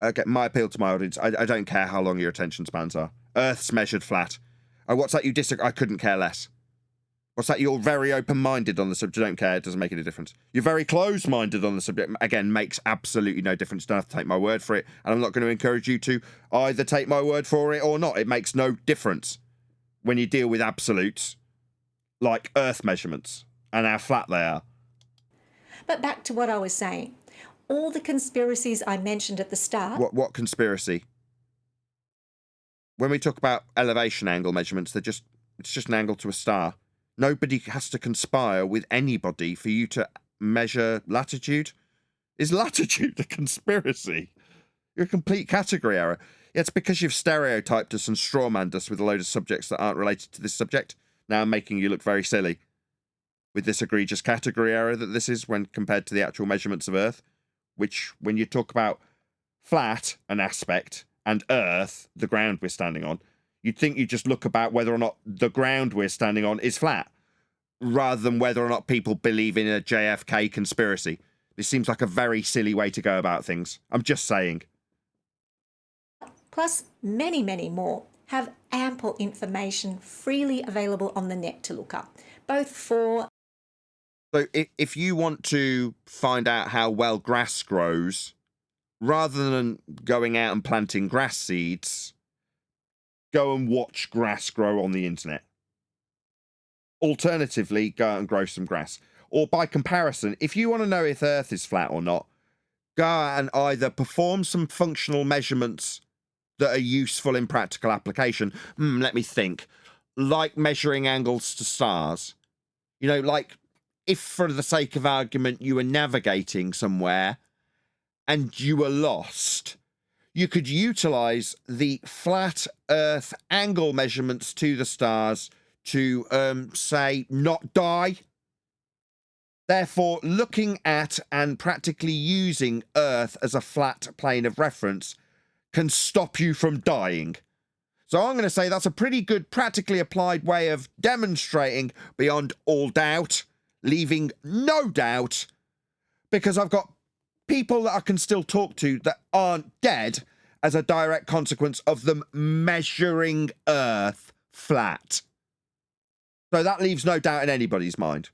Okay, my appeal to my audience, I don't care how long your attention spans are. Earth's measured flat. Oh, what's that you disagree? I couldn't care less. What's that you're very open-minded on the subject? Don't care, it doesn't make any difference. You're very closed-minded on the subject. Again, makes absolutely no difference. You don't have to take my word for it. And I'm not going to encourage you to either take my word for it or not. It makes no difference when you deal with absolutes like Earth measurements and how flat they are. But back to what I was saying. All the conspiracies I mentioned at the start... What conspiracy? When we talk about elevation angle measurements, it's just an angle to a star. Nobody has to conspire with anybody for you to measure latitude. Is latitude a conspiracy? You're a complete category error. It's because you've stereotyped us and strawmanned us with a load of subjects that aren't related to this subject. Now I'm making you look very silly with this egregious category error that this is when compared to the actual measurements of Earth, which, when you talk about flat, an aspect, and Earth, the ground we're standing on, you'd think you'd just look about whether or not the ground we're standing on is flat, rather than whether or not people believe in a JFK conspiracy. This seems like a very silly way to go about things. I'm just saying. Plus, many, many more have ample information freely available on the net to look up, both for... So if you want to find out how well grass grows, rather than going out and planting grass seeds, go and watch grass grow on the internet. Alternatively, go out and grow some grass. Or by comparison, if you want to know if Earth is flat or not, go out and either perform some functional measurements that are useful in practical application. Let me think. Like measuring angles to stars. You know, like if for the sake of argument you were navigating somewhere and you were lost, you could utilize the flat Earth angle measurements to the stars to, say, not die. Therefore, looking at and practically using Earth as a flat plane of reference can stop you from dying. So I'm going to say that's a pretty good practically applied way of demonstrating beyond all doubt, leaving no doubt, because I've got people that I can still talk to that aren't dead as a direct consequence of them measuring Earth flat. So that leaves no doubt in anybody's mind.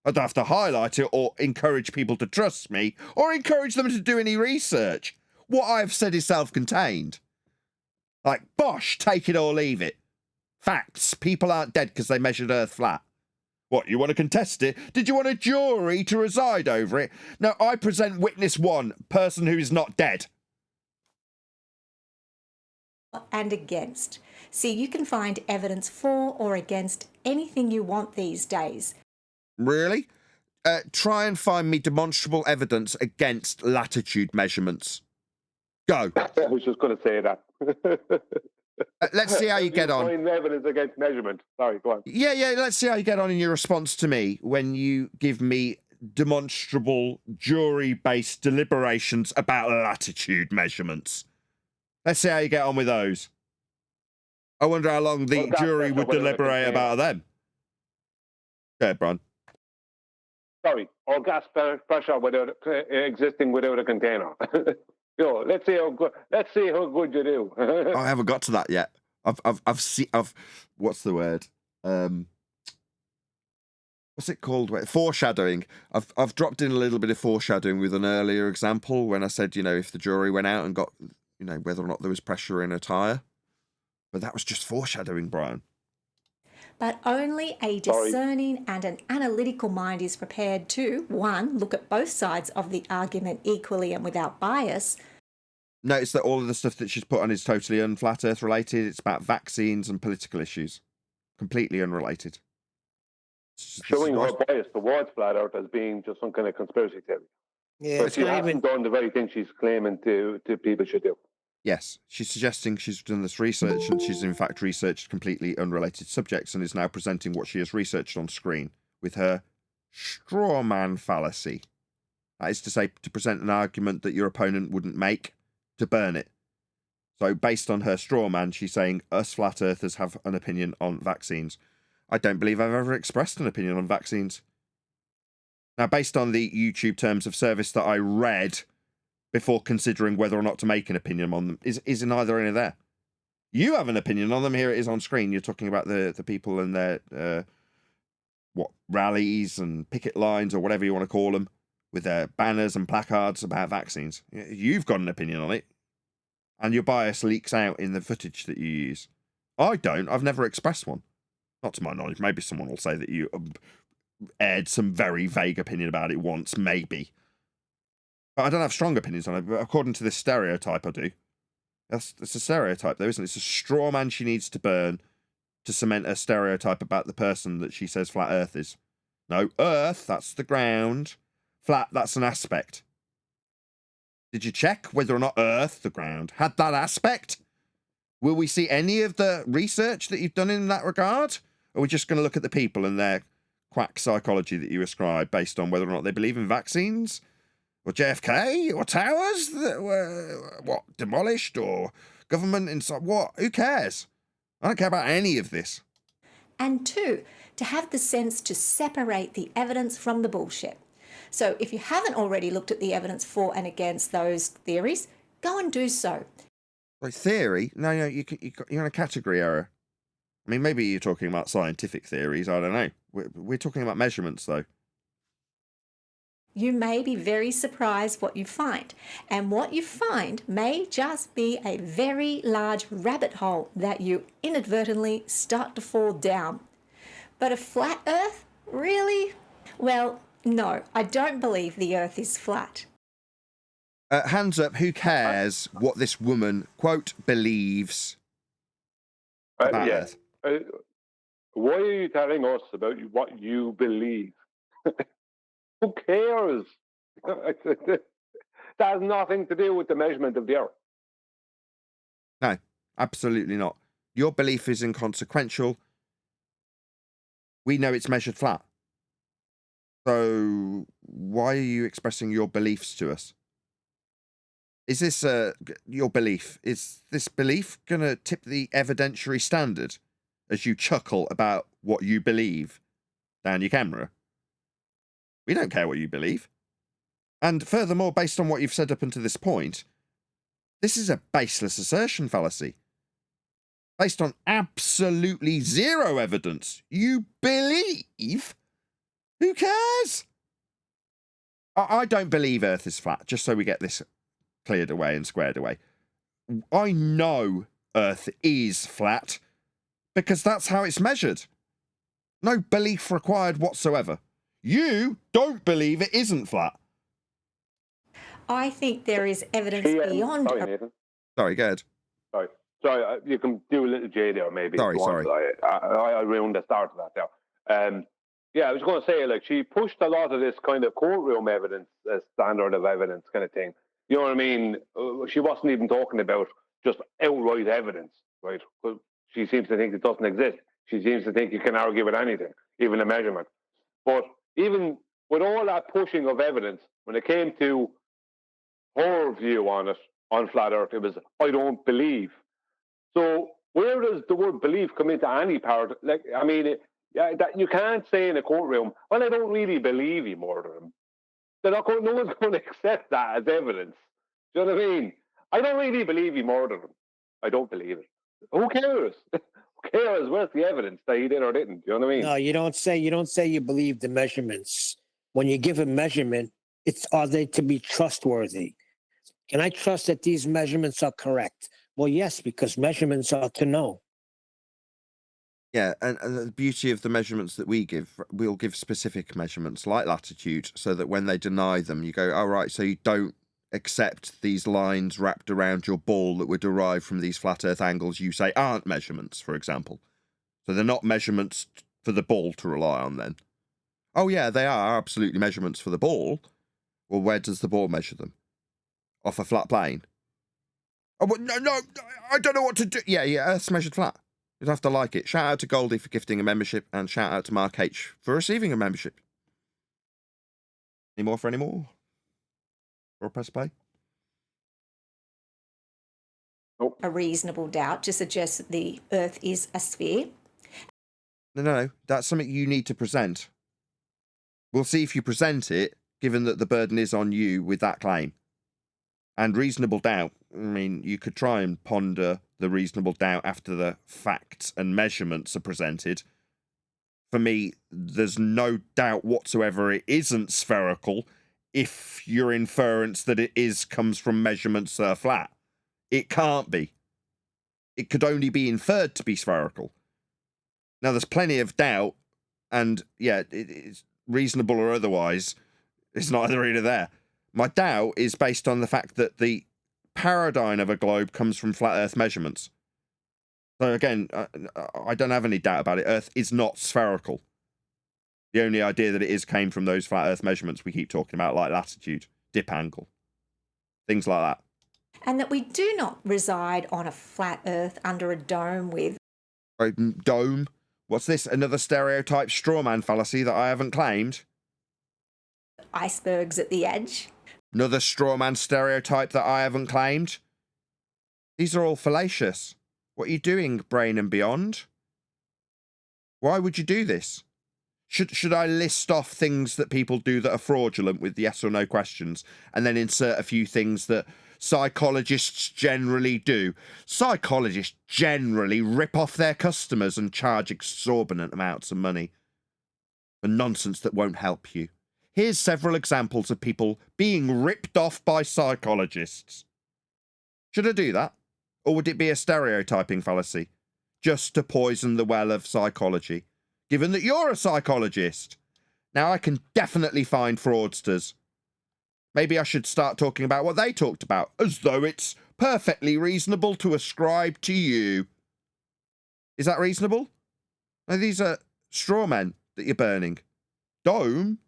I don't have to highlight it or encourage people to trust me or encourage them to do any research. What I've said is self-contained. Like, bosh, take it or leave it. Facts. People aren't dead because they measured Earth flat. What, you want to contest it? Did you want a jury to preside over it? No, I present witness one, person who is not dead. And against. See, you can find evidence for or against anything you want these days. Really? Try and find me demonstrable evidence against latitude measurements. Go. I was just going to say that. Let's see how you get on. Find evidence against measurement. Sorry, go on. Yeah, let's see how you get on in your response to me when you give me demonstrable jury-based deliberations about latitude measurements. Let's see how you get on with those. I wonder how long the jury would deliberate about them. Go ahead, Brian. Sorry, or gas pressure without existing without a container. Let's see how good you do. I haven't got to that yet. I've what's the word? What's it called? Foreshadowing. I've dropped in a little bit of foreshadowing with an earlier example when I said, if the jury went out and got, whether or not there was pressure in a tyre. But that was just foreshadowing, Brian. But only a discerning and an analytical mind is prepared to, one, look at both sides of the argument equally and without bias, Notice that all of the stuff that she's put on is totally unflat Earth related. It's about vaccines and political issues. Completely unrelated. Showing her bias towards flat Earth as being just some kind of conspiracy theory. Yeah, but it's she not hasn't even. done the very thing she's claiming to people should do. Yes, she's suggesting she's done this research and she's in fact researched completely unrelated subjects and is now presenting what she has researched on screen with her straw man fallacy. That is to say, to present an argument that your opponent wouldn't make, to burn it. So based on her straw man, she's saying us flat earthers have an opinion on vaccines. I don't believe I've ever expressed an opinion on vaccines. Now, based on the YouTube terms of service that I read before considering whether or not to make an opinion on them, is neither in there. You have an opinion on them. Here it is on screen. You're talking about the people and their rallies and picket lines or whatever you want to call them, with their banners and placards about vaccines. You've got an opinion on it, and your bias leaks out in the footage that you use. I don't. I've never expressed one. Not to my knowledge. Maybe someone will say that you aired some very vague opinion about it once, maybe. But I don't have strong opinions on it, but according to this stereotype, I do. That's a stereotype, though, isn't it? It's a straw man she needs to burn to cement a stereotype about the person that she says flat Earth is. No, Earth, that's the ground. Flat, that's an aspect. Did you check whether or not Earth, the ground, had that aspect? Will we see any of the research that you've done in that regard? Or are we just going to look at the people and their quack psychology that you ascribe based on whether or not they believe in vaccines? Or JFK? Or towers that were, demolished? Or government inside? What? Who cares? I don't care about any of this. And 2, to have the sense to separate the evidence from the bullshit. So if you haven't already looked at the evidence for and against those theories, go and do so. Like theory? No, you're in a category error. I mean, maybe you're talking about scientific theories. I don't know. We're talking about measurements, though. You may be very surprised what you find, and what you find may just be a very large rabbit hole that you inadvertently start to fall down. But a flat Earth? Really? Well, no, I don't believe the Earth is flat. Hands up, who cares what this woman, quote, believes about Earth? Why are you telling us about what you believe? Who cares? That has nothing to do with the measurement of the Earth. No, absolutely not. Your belief is inconsequential. We know it's measured flat. So why are you expressing your beliefs to us? Is this your belief? Is this belief going to tip the evidentiary standard as you chuckle about what you believe down your camera? We don't care what you believe. And furthermore, based on what you've said up until this point, this is a baseless assertion fallacy. Based on absolutely zero evidence, you believe? Who cares? I don't believe Earth is flat, just so we get this cleared away and squared away. I know Earth is flat because that's how it's measured. No belief required whatsoever. You don't believe it isn't flat. I think there is evidence beyond... Sorry, Nathan. Sorry, go ahead. Sorry, you can do a little J there, maybe. Sorry. I ruined the start of that there. Yeah, I was going to say, like, she pushed a lot of this kind of courtroom evidence, standard of evidence kind of thing. You know what I mean? She wasn't even talking about just outright evidence, right? She seems to think it doesn't exist. She seems to think you can argue with anything, even a measurement. But even with all that pushing of evidence, when it came to her view on it, on flat Earth, it was, I don't believe. So where does the word belief come into any part? Like, I mean, that you can't say in a courtroom, well, I don't really believe he murdered him. No one's going to accept that as evidence. Do you know what I mean? I don't really believe he murdered him. I don't believe it. Who cares? Who cares? Where's the evidence that he did or didn't? Do you know what I mean? No, you don't say you believe the measurements. When you give a measurement, are they to be trustworthy? Can I trust that these measurements are correct? Well, yes, because measurements are to know. Yeah, and the beauty of the measurements that we give, we'll give specific measurements like latitude so that when they deny them, you go, oh, right, so you don't accept these lines wrapped around your ball that were derived from these flat Earth angles you say aren't measurements, for example. So they're not measurements for the ball to rely on then. Oh yeah, they are absolutely measurements for the ball. Well, where does the ball measure them? Off a flat plane? Oh, well, no, I don't know what to do. Yeah, Earth's measured flat. You'd have to like it. Shout out to Goldie for gifting a membership, and shout out to Mark H for receiving a membership. Any more for any more? Or press play? A reasonable doubt to suggest that the Earth is a sphere. No. That's something you need to present. We'll see if you present it, given that the burden is on you with that claim. And reasonable doubt, I mean, you could try and ponder the reasonable doubt after the facts and measurements are presented. For me, there's no doubt whatsoever it isn't spherical if your inference that it is comes from measurements that are flat. It can't be. It could only be inferred to be spherical. Now, there's plenty of doubt, and yeah, it's reasonable or otherwise, it's neither here nor there. My doubt is based on the fact that the paradigm of a globe comes from flat Earth measurements. So again, I don't have any doubt about it. Earth is not spherical. The only idea that it is came from those flat Earth measurements we keep talking about, like latitude, dip angle, things like that. And that we do not reside on a flat Earth under a dome with... Dome? What's this? Another stereotype strawman fallacy that I haven't claimed? Icebergs at the edge. Another strawman stereotype that I haven't claimed? These are all fallacious. What are you doing, Brain and Beyond? Why would you do this? Should I list off things that people do that are fraudulent with yes or no questions, and then insert a few things that psychologists generally do? Psychologists generally rip off their customers and charge exorbitant amounts of money for nonsense that won't help you. Here's several examples of people being ripped off by psychologists. Should I do that? Or would it be a stereotyping fallacy? Just to poison the well of psychology? Given that you're a psychologist. Now I can definitely find fraudsters. Maybe I should start talking about what they talked about, as though it's perfectly reasonable to ascribe to you. Is that reasonable? Now, these are straw men that you're burning. Dome?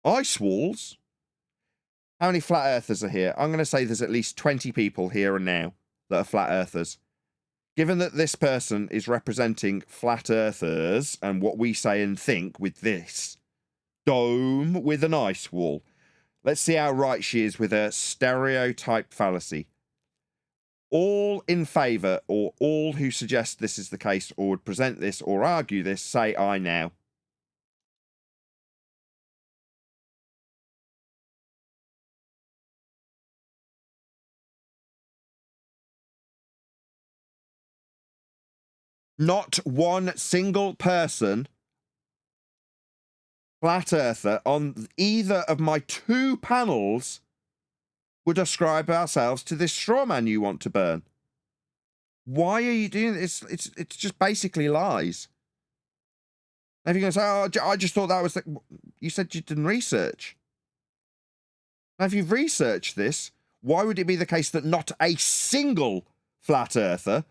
Ice walls? How many flat earthers are here? I'm going to say there's at least 20 people here and now that are flat earthers. Given that this person is representing flat earthers and what we say and think with this dome with an ice wall, let's see how right she is with a stereotype fallacy. All in favour, or all who suggest this is the case or would present this or argue this, say aye now. Not one single person, flat earther, on either of my two panels would ascribe ourselves to this straw man you want to burn. Why are you doing this? It's just basically lies. If you're going to say, oh, I just thought that was... You said you didn't research. Now, if you've researched this, why would it be the case that not a single flat earther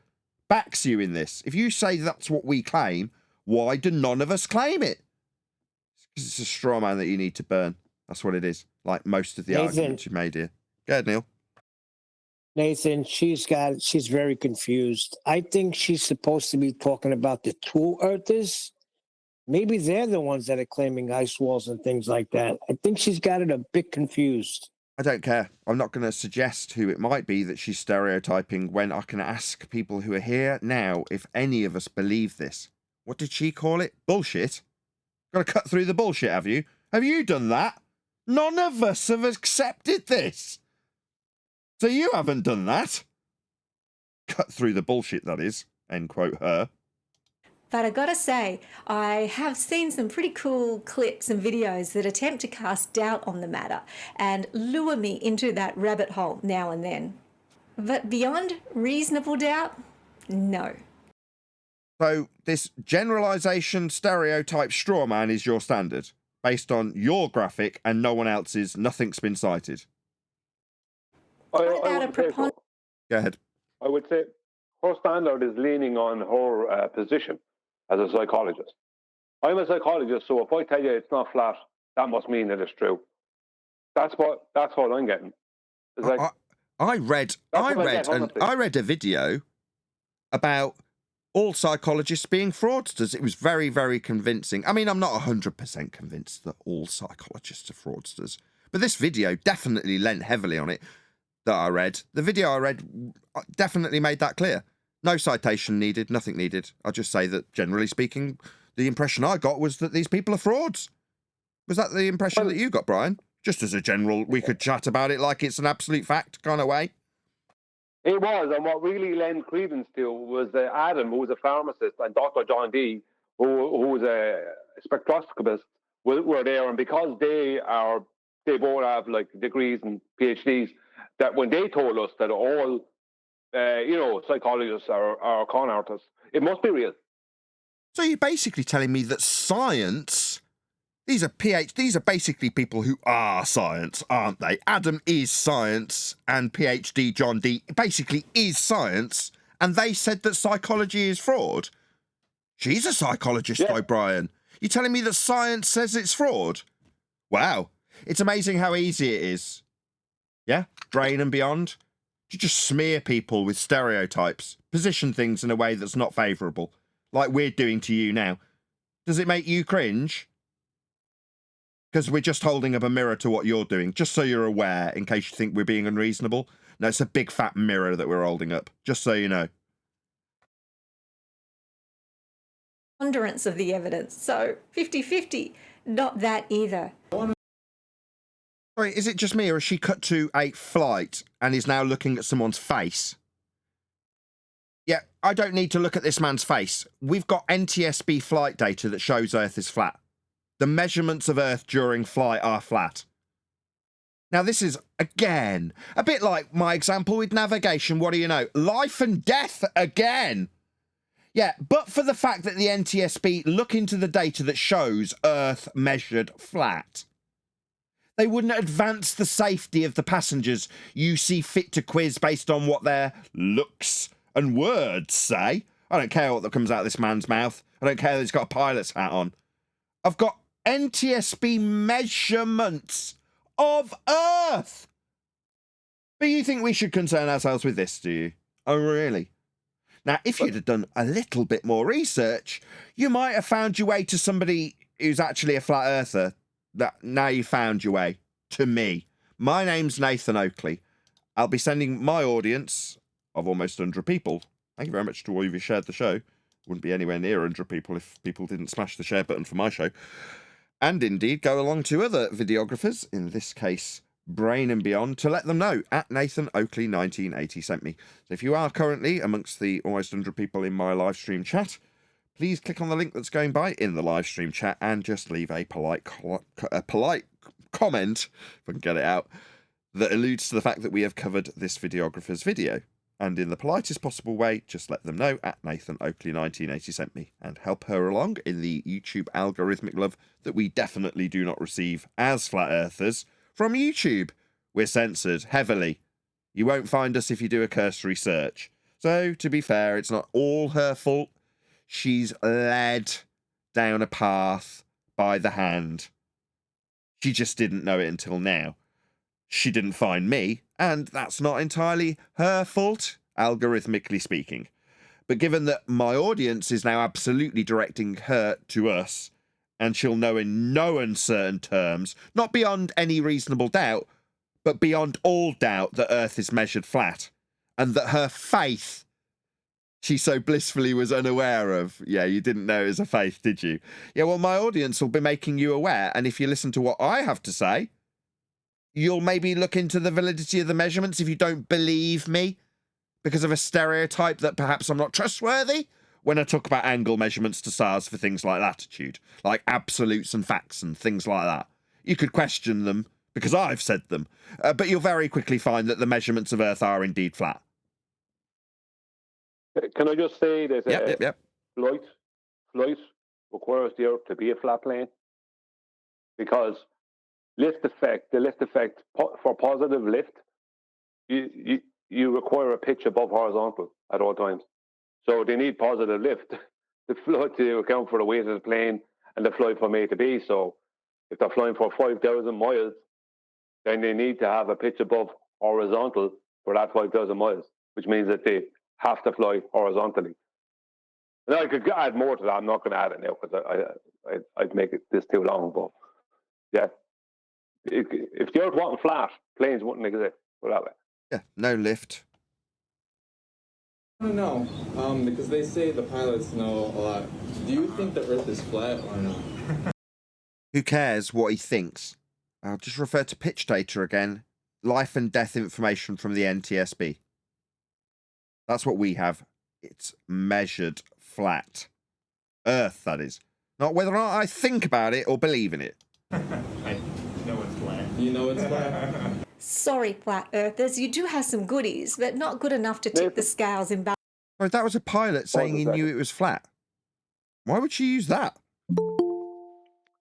backs you in this? If you say that's what we claim, why do none of us claim it? Because it's a straw man that you need to burn. That's what it is. Like most of the arguments you made here. Go ahead, Neil. Nathan, she's very confused. I think she's supposed to be talking about the true earthers. Maybe they're the ones that are claiming ice walls and things like that. I think she's got it a bit confused. I don't care. I'm not going to suggest who it might be that she's stereotyping when I can ask people who are here now if any of us believe this. What did she call it? Bullshit? Got to cut through the bullshit, have you? Have you done that? None of us have accepted this. So you haven't done that. Cut through the bullshit, that is. End quote her. But I gotta say, I have seen some pretty cool clips and videos that attempt to cast doubt on the matter and lure me into that rabbit hole now and then. But beyond reasonable doubt, no. So this generalization stereotype straw man is your standard, based on your graphic and no one else's, nothing's been cited. What about a wouldn't say so. preponderance? Go ahead. I would say her standard is leaning on her position as a psychologist. I'm a psychologist, so if I tell you it's not flat, that must mean that it's true. That's what I'm getting. It's like, I read a video about all psychologists being fraudsters. It was very, very convincing. I mean, I'm not 100% convinced that all psychologists are fraudsters, but this video definitely lent heavily on it that I read. The video I read definitely made that clear. No citation needed, nothing needed. I'll just say that, generally speaking, the impression I got was that these people are frauds. Was that the impression that you got, Brian? Just as a general, we could chat about it like it's an absolute fact kind of way. it was, and what really lent credence to was Adam, who was a pharmacist, and Dr. John Dee, who was a spectroscopist, were there, and because they both have like degrees and PhDs, that when they told us that all psychologists are con artists, it must be real. So you're basically telling me that science, these are basically people who are science, aren't they? Adam is science, and PhD John Dee basically is science, and they said that psychology is fraud. She's a psychologist, though, Brian. You're telling me that science says it's fraud? Wow. It's amazing how easy it is. Yeah? Brain and beyond. To just smear people with stereotypes, position things in a way that's not favourable, like we're doing to you now. Does it make you cringe? Because we're just holding up a mirror to what you're doing, just so you're aware, in case you think we're being unreasonable. No, it's a big fat mirror that we're holding up, just so you know. Ponderance of the evidence. So 50-50, not that either. Sorry, is it just me, or has she cut to a flight and is now looking at someone's face? Yeah, I don't need to look at this man's face. We've got NTSB flight data that shows Earth is flat. The measurements of Earth during flight are flat. Now, this is, again, a bit like my example with navigation. What do you know? Life and death again. Yeah, but for the fact that the NTSB look into the data that shows Earth measured flat, they wouldn't advance the safety of the passengers you see fit to quiz based on what their looks and words say. I don't care what comes out of this man's mouth. I don't care that he's got a pilot's hat on. I've got NTSB measurements of Earth. But you think we should concern ourselves with this, do you? Oh, really? Now, if you'd have done a little bit more research, you might have found your way to somebody who's actually a flat earther. Now you found your way to me. My name's Nathan Oakley. I'll be sending my audience of almost 100 people. Thank you very much to all of you who shared the show. Wouldn't be anywhere near 100 people if people didn't smash the share button for my show. And indeed go along to other videographers, in this case Brain and Beyond, to let them know at Nathan Oakley 1980 sent me. So if you are currently amongst the almost 100 people in my live stream chat, please click on the link that's going by in the live stream chat and just leave a polite comment, if I can get it out, that alludes to the fact that we have covered this videographer's video. And in the politest possible way, just let them know at Nathan Oakley 1980 sent me, and help her along in the YouTube algorithmic love that we definitely do not receive as flat earthers from YouTube. We're censored heavily. You won't find us if you do a cursory search. So, to be fair, it's not all her fault. She's led down a path by the hand. She just didn't know it until now. She didn't find me, and that's not entirely her fault, algorithmically speaking. But given that my audience is now absolutely directing her to us, and she'll know in no uncertain terms, not beyond any reasonable doubt, but beyond all doubt that Earth is measured flat, and that her faith she so blissfully was unaware of. Yeah, you didn't know it was a faith, did you? Yeah, well, my audience will be making you aware, and if you listen to what I have to say, you'll maybe look into the validity of the measurements if you don't believe me because of a stereotype that perhaps I'm not trustworthy when I talk about angle measurements to stars for things like latitude, like absolutes and facts and things like that. You could question them because I've said them, but you'll very quickly find that the measurements of Earth are indeed flat. Can I just say that Yep. Flight requires the Earth to be a flat plane, because the lift effect for positive lift, you require a pitch above horizontal at all times. So they need positive lift to account for the weight of the plane and the flight from A to B. So if they're flying for 5,000 miles, then they need to have a pitch above horizontal for that 5,000 miles, which means that they have to fly horizontally. And I could add more to that. I'm not going to add it now because I'd make this too long. But yeah, if the Earth wasn't flat, planes wouldn't exist. Put it that way. Yeah, no lift. I don't know, because they say the pilots know a lot. Do you think the Earth is flat or no? Who cares what he thinks? I'll just refer to pitch data again. Life and death information from the NTSB. That's what we have. It's measured flat. Earth, that is. Not whether or not I think about it or believe in it. I know it's flat. You know it's flat? Sorry, flat earthers, you do have some goodies, but not good enough to tip the scales in balance. Oh, that was a pilot saying he knew it was flat. Why would she use that?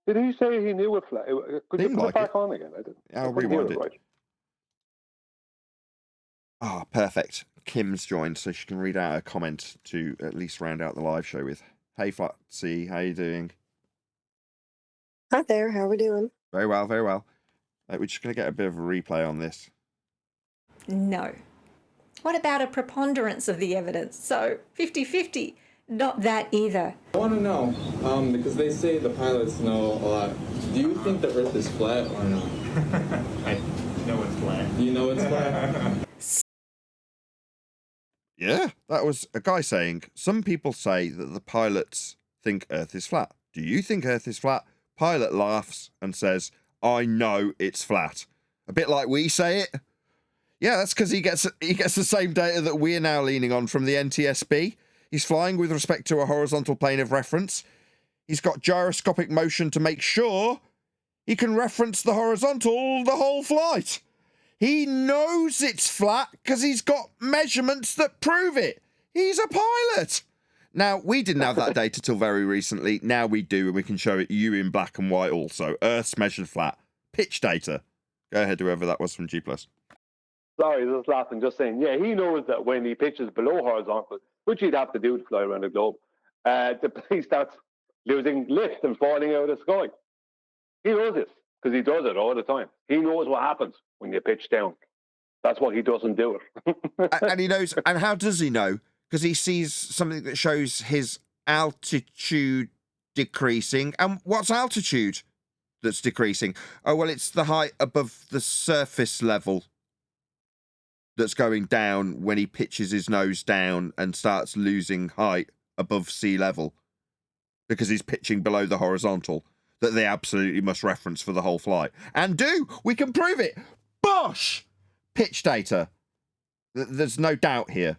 Did he say he knew it flat? Could you put it back on again? I'll rewind it. Right. Ah, perfect. Kim's joined, so she can read out a comment to at least round out the live show with. Hey, Flatsy, how you doing? Hi there, how are we doing? Very well, very well. We're just going to get a bit of a replay on this. No. What about a preponderance of the evidence? So, 50-50. Not that either. I want to know, because they say the pilots know a lot. Do you think the Earth is flat or no? I know it's flat. You know it's flat? Yeah, that was a guy saying, some people say that the pilots think Earth is flat. Do you think Earth is flat? Pilot laughs and says, I know it's flat. A bit like we say it. Yeah, that's because he gets the same data that we're now leaning on from the NTSB. He's flying with respect to a horizontal plane of reference. He's got gyroscopic motion to make sure he can reference the horizontal the whole flight. He knows it's flat because he's got measurements that prove it. He's a pilot. Now, we didn't have that data till very recently. Now we do, and we can show it you in black and white also. Earth's measured flat. Pitch data. Go ahead, whoever that was from G+. Sorry, just laughing, just saying, yeah, he knows that when he pitches below horizontal, which he'd have to do to fly around the globe, the plane starts losing lift and falling out of the sky. He knows this because he does it all the time. He knows what happens when you pitch down. That's why he doesn't do it. And he knows, and how does he know? Because he sees something that shows his altitude decreasing. And what's altitude that's decreasing? Oh, well, it's the height above the surface level that's going down when he pitches his nose down and starts losing height above sea level because he's pitching below the horizontal that they absolutely must reference for the whole flight. And we can prove it. Bosh! Pitch data. There's no doubt here.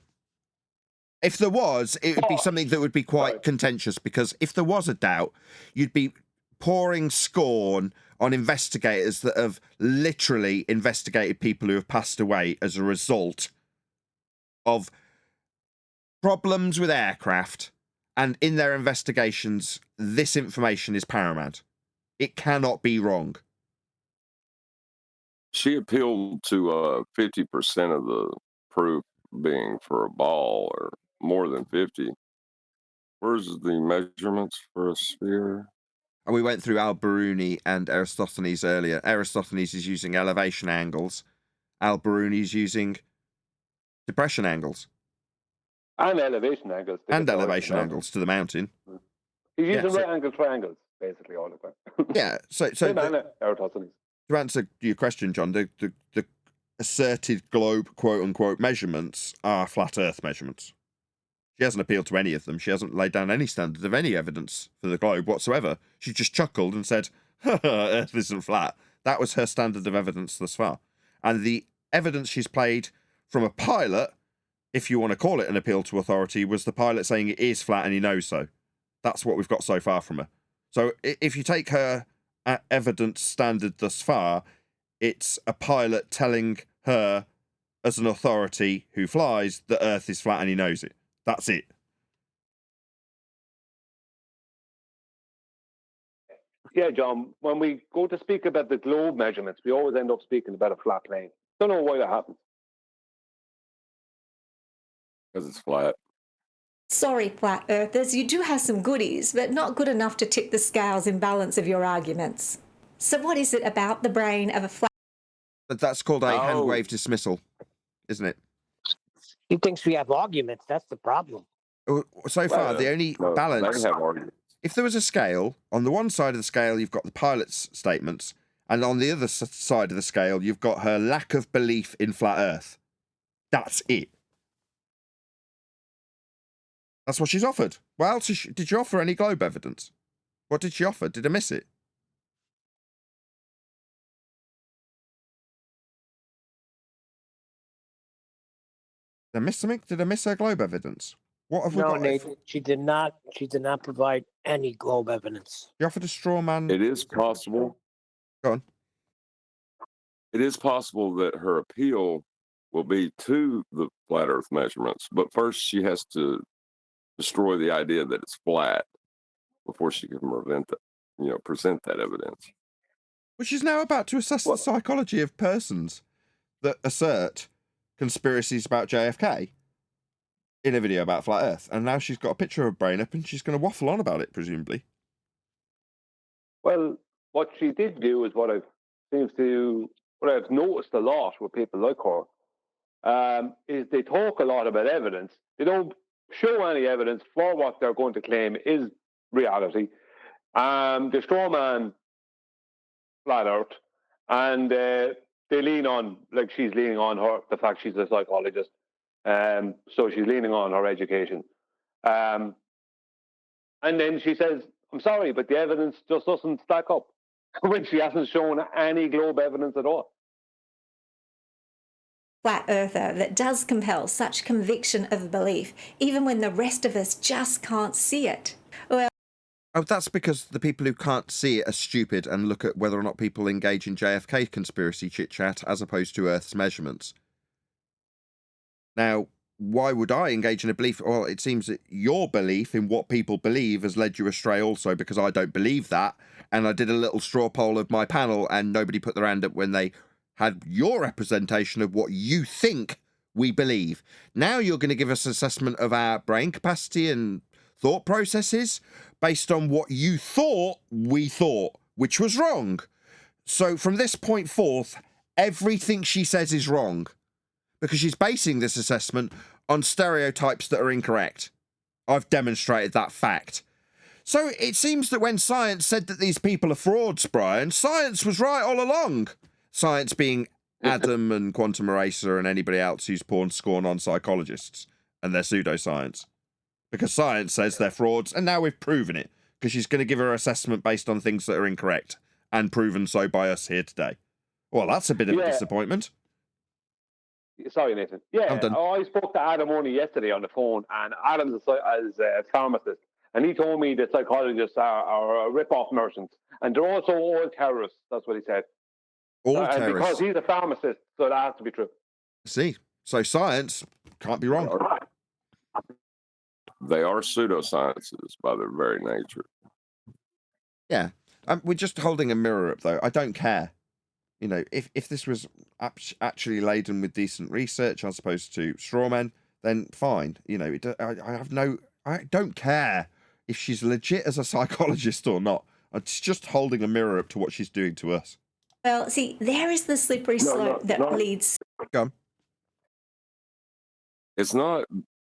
If there was, it would be something that would be quite contentious, because if there was a doubt, you'd be pouring scorn on investigators that have literally investigated people who have passed away as a result of problems with aircraft, and in their investigations, this information is paramount. It cannot be wrong. She appealed to 50% of the proof being for a ball, or more than 50. Where's the measurements for a sphere? And we went through Al-Biruni and Eratosthenes earlier. Eratosthenes is using elevation angles. Al-Biruni is using depression angles. And elevation angles. And elevation angles to the mountain. He's using right angle triangles, basically, all the time. Yeah, so Eratosthenes. To answer your question, John, the asserted globe, quote-unquote, measurements are flat Earth measurements. She hasn't appealed to any of them. She hasn't laid down any standard of any evidence for the globe whatsoever. She just chuckled and said, Earth isn't flat. That was her standard of evidence thus far. And the evidence she's played from a pilot, if you want to call it an appeal to authority, was the pilot saying it is flat and he knows so. That's what we've got so far from her. So if you take her evidence standard thus far, it's a pilot telling her as an authority who flies that Earth is flat and he knows it. That's it. Yeah, John, when we go to speak about the globe measurements, we always end up speaking about a flat plane. Don't know why that happens. Because it's flat. Sorry, flat earthers, you do have some goodies, but not good enough to tip the scales in balance of your arguments. So what is it about the brain of a flat... But that's called a hand wave dismissal, isn't it? He thinks we have arguments. That's the problem. So far, the only balance... If there was a scale, on the one side of the scale, you've got the pilot's statements, and on the other side of the scale, you've got her lack of belief in flat Earth. That's it. That's what she's offered. What else did you offer any globe evidence? What did she offer? Did I miss it? Did I miss something? Did I miss her globe evidence? What have we got? Nathan, she did not provide any globe evidence. She offered a straw man. It is possible. Go on. It is possible that her appeal will be to the flat Earth measurements, but first she has to destroy the idea that it's flat before she can present that evidence. Well, she's now about to assess the psychology of persons that assert conspiracies about JFK in a video about flat Earth, and now she's got a picture of her brain up and she's going to waffle on about it, presumably. Well, what she did do is what I've noticed a lot with people like her, is they talk a lot about evidence. They don't show any evidence for what they're going to claim is reality. They straw man flat Earth, and they lean on, like she's leaning on the fact she's a psychologist. So she's leaning on her education. And then she says, I'm sorry, but the evidence just doesn't stack up when she hasn't shown any globe evidence at all. Flat earther that does compel such conviction of belief, even when the rest of us just can't see it. Well, that's because the people who can't see it are stupid and look at whether or not people engage in JFK conspiracy chit-chat as opposed to Earth's measurements. Now, why would I engage in a belief? Well, it seems that your belief in what people believe has led you astray also, because I don't believe that. And I did a little straw poll of my panel and nobody put their hand up when they had your representation of what you think we believe. Now you're going to give us an assessment of our brain capacity and thought processes based on what you thought we thought, which was wrong. So from this point forth, everything she says is wrong, because she's basing this assessment on stereotypes that are incorrect. I've demonstrated that fact. So it seems that when science said that these people are frauds, Brian, science was right all along. Science being Adam and Quantum Eraser and anybody else who's poured scorn on psychologists and their pseudoscience. Because science says they're frauds, and now we've proven it, because she's going to give her assessment based on things that are incorrect, and proven so by us here today. Well, that's a bit of a disappointment. Sorry, Nathan. Yeah, I spoke to Adam only yesterday on the phone, and Adam's a pharmacist, and he told me that psychologists are rip-off merchants, and they're also all terrorists. That's what he said. All terrorists. And because he's a pharmacist, so that has to be true. See, so science can't be wrong. They are pseudosciences by their very nature. Yeah, we're just holding a mirror up, though. I don't care. You know, if this was actually laden with decent research as opposed to strawmen, then fine. You know, I don't care if she's legit as a psychologist or not. It's just holding a mirror up to what she's doing to us. Well, see, there is the slippery slope that leads. Go on. It's not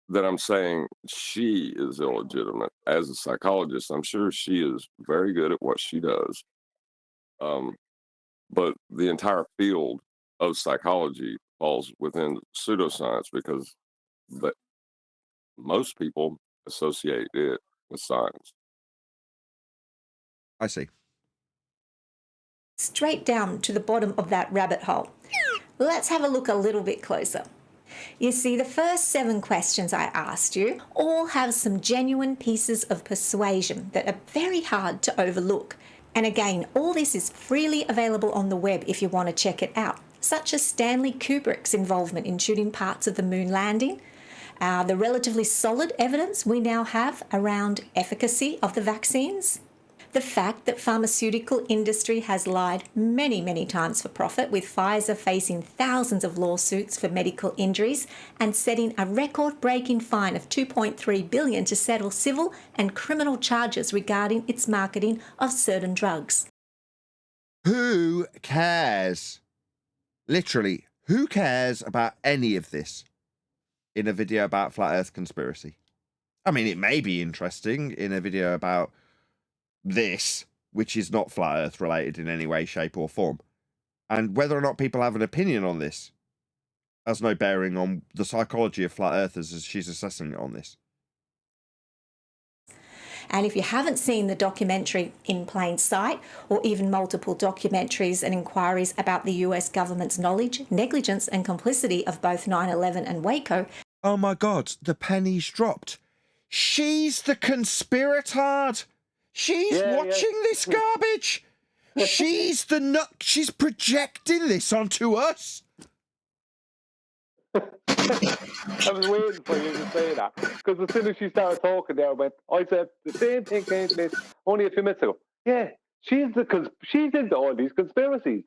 that I'm saying she is illegitimate as a psychologist. I'm sure she is very good at what she does. But the entire field of psychology falls within pseudoscience because most people associate it with science. I see. Straight down to the bottom of that rabbit hole. Let's have a look a little bit closer. You see, the first 7 questions I asked you all have some genuine pieces of persuasion that are very hard to overlook. And again, all this is freely available on the web if you want to check it out, such as Stanley Kubrick's involvement in shooting parts of the moon landing, the relatively solid evidence we now have around efficacy of the vaccines, The fact that pharmaceutical industry has lied many, many times for profit, with Pfizer facing thousands of lawsuits for medical injuries and setting a record-breaking fine of $2.3 billion to settle civil and criminal charges regarding its marketing of certain drugs. Who cares? Literally, who cares about any of this in a video about Flat Earth conspiracy? I mean, it may be interesting in a video about this, which is not Flat Earth related in any way, shape or form. And whether or not people have an opinion on this has no bearing on the psychology of Flat Earthers as she's assessing it on this. And if you haven't seen the documentary In Plain Sight, or even multiple documentaries and inquiries about the US government's knowledge, negligence and complicity of both 9/11 and Waco... Oh my God, the penny's dropped. She's the conspiratard. She's watching this garbage. She's the nut. She's projecting this onto us. I was waiting for you to say that, because as soon as she started talking there, I said the same thing came to me only a few minutes ago. Yeah, she's into all these conspiracies.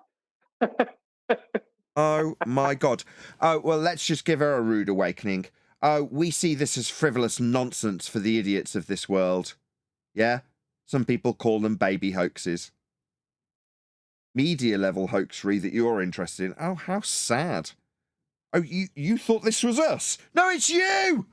Oh my God. Oh, well, let's just give her a rude awakening. Oh, we see this as frivolous nonsense for the idiots of this world. Yeah? Some people call them baby hoaxes. Media level hoaxery that you're interested in. Oh, how sad. Oh, you thought this was us? No, it's you!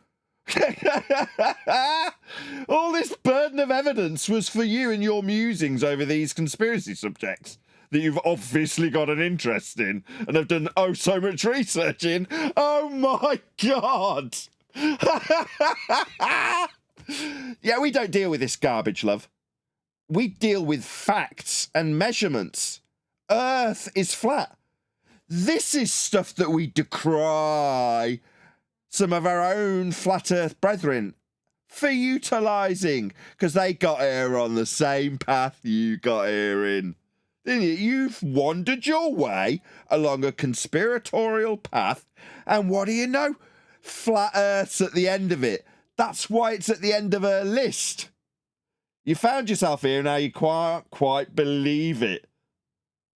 All this burden of evidence was for you and your musings over these conspiracy subjects that you've obviously got an interest in and have done oh so much research in. Oh my God! Yeah, we don't deal with this garbage, love. We deal with facts and measurements. Earth is flat. This is stuff that we decry some of our own flat earth brethren for utilising, because they got here on the same path you got here in. Didn't you? You've wandered your way along a conspiratorial path, and what do you know? Flat Earth's at the end of it. That's why it's at the end of her list. You found yourself here, now you can't quite believe it.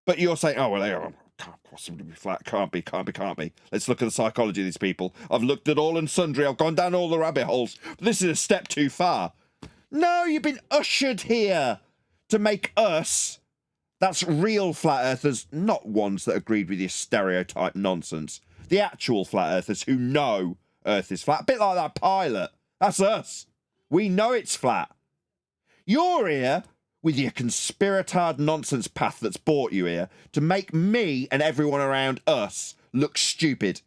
But you're saying, oh, well, can't possibly be flat, can't be. Let's look at the psychology of these people. I've looked at all and sundry, I've gone down all the rabbit holes, but this is a step too far. No, you've been ushered here to make us, that's real flat earthers, not ones that agreed with your stereotype nonsense. The actual flat earthers who know Earth is flat. A bit like that pilot. That's us. We know it's flat. You're here with your conspiratard nonsense path that's brought you here to make me and everyone around us look stupid.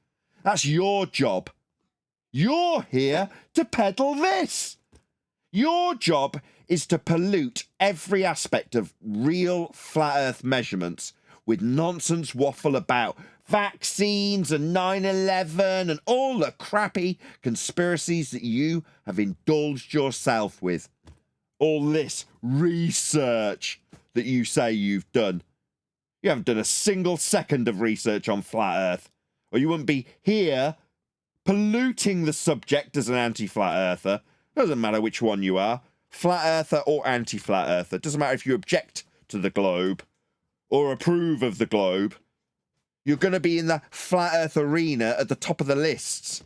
That's your job. You're here to peddle this. Your job is to pollute every aspect of real flat earth measurements with nonsense waffle about vaccines and 9/11 and all the crappy conspiracies that you have indulged yourself with. All this research that you say you've done. You haven't done a single second of research on flat earth, or you wouldn't be here polluting the subject as an anti-flat earther. Doesn't matter which one you are, flat earther or anti-flat earther. Doesn't matter if you object to the globe or approve of the globe. You're going to be in the flat earth arena at the top of the lists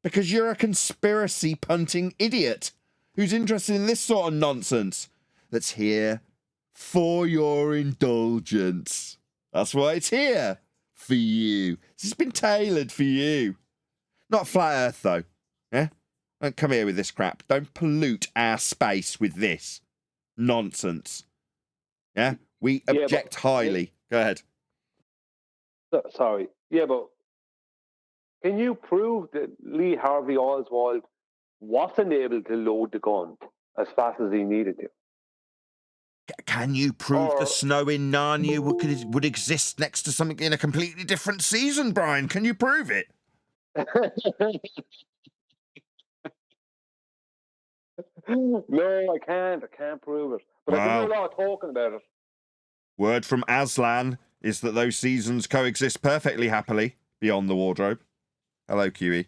because you're a conspiracy punting idiot who's interested in this sort of nonsense that's here for your indulgence. That's why it's here, for you. This has been tailored for you. Not flat earth, though. Yeah? Don't come here with this crap. Don't pollute our space with this nonsense. Yeah? We object highly. Go ahead. Sorry. Yeah, but can you prove that Lee Harvey Oswald wasn't able to load the gun as fast as he needed to? Can you prove the snow in Narnia would exist next to something in a completely different season, Brian? Can you prove it? No, I can't. I can't prove it. But I can do a lot of talking about it. Word from Aslan is that those seasons coexist perfectly happily beyond the wardrobe. Hello, QE.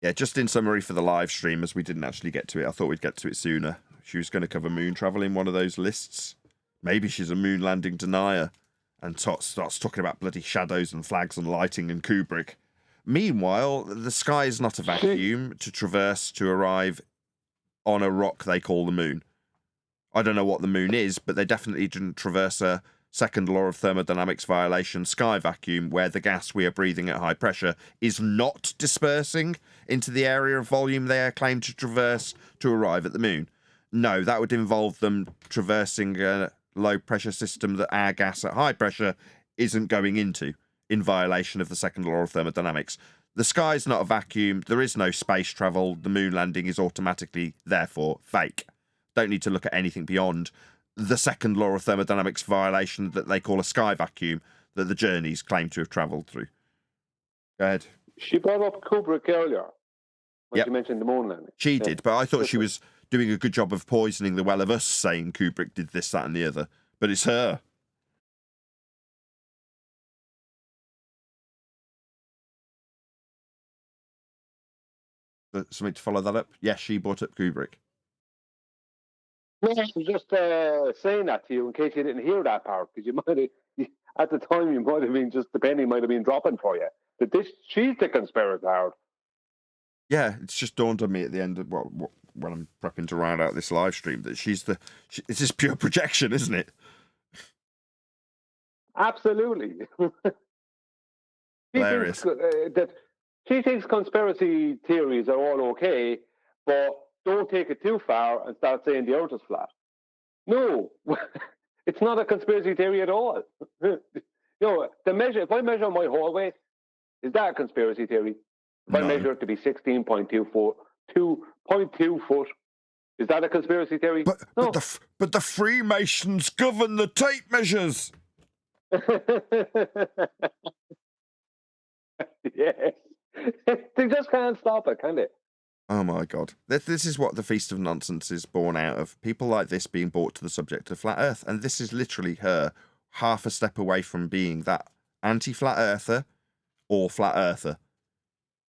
Yeah, just in summary for the live stream, as we didn't actually get to it, I thought we'd get to it sooner. She was going to cover moon travel in one of those lists. Maybe she's a moon landing denier and starts talking about bloody shadows and flags and lighting and Kubrick. Meanwhile, the sky is not a vacuum to traverse to arrive on a rock they call the moon. I don't know what the moon is, but they definitely didn't traverse a second law of thermodynamics violation sky vacuum where the gas we are breathing at high pressure is not dispersing into the area of volume they are claimed to traverse to arrive at the moon. No, that would involve them traversing a low pressure system that our gas at high pressure isn't going into, in violation of the second law of thermodynamics. The sky's not a vacuum, there is no space travel, the moon landing is automatically, therefore, fake. Don't need to look at anything beyond the second law of thermodynamics violation that they call a sky vacuum that the journeys claim to have travelled through. Go ahead. She brought up Kubrick earlier when she mentioned the moon landing. She did, but I thought she was doing a good job of poisoning the well of us, saying Kubrick did this, that and the other. But it's her. Something to follow that up? Yes, she brought up Kubrick. No, I was just saying that to you in case you didn't hear that part, because you might have, at the time, you might have been the penny might have been dropping for you. But she's the conspirator. Yeah, it's just dawned on me at the end of when I'm prepping to round out this live stream that it's just pure projection, isn't it? Absolutely. Hilarious. She thinks conspiracy theories are all okay, but don't take it too far and start saying the earth is flat. No, it's not a conspiracy theory at all. If I measure my hallway, is that a conspiracy theory? If I measure it to be 16.2 foot, is that a conspiracy theory? But the Freemasons govern the tape measures. Yes. They just can't stop it, can they? Oh my God. This is what the Feast of Nonsense is born out of. People like this being brought to the subject of flat earth. And this is literally her half a step away from being that anti-flat earther or flat earther.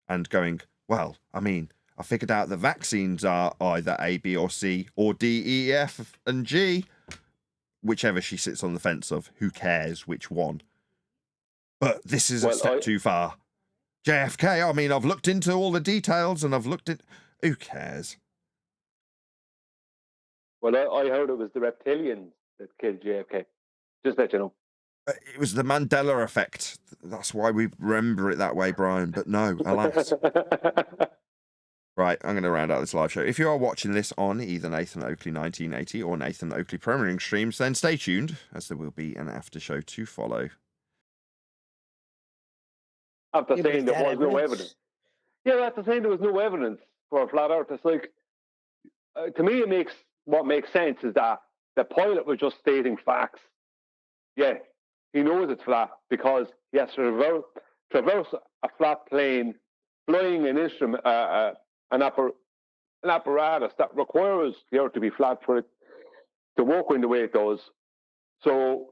And going, well, I mean, I figured out the vaccines are either A, B or C or D, E, F and G. Whichever she sits on the fence of. Who cares which one? But this is a step too far. JFK, I mean, I've looked into all the details and I've looked at... Who cares? Well, I heard it was the reptilians that killed JFK. Just let you know. It was the Mandela effect. That's why we remember it that way, Brian. But no, alas. Right, I'm going to round out this live show. If you are watching this on either Nathan Oakley 1980 or Nathan Oakley Premiering streams, then stay tuned, as there will be an after show to follow. After saying there was no evidence. Yeah, after saying there was no evidence for a flat earth, it's like, to me, what makes sense is that the pilot was just stating facts. Yeah, he knows it's flat because he has to traverse a flat plane, flying an instrument, an apparatus that requires the earth to be flat for it to work in the way it does. So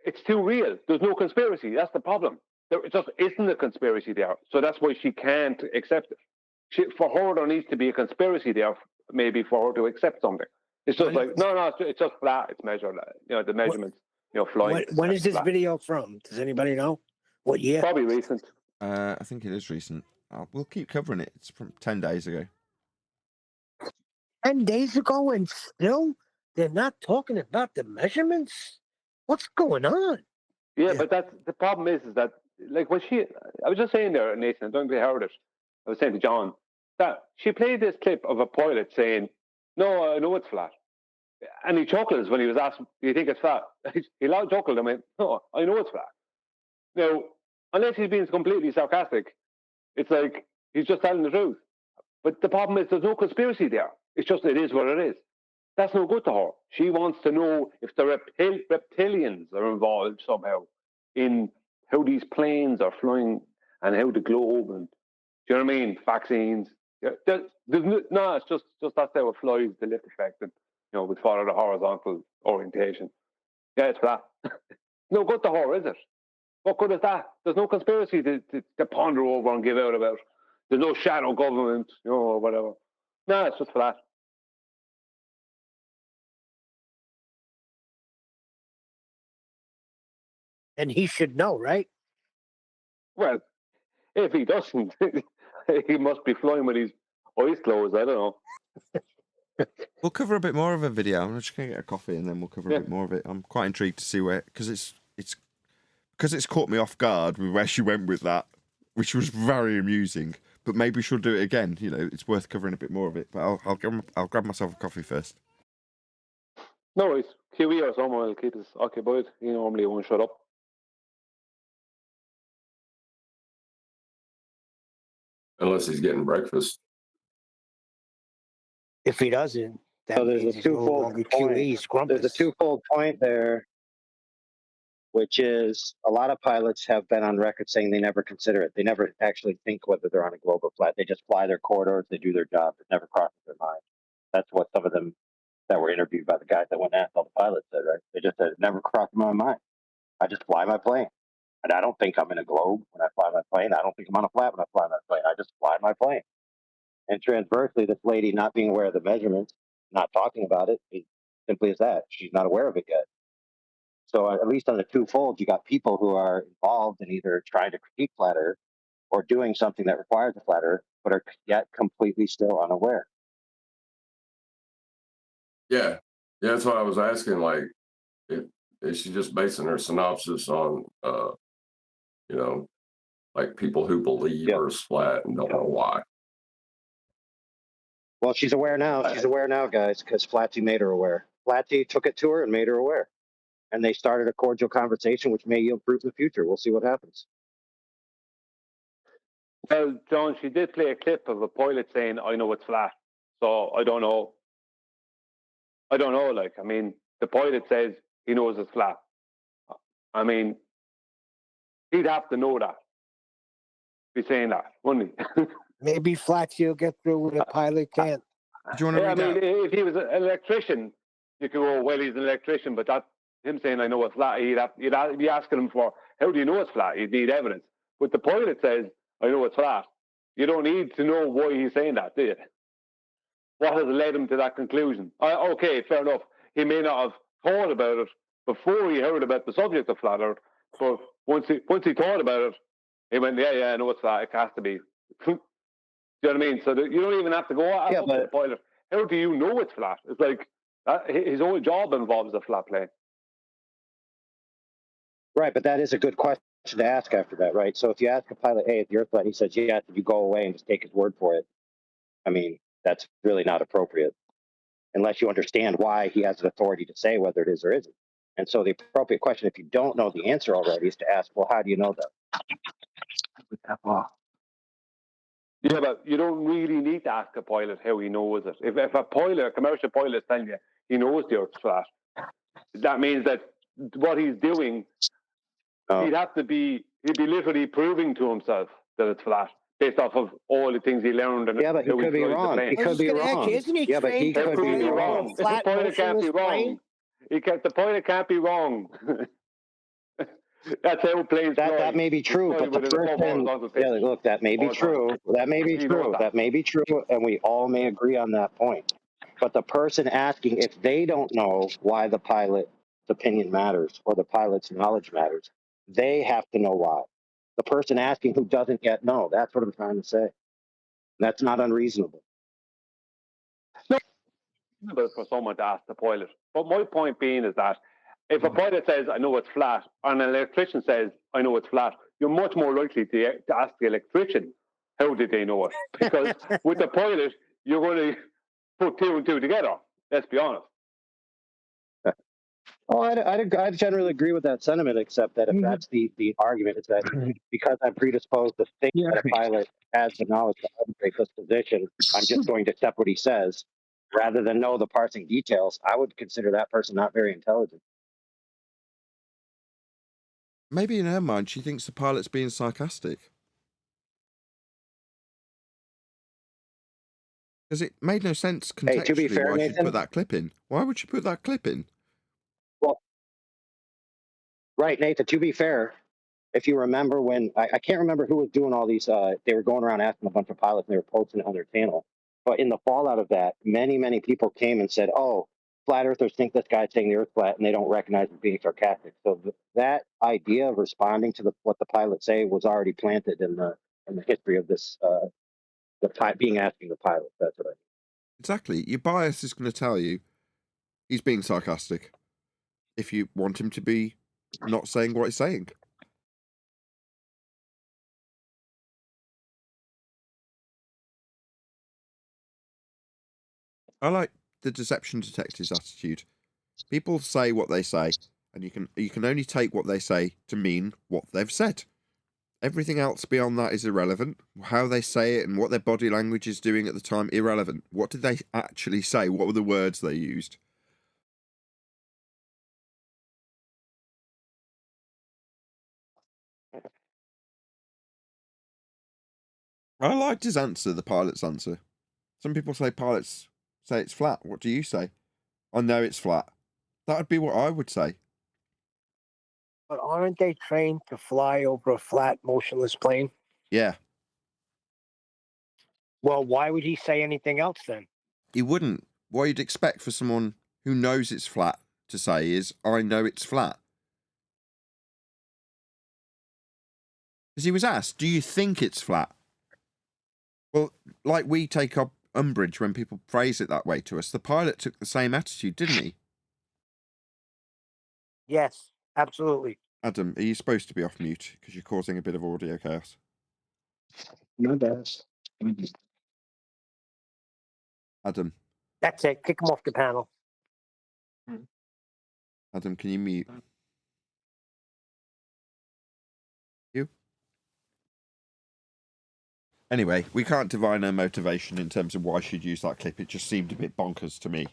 it's too real. There's no conspiracy. That's the problem. There just isn't a conspiracy there. So that's why she can't accept it. For her, there needs to be a conspiracy there, maybe for her to accept something. It's just it's just flat. It's measured. The measurements, flying. When is this video from? Does anybody know? What year? Probably recent. I think it is recent. We'll keep covering it. It's from 10 days ago. 10 days ago, and still they're not talking about the measurements? What's going on? Yeah, but that's the problem is that, like, I was just saying there, Nathan, I don't think you heard it. I was saying to John that she played this clip of a pilot saying, "No, I know it's flat," and he chuckles when he was asked, "Do you think it's flat?" He loud chuckled and went, "No, I know it's flat." Now, unless he's being completely sarcastic, it's like he's just telling the truth. But the problem is there's no conspiracy there. It's just it is what it is. That's no good to her. She wants to know if the reptilians are involved somehow in how these planes are flying and how the globe and, do you know what I mean? Vaccines. It's just that's how it flies, the lift effect, and we follow the horizontal orientation. Yeah, it's flat. No good to her, is it? What good is that? There's no conspiracy to ponder over and give out about. There's no shadow government, or whatever. No, it's just flat. And he should know, right? Well, if he doesn't, he must be flying with his eyes closed. I don't know. We'll cover a bit more of a video. I'm just going to get a coffee and then we'll cover a bit more of it. I'm quite intrigued to see where, because it's caught me off guard with where she went with that, which was very amusing. But maybe she'll do it again. It's worth covering a bit more of it. But I'll grab myself a coffee first. No worries. QE or someone will keep us occupied. He normally won't shut up. Unless he's getting breakfast. If he doesn't, that So there's means a he's no twofold longer point. QE, scrumpus. There's a twofold point there, which is a lot of pilots have been on record saying they never consider it. They never actually think whether they're on a globe or flat. They just fly their corridors, they do their job. It never crosses their mind. That's what some of them that were interviewed by the guys that went and asked all the pilots said, right? They just said, it never crossed my mind. I just fly my plane. And I don't think I'm in a globe when I fly my plane. I don't think I'm on a flat when I fly my plane. I just fly my plane. And transversely, this lady not being aware of the measurements, not talking about it, is simply as that. She's not aware of it yet. So at least on the twofold, you got people who are involved in either trying to critique flat Earth or doing something that requires a flat Earth, but are yet completely still unaware. Yeah, that's what I was asking. Like, is she just basing her synopsis on, like people who believe Earth's flat and don't know why? Well, she's aware now. She's aware now, guys, because Flatty made her aware. Flatty took it to her and made her aware. And they started a cordial conversation, which may yield fruit in the future. We'll see what happens. Well, John, she did play a clip of a pilot saying, I know it's flat. So I don't know. Like, I mean, the pilot says he knows it's flat. I mean, he'd have to know that. Be saying that, wouldn't he? Maybe Flatty will get through with a pilot can't. Do you want to read I mean, if he was an electrician, you could go, well, he's an electrician, but that's him saying, I know it's flat. You'd be asking him for, how do you know it's flat? You'd need evidence. But the pilot says, I know it's flat. You don't need to know why he's saying that, do you? What has led him to that conclusion? Okay, fair enough. He may not have thought about it before he heard about the subject of flat Earth, but once he thought about it, he went, yeah, I know it's flat. It has to be. Do you know what I mean? So you don't even have to go to the pilot. How do you know it's flat? It's like his whole job involves a flat plane. Right, but that is a good question to ask after that, right? So if you ask a pilot, hey, is the Earth flat? He says, yeah, you go away and just take his word for it. I mean, that's really not appropriate unless you understand why he has an authority to say whether it is or isn't. And so the appropriate question, if you don't know the answer already, is to ask, well, how do you know that? Yeah, but you don't really need to ask a pilot how he knows it. If a commercial pilot is telling you he knows the Earth's flat, that means that what he's doing, he'd be literally proving to himself that it's flat based off of all the things he learned. And yeah, but he could be wrong. He could be wrong. Yeah, but he could be wrong. The pilot can't be wrong. The pilot can't be wrong. That's how planes fly. That may be true, but the person, look, that may be true. That may be true. That may be true, and we all may agree on that point. But the person asking, if they don't know why the pilot's opinion matters or the pilot's knowledge matters, they have to know why. The person asking who doesn't yet know, that's what I'm trying to say. That's not unreasonable. No, for someone to ask the pilot. But my point being is that if a pilot says, I know it's flat, and an electrician says, I know it's flat, you're much more likely to ask the electrician, how did they know it? Because with the pilot, you're going to put two and two together. Let's be honest. Oh, I generally agree with that sentiment, except that if that's the argument, it's that because I'm predisposed to think that a pilot has the knowledge to arbitrate this position, I'm just going to accept what he says rather than know the parsing details. I would consider that person not very intelligent. Maybe in her mind, she thinks the pilot's being sarcastic. Because it made no sense contextually to be fair, why Nathan, she put that clip in. Why would she put that clip in? Well, right, Nathan, to be fair, if you remember when I can't remember who was doing all these, they were going around asking a bunch of pilots and they were posting it on their channel. But in the fallout of that, many people came and said, "Oh, flat earthers think this guy's saying the Earth's flat, and they don't recognize it being sarcastic." So that idea of responding to what the pilots say was already planted in the history of this being asking the pilot. That's what I mean. Exactly. Your bias is going to tell you he's being sarcastic if you want him to be not saying what he's saying. I like the deception detective's attitude. People say what they say, and you can only take what they say to mean what they've said. Everything else beyond that is irrelevant. How they say it and what their body language is doing at the time, irrelevant. What did they actually say? What were the words they used? I liked his answer, the pilot's answer. Some people say pilots say it's flat. What do you say? I know it's flat. That would be what I would say. But aren't they trained to fly over a flat, motionless plane? Yeah. Well, why would he say anything else then? He wouldn't. What you'd expect for someone who knows it's flat to say is, I know it's flat. Because he was asked, do you think it's flat? Well, like we take up umbrage when people phrase it that way to us, the pilot took the same attitude, didn't he? Yes, absolutely. Adam, are you supposed to be off mute? Because you're causing a bit of audio chaos. My bad. Adam. That's it. Kick him off the panel. Adam, can you mute? You? Anyway, we can't divine her motivation in terms of why she'd use that clip. It just seemed a bit bonkers to me.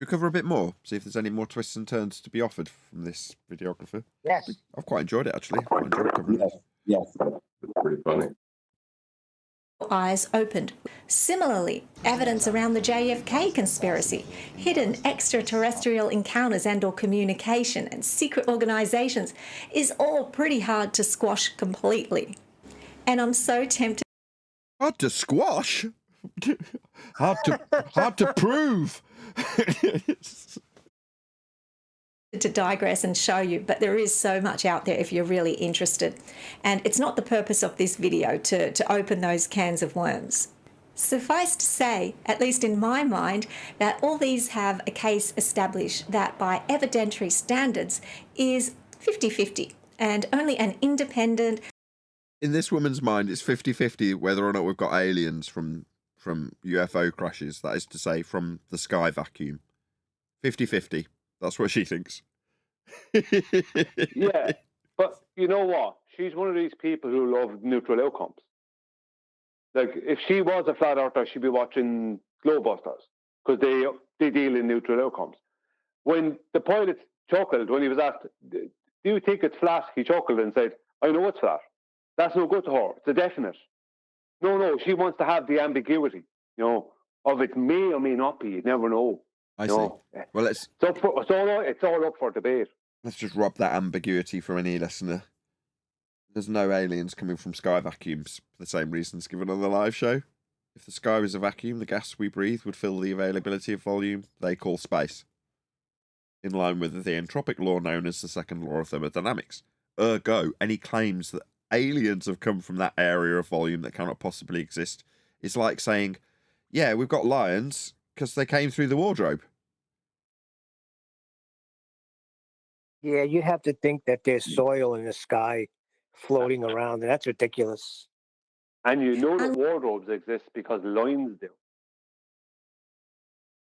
We'll cover a bit more, see if there's any more twists and turns to be offered from this videographer. Yes. I've quite enjoyed it, actually. I've quite enjoyed covering it. Yes. It's pretty funny. Eyes opened. Similarly, evidence around the JFK conspiracy, hidden extraterrestrial encounters and/or communication, and secret organizations is all pretty hard to squash completely. And I'm so tempted. Hard to squash? hard to prove. To digress and show you, but there is so much out there if you're really interested. And it's not the purpose of this video to open those cans of worms. Suffice to say, at least in my mind, that all these have a case established that by evidentiary standards is 50-50, and only an independent... In this woman's mind, it's 50-50 whether or not we've got aliens from UFO crashes, that is to say, from the sky vacuum. 50-50. That's what she thinks. Yeah, but you know what? She's one of these people who love neutral outcomes. Like, if she was a flat earther, she'd be watching Globebusters, because they deal in neutral outcomes. When the pilot chuckled, when he was asked, do you think it's flat? He chuckled and said, I know it's flat. That's no good to her. It's a definite. No, she wants to have the ambiguity, of it may or may not be. You never know. I see. Well, it's all up for debate. Let's just rob that ambiguity for any listener. There's no aliens coming from sky vacuums for the same reasons given on the live show. If the sky was a vacuum, the gas we breathe would fill the availability of volume they call space, in line with the entropic law known as the second law of thermodynamics. Ergo, any claims that aliens have come from that area of volume that cannot possibly exist is like saying, yeah, we've got lions because they came through the wardrobe. Yeah, you have to think that there's soil in the sky floating around, and that's ridiculous. And you know that wardrobes exist because lines do.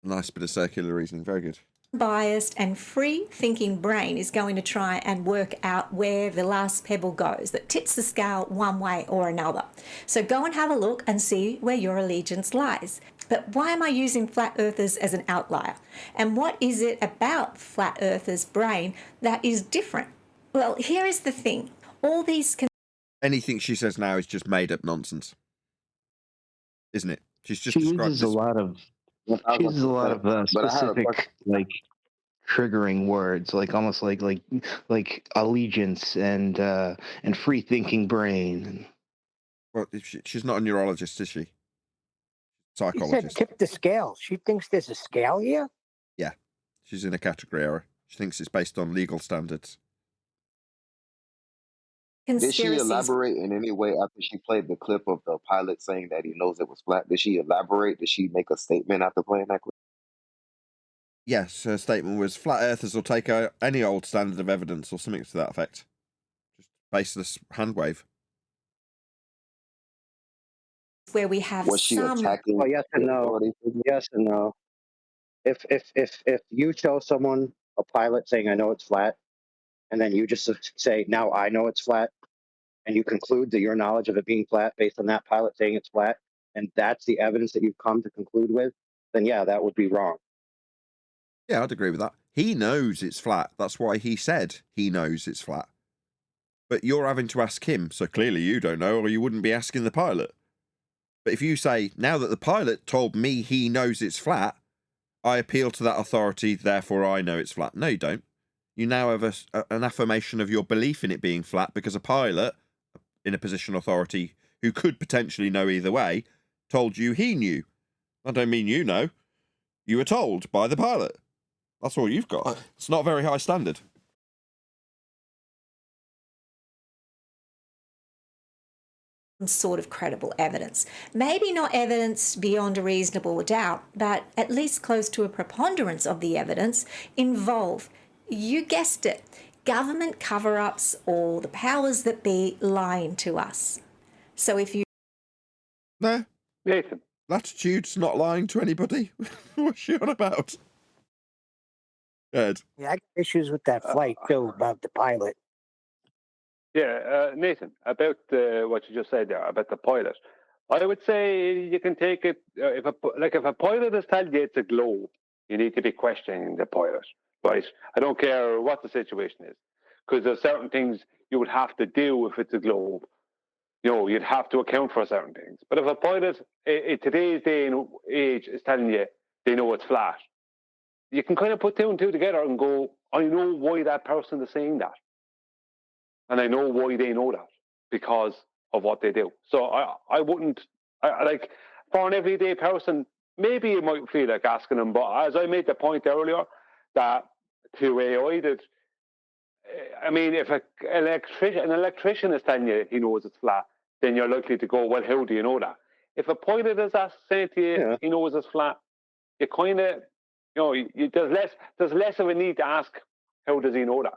Nice bit of circular reasoning. Very good. Biased and free-thinking brain is going to try and work out where the last pebble goes that tips the scale one way or another. So go and have a look and see where your allegiance lies. But why am I using flat earthers as an outlier? And what is it about flat earthers' brain that is different? Well, here is the thing. All these... Anything she says now is just made-up nonsense. Isn't it? She's just She described uses a lot of... She uses a lot of specific, like, triggering words, like almost like allegiance and free thinking brain. Well, she's not a neurologist, is she? She said Psychologist. tip the scale. She thinks there's a scale here? Yeah. She's in a category error. She thinks it's based on legal standards. Did she elaborate in any way after she played the clip of the pilot saying that he knows it was flat? Did she elaborate? Did she make a statement after playing that clip? Yes, her statement was flat earthers will take any old standard of evidence or something to that effect. Just baseless hand wave. Where we have Was she some... attacking? Well, yes and no. Yes and no. If you show someone a pilot saying I know it's flat, and then you just say now I know it's flat, and you conclude that your knowledge of it being flat based on that pilot saying it's flat, and that's the evidence that you've come to conclude with, then yeah, that would be wrong. Yeah, I'd agree with that. He knows it's flat. That's why he said he knows it's flat. But you're having to ask him, so clearly you don't know, or you wouldn't be asking the pilot. But if you say, now that the pilot told me he knows it's flat, I appeal to that authority, therefore I know it's flat. No, you don't. You now have an affirmation of your belief in it being flat because a pilot, in a position of authority, who could potentially know either way, told you he knew. I don't mean you know. You were told by the pilot. That's all you've got. It's not a very high standard. Sort of credible evidence. Maybe not evidence beyond a reasonable doubt, but at least close to a preponderance of the evidence involve, you guessed it, government cover-ups or the powers that be lying to us. So if you... No. Nathan. Latitude's not lying to anybody. What's she on about? Ed. Yeah, I got issues with that flight too about the pilot. Yeah, Nathan, about what you just said there about the pilot, I would say you can take it if a pilot is telling you it's a globe, you need to be questioning the pilot, right? I don't care what the situation is, because there's certain things you would have to do if it's a globe. You know, you'd have to account for certain things. But if a pilot in today's day and age is telling you they know it's flat, you can kind of put two and two together and go, I know why that person is saying that. And I know why they know that, because of what they do. So I wouldn't, like, for an everyday person, maybe you might feel like asking them, but as I made the point earlier, that to AI, that, I mean, if an electrician is telling you he knows it's flat, then you're likely to go, well, how do you know that? If a pilot is saying to you he knows it's flat, you kind of, you know, there's less of a need to ask, how does he know that?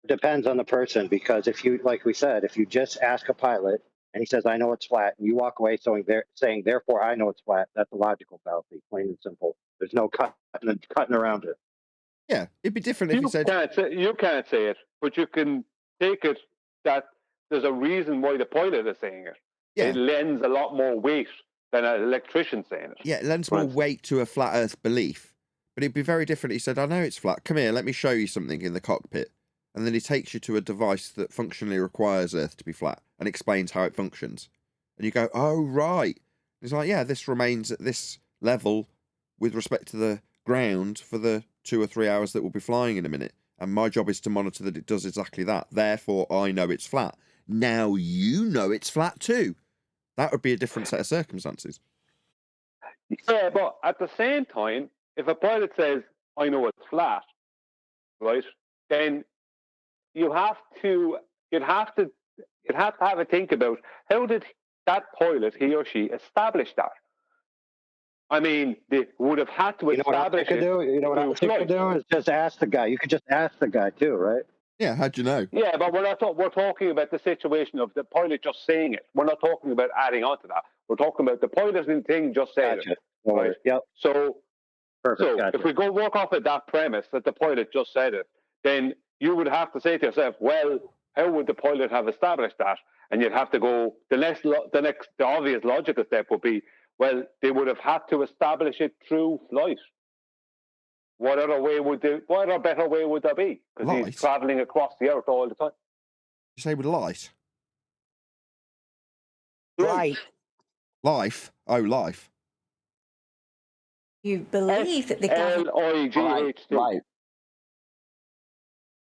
Depends on the person, because if you, like we said, if you just ask a pilot and he says, I know it's flat, and you walk away saying, therefore I know it's flat, that's a logical fallacy, plain and simple. There's no cutting around it. Yeah, it'd be different if you said... You can't say it, but you can take it that there's a reason why the pilot is saying it. Yeah. It lends a lot more weight than an electrician saying it. Yeah, it lends more weight to a flat earth belief. But it'd be very different. He said, I know it's flat. Come here, let me show you something in the cockpit. And then he takes you to a device that functionally requires Earth to be flat and explains how it functions. And you go, oh, right. He's like, yeah, this remains at this level with respect to the ground for the 2 or 3 hours that we'll be flying in a minute. And my job is to monitor that it does exactly that. Therefore, I know it's flat. Now you know it's flat too. That would be a different set of circumstances. Yeah, but at the same time, if a pilot says, I know it's flat, right, then you'd have to have a think about how did that pilot, he or she, establish that? I mean, they would have had to establish it. You know what I could do is just ask the guy. You could just ask the guy too, right? Yeah, how'd you know? Yeah, but we're talking about the situation of the pilot just saying it. We're not talking about adding on to that. We're talking about the pilot thing just saying it. Right? Yep. So, Perfect. if we go work off of that premise that the pilot just said it, then you would have to say to yourself, well, how would the pilot have established that? And you'd have to go, the obvious logical step would be, well, they would have had to establish it through flight. What other better way would there be? Because he's traveling across the earth all the time. You say with light? Light. Life? Oh, life. You believe that the government... Light.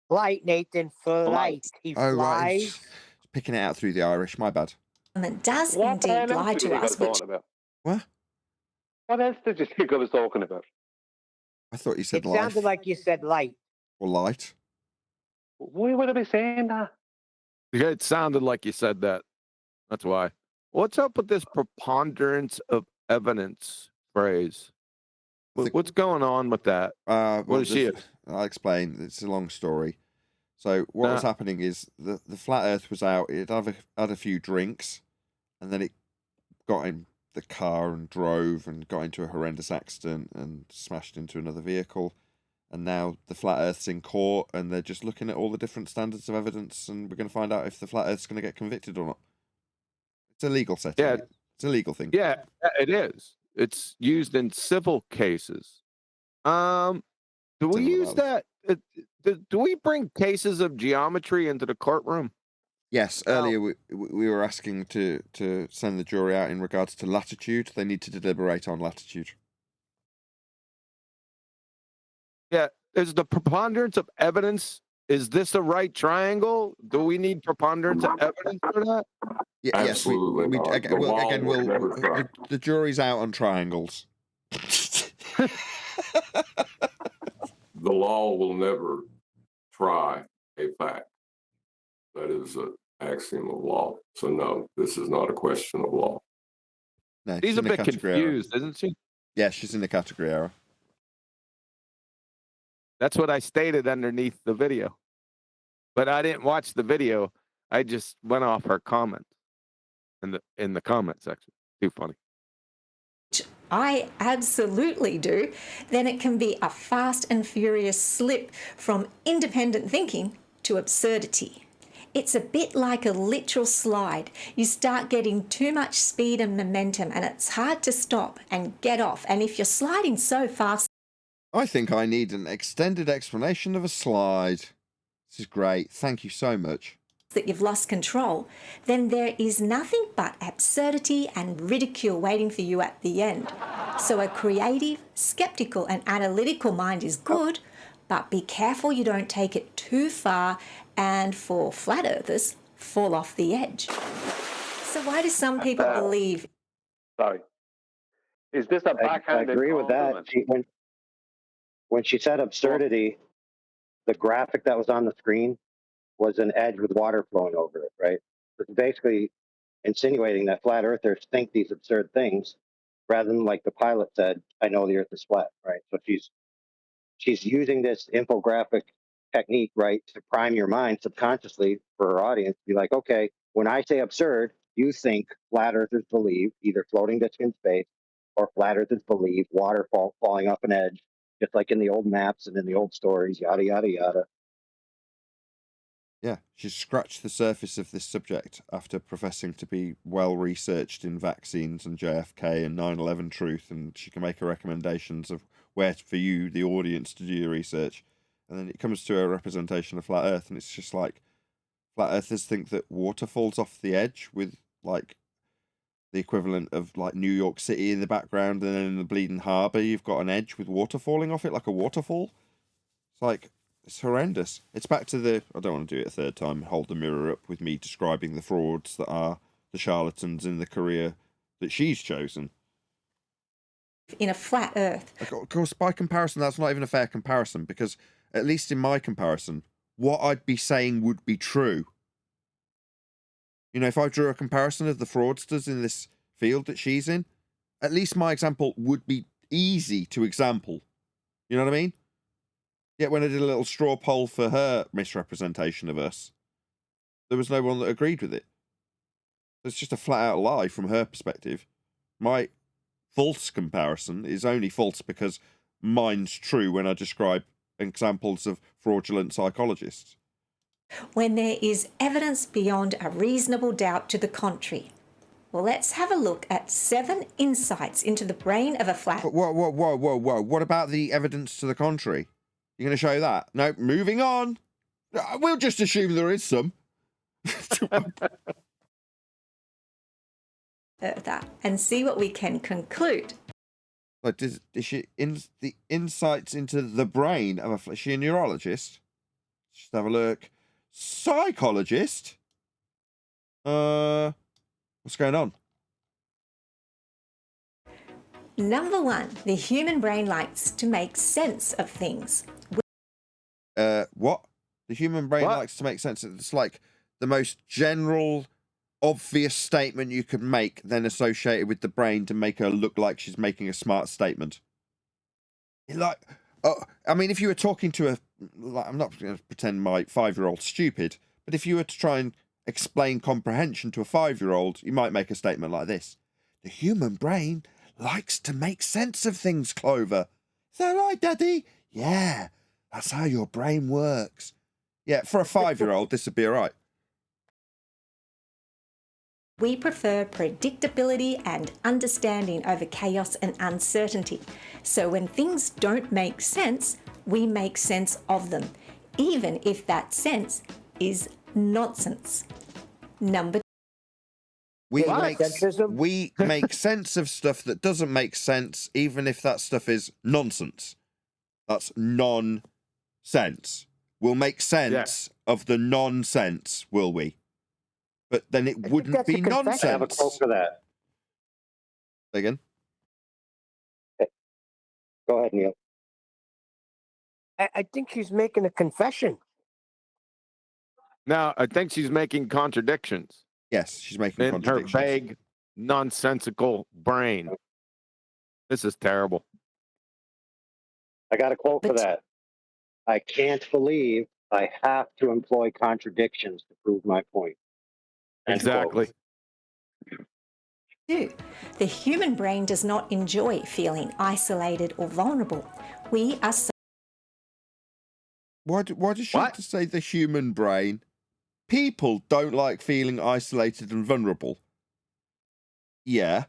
Light, Nathan, flight. He Oh, right. flies. He's picking it out through the Irish. My bad. does What indeed else lie did you to think I us, was which... talking about? What? What else did you think I was talking about? I thought you said It life. sounded like you said light. Or light. Why would I be saying that? Yeah, it sounded like you said that. That's why. What's up with this preponderance of evidence phrase? What's going on with that? Well, is she? I'll explain. It's a long story. So what was happening is the flat Earth was out. It had a few drinks, and then it got in the car and drove and got into a horrendous accident and smashed into another vehicle. And now the flat Earth's in court, and they're just looking at all the different standards of evidence, and we're going to find out if the flat Earth's going to get convicted or not. It's a legal setting. Yeah, it's a legal thing. Yeah, it is. It's used in civil cases. Do we use that? Do we bring cases of geometry into the courtroom? Yes, earlier we were asking to send the jury out in regards to latitude. They need to deliberate on latitude. Yeah, is the preponderance of evidence, is this a right triangle? Do we need preponderance of evidence for that? Yeah, Absolutely yes, not. the jury's out on triangles. The law will never try a fact. That is an axiom of law. So no, this is not a question of law. No, She's a bit confused, isn't she? Yeah, she's in the category error. That's what I stated underneath the video. But I didn't watch the video. I just went off her comments in the comment section. Too funny. I absolutely do, then it can be a fast and furious slip from independent thinking to absurdity. It's a bit like a literal slide. You start getting too much speed and momentum, and it's hard to stop and get off. And if you're sliding so fast... I think I need an extended explanation of a slide. This is great. Thank you so much. ...that you've lost control, then there is nothing but absurdity and ridicule waiting for you at the end. So a creative, skeptical and analytical mind is good, but be careful you don't take it too far and, for flat earthers, fall off the edge. So why do some people believe... Sorry. Is this a backhanded I agree with that. When she said absurdity, the graphic that was on the screen was an edge with water flowing over it, right? It's basically insinuating that flat earthers think these absurd things rather than, like the pilot said, I know the earth is flat, right? So she's using this infographic technique, right, to prime your mind subconsciously for her audience to be like, okay, when I say absurd, you think flat earthers believe either floating disk in space or flat earthers believe water falling off an edge, just like in the old maps and in the old stories, yada, yada, yada. Yeah, she's scratched the surface of this subject after professing to be well researched in vaccines and JFK and 9/11 truth, and she can make her recommendations of where for you, the audience, to do your research. And then it comes to a representation of flat Earth, and it's just like flat Earthers think that water falls off the edge with like the equivalent of like New York City in the background, and then in the bleeding harbour you've got an edge with water falling off it like a waterfall. It's like, it's horrendous. It's back to the, I don't want to do it a third time, hold the mirror up with me describing the frauds that are the charlatans in the career that she's chosen. In a flat earth. Of course, by comparison, that's not even a fair comparison, because at least in my comparison, what I'd be saying would be true. You know, if I drew a comparison of the fraudsters in this field that she's in, at least my example would be easy to example. You know what I mean? Yet when I did a little straw poll for her misrepresentation of us, there was no one that agreed with it. It's just a flat-out lie from her perspective. My false comparison is only false because mine's true when I describe examples of fraudulent psychologists. When there is evidence beyond a reasonable doubt to the contrary. Well, let's have a look at 7 insights into the brain of a flat... Whoa. What about the evidence to the contrary? You're going to show that? No, moving on. We'll just assume there is some. That and see what we can conclude. Like, is she in the insights into the brain of is she a neurologist? Just have a look. Psychologist? What's going on? Number 1, the human brain likes to make sense of things. What? The human brain likes to make sense. It's like the most general, obvious statement you could make, then associated with the brain to make her look like she's making a smart statement. Like, I mean, if you were talking to I'm not going to pretend my 5-year-old's stupid, but if you were to try and explain comprehension to a 5-year-old, you might make a statement like this. The human brain likes to make sense of things, Clover. Is that right, Daddy? Yeah, that's how your brain works. Yeah, for a 5-year-old, this would be all right. We prefer predictability and understanding over chaos and uncertainty. So when things don't make sense, we make sense of them, even if that sense is nonsense. Number We make sense of stuff that doesn't make sense, even if that stuff is nonsense. That's nonsense. We'll make sense of the nonsense, will we? But then it wouldn't be nonsense. I have a quote for that. Again? Go ahead, Neil. I think she's making a confession. Now, I think she's making contradictions. Yes, she's making in contradictions. her vague, nonsensical brain. This is terrible. I got a quote for that. I can't believe I have to employ contradictions to prove my point. End Exactly. quote. 2, the human brain does not enjoy feeling isolated or vulnerable. We are so Why does she have to say the human brain? People don't like feeling isolated and vulnerable. Yeah.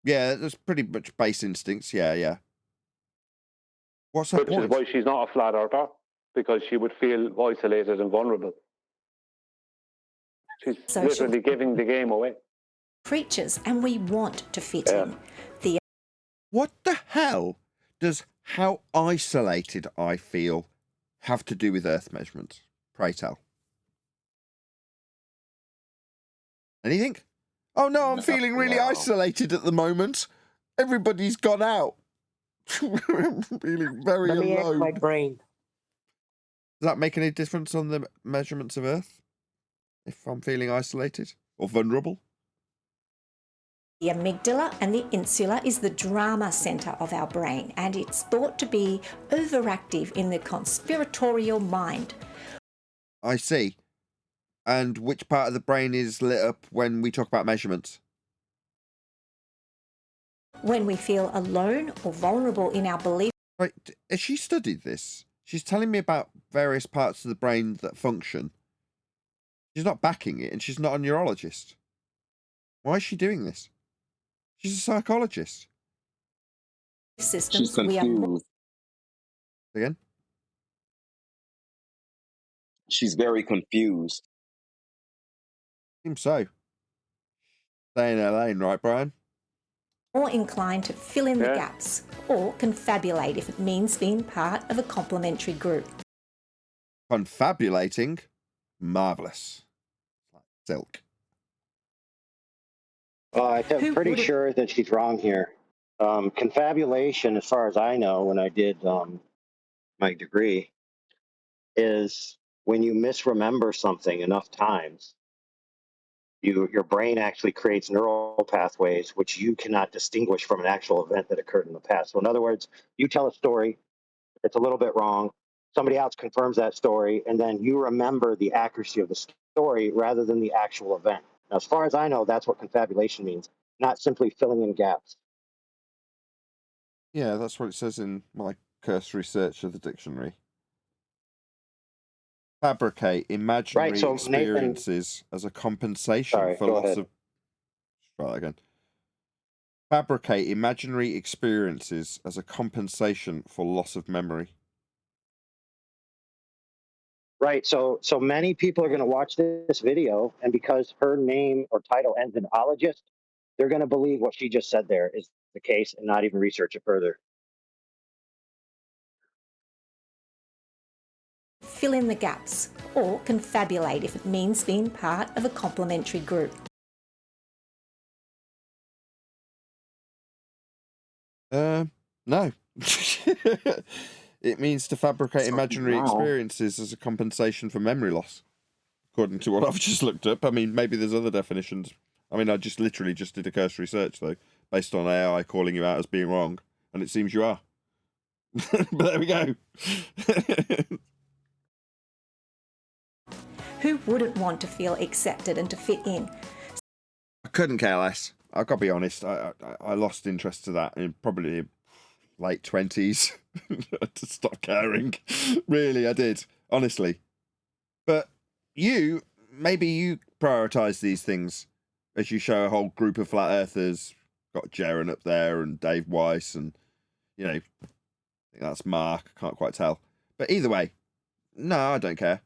Yeah, that's pretty much base instincts. Yeah. What's her Which point? is why she's not a flat earther, because she would feel isolated and vulnerable. She's Social. literally giving the game away. creatures and we want to fit in. What the hell does how isolated I feel have to do with Earth measurements? Pray tell. Anything? Oh no, I'm feeling really isolated at the moment. Everybody's gone out. I'm feeling very Let me ask alone. my brain. Does that make any difference on the measurements of Earth? If I'm feeling isolated or vulnerable? The amygdala and the insula is the drama center of our brain, and it's thought to be overactive in the conspiratorial mind. I see. And which part of the brain is lit up when we talk about measurements? When we feel alone or vulnerable in our belief. Right, has she studied this? She's telling me about various parts of the brain that function. She's not backing it, and she's not a neurologist. Why is she doing this? She's a psychologist. Systems, She's confused. Again? She's very confused. Seems so. Stay in her lane, right, Brian? More inclined to fill in the gaps, or confabulate if it means being part of a complementary group. Confabulating? Marvellous. Like silk. I'm pretty sure that she's wrong here. Confabulation, as far as I know, when I did my degree, is when you misremember something enough times, your brain actually creates neural pathways which you cannot distinguish from an actual event that occurred in the past. So in other words, you tell a story, it's a little bit wrong, somebody else confirms that story, and then you remember the accuracy of the story rather than the actual event. Now, as far as I know, that's what confabulation means, not simply filling in gaps. Yeah, that's what it says in my cursory search of the dictionary. Fabricate imaginary Right, so experiences as a compensation Sorry, for go loss ahead. of... Try that again. Fabricate imaginary experiences as a compensation for loss of memory. Right, so many people are going to watch this video, and because her name or title ends in ologist, they're going to believe what she just said there is the case and not even research it further. Fill in the gaps, or confabulate if it means being part of a complementary group. No. It means to fabricate imaginary experiences as a compensation for memory loss, according to what I've just looked up. I mean, maybe there's other definitions. I mean, I just literally just did a cursory search, though, based on AI calling you out as being wrong, and it seems you are. But there we go. Who wouldn't want to feel accepted and to fit in? I couldn't care less. I've got to be honest. I lost interest to that in probably late 20s. To stop caring. Really, I did. Honestly. But maybe you prioritise these things as you show a whole group of flat earthers. Got Jaren up there and Dave Weiss and, you know, I think that's Mark. I can't quite tell. But either way, no, I don't care.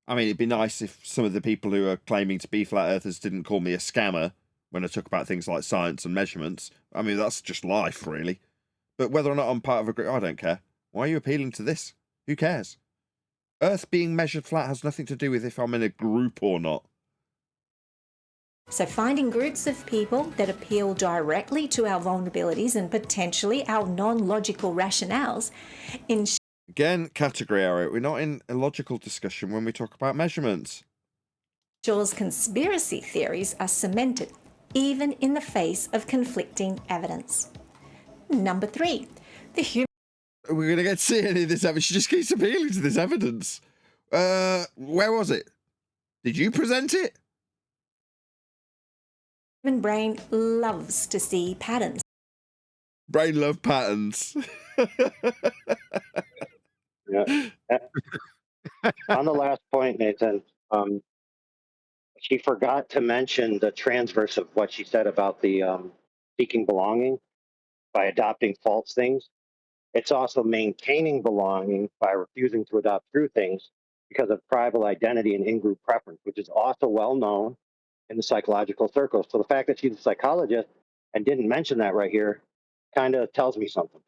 I mean, it'd be nice if some of the people who are claiming to be flat earthers didn't call me a scammer when I talk about things like science and measurements. I mean, that's just life, really. But whether or not I'm part of a group, I don't care. Why are you appealing to this? Who cares? Earth being measured flat has nothing to do with if I'm in a group or not. So finding groups of people that appeal directly to our vulnerabilities and potentially our non-logical rationales Again, category error. We're not in a logical discussion when we talk about measurements. ensures conspiracy theories are cemented, even in the face of conflicting evidence. Number 3, the human... We're going to get to see any of this evidence. She just keeps appealing to this evidence. Where was it? Did you present it? human brain loves to see patterns. Brain love patterns. Yeah. On the last point, Nathan, she forgot to mention the transverse of what she said about the seeking belonging by adopting false things. It's also maintaining belonging by refusing to adopt true things because of tribal identity and in-group preference, which is also well known in the psychological circles. So the fact that she's a psychologist and didn't mention that right here kind of tells me something.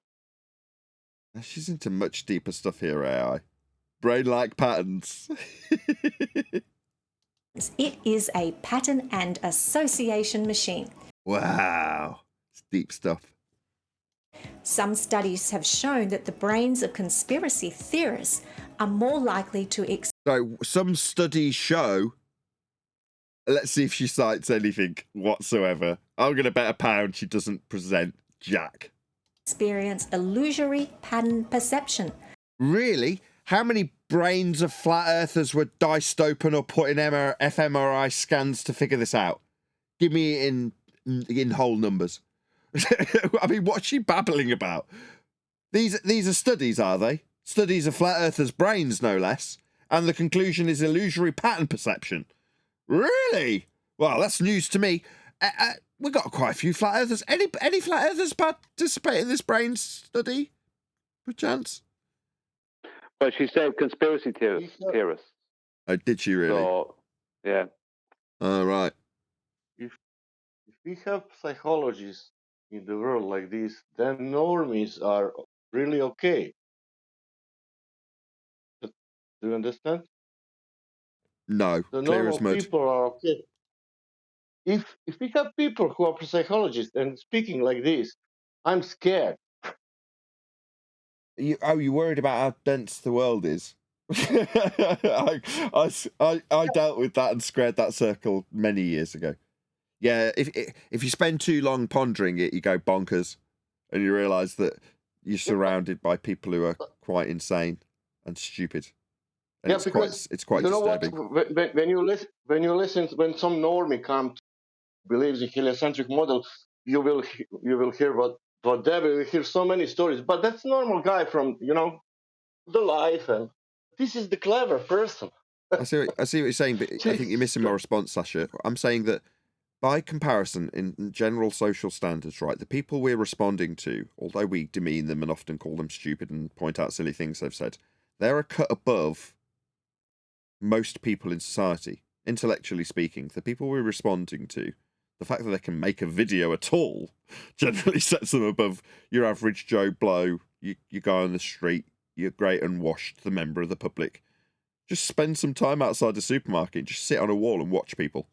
She's into much deeper stuff here, AI. Brain-like patterns. It is a pattern and association machine. Wow. It's deep stuff. Some studies have shown that the brains of conspiracy theorists are more likely to... So, some studies show... Let's see if she cites anything whatsoever. I'm going to bet £1 she doesn't present Jack. experience illusory pattern perception. Really? How many brains of flat earthers were diced open or put in fMRI scans to figure this out? Give me it in whole numbers. I mean, what's she babbling about? These are studies, are they? Studies of flat earthers' brains, no less. And the conclusion is illusory pattern perception. Really? Well, that's news to me. We've got quite a few flat earthers. Any flat earthers participate in this brain study, perchance? But she said conspiracy theorists. Oh, did she really? So, yeah. Oh, right. If we have psychologists in the world like this, then normies are really okay. Do you understand? No, The clear normal as mud. people are okay. If we have people who are psychologists and speaking like this, I'm scared. You worried about how dense the world is? I dealt with that and squared that circle many years ago. Yeah, if you spend too long pondering it, you go bonkers, and you realise that you're surrounded by people who are quite insane and stupid. And it's quite you know disturbing. What? When you listen, when some normie comes believes in heliocentric model, you will hear what they will hear so many stories. But that's normal guy from the life, and this is the clever person. I see what you're saying, but I think you're missing my response, Sasha. I'm saying that by comparison, in general social standards, right, the people we're responding to, although we demean them and often call them stupid and point out silly things they've said, they're a cut above most people in society, intellectually speaking. The people we're responding to, the fact that they can make a video at all generally sets them above your average Joe Blow, you guy on the street, your great unwashed, the member of the public. Just spend some time outside the supermarket, just sit on a wall and watch people.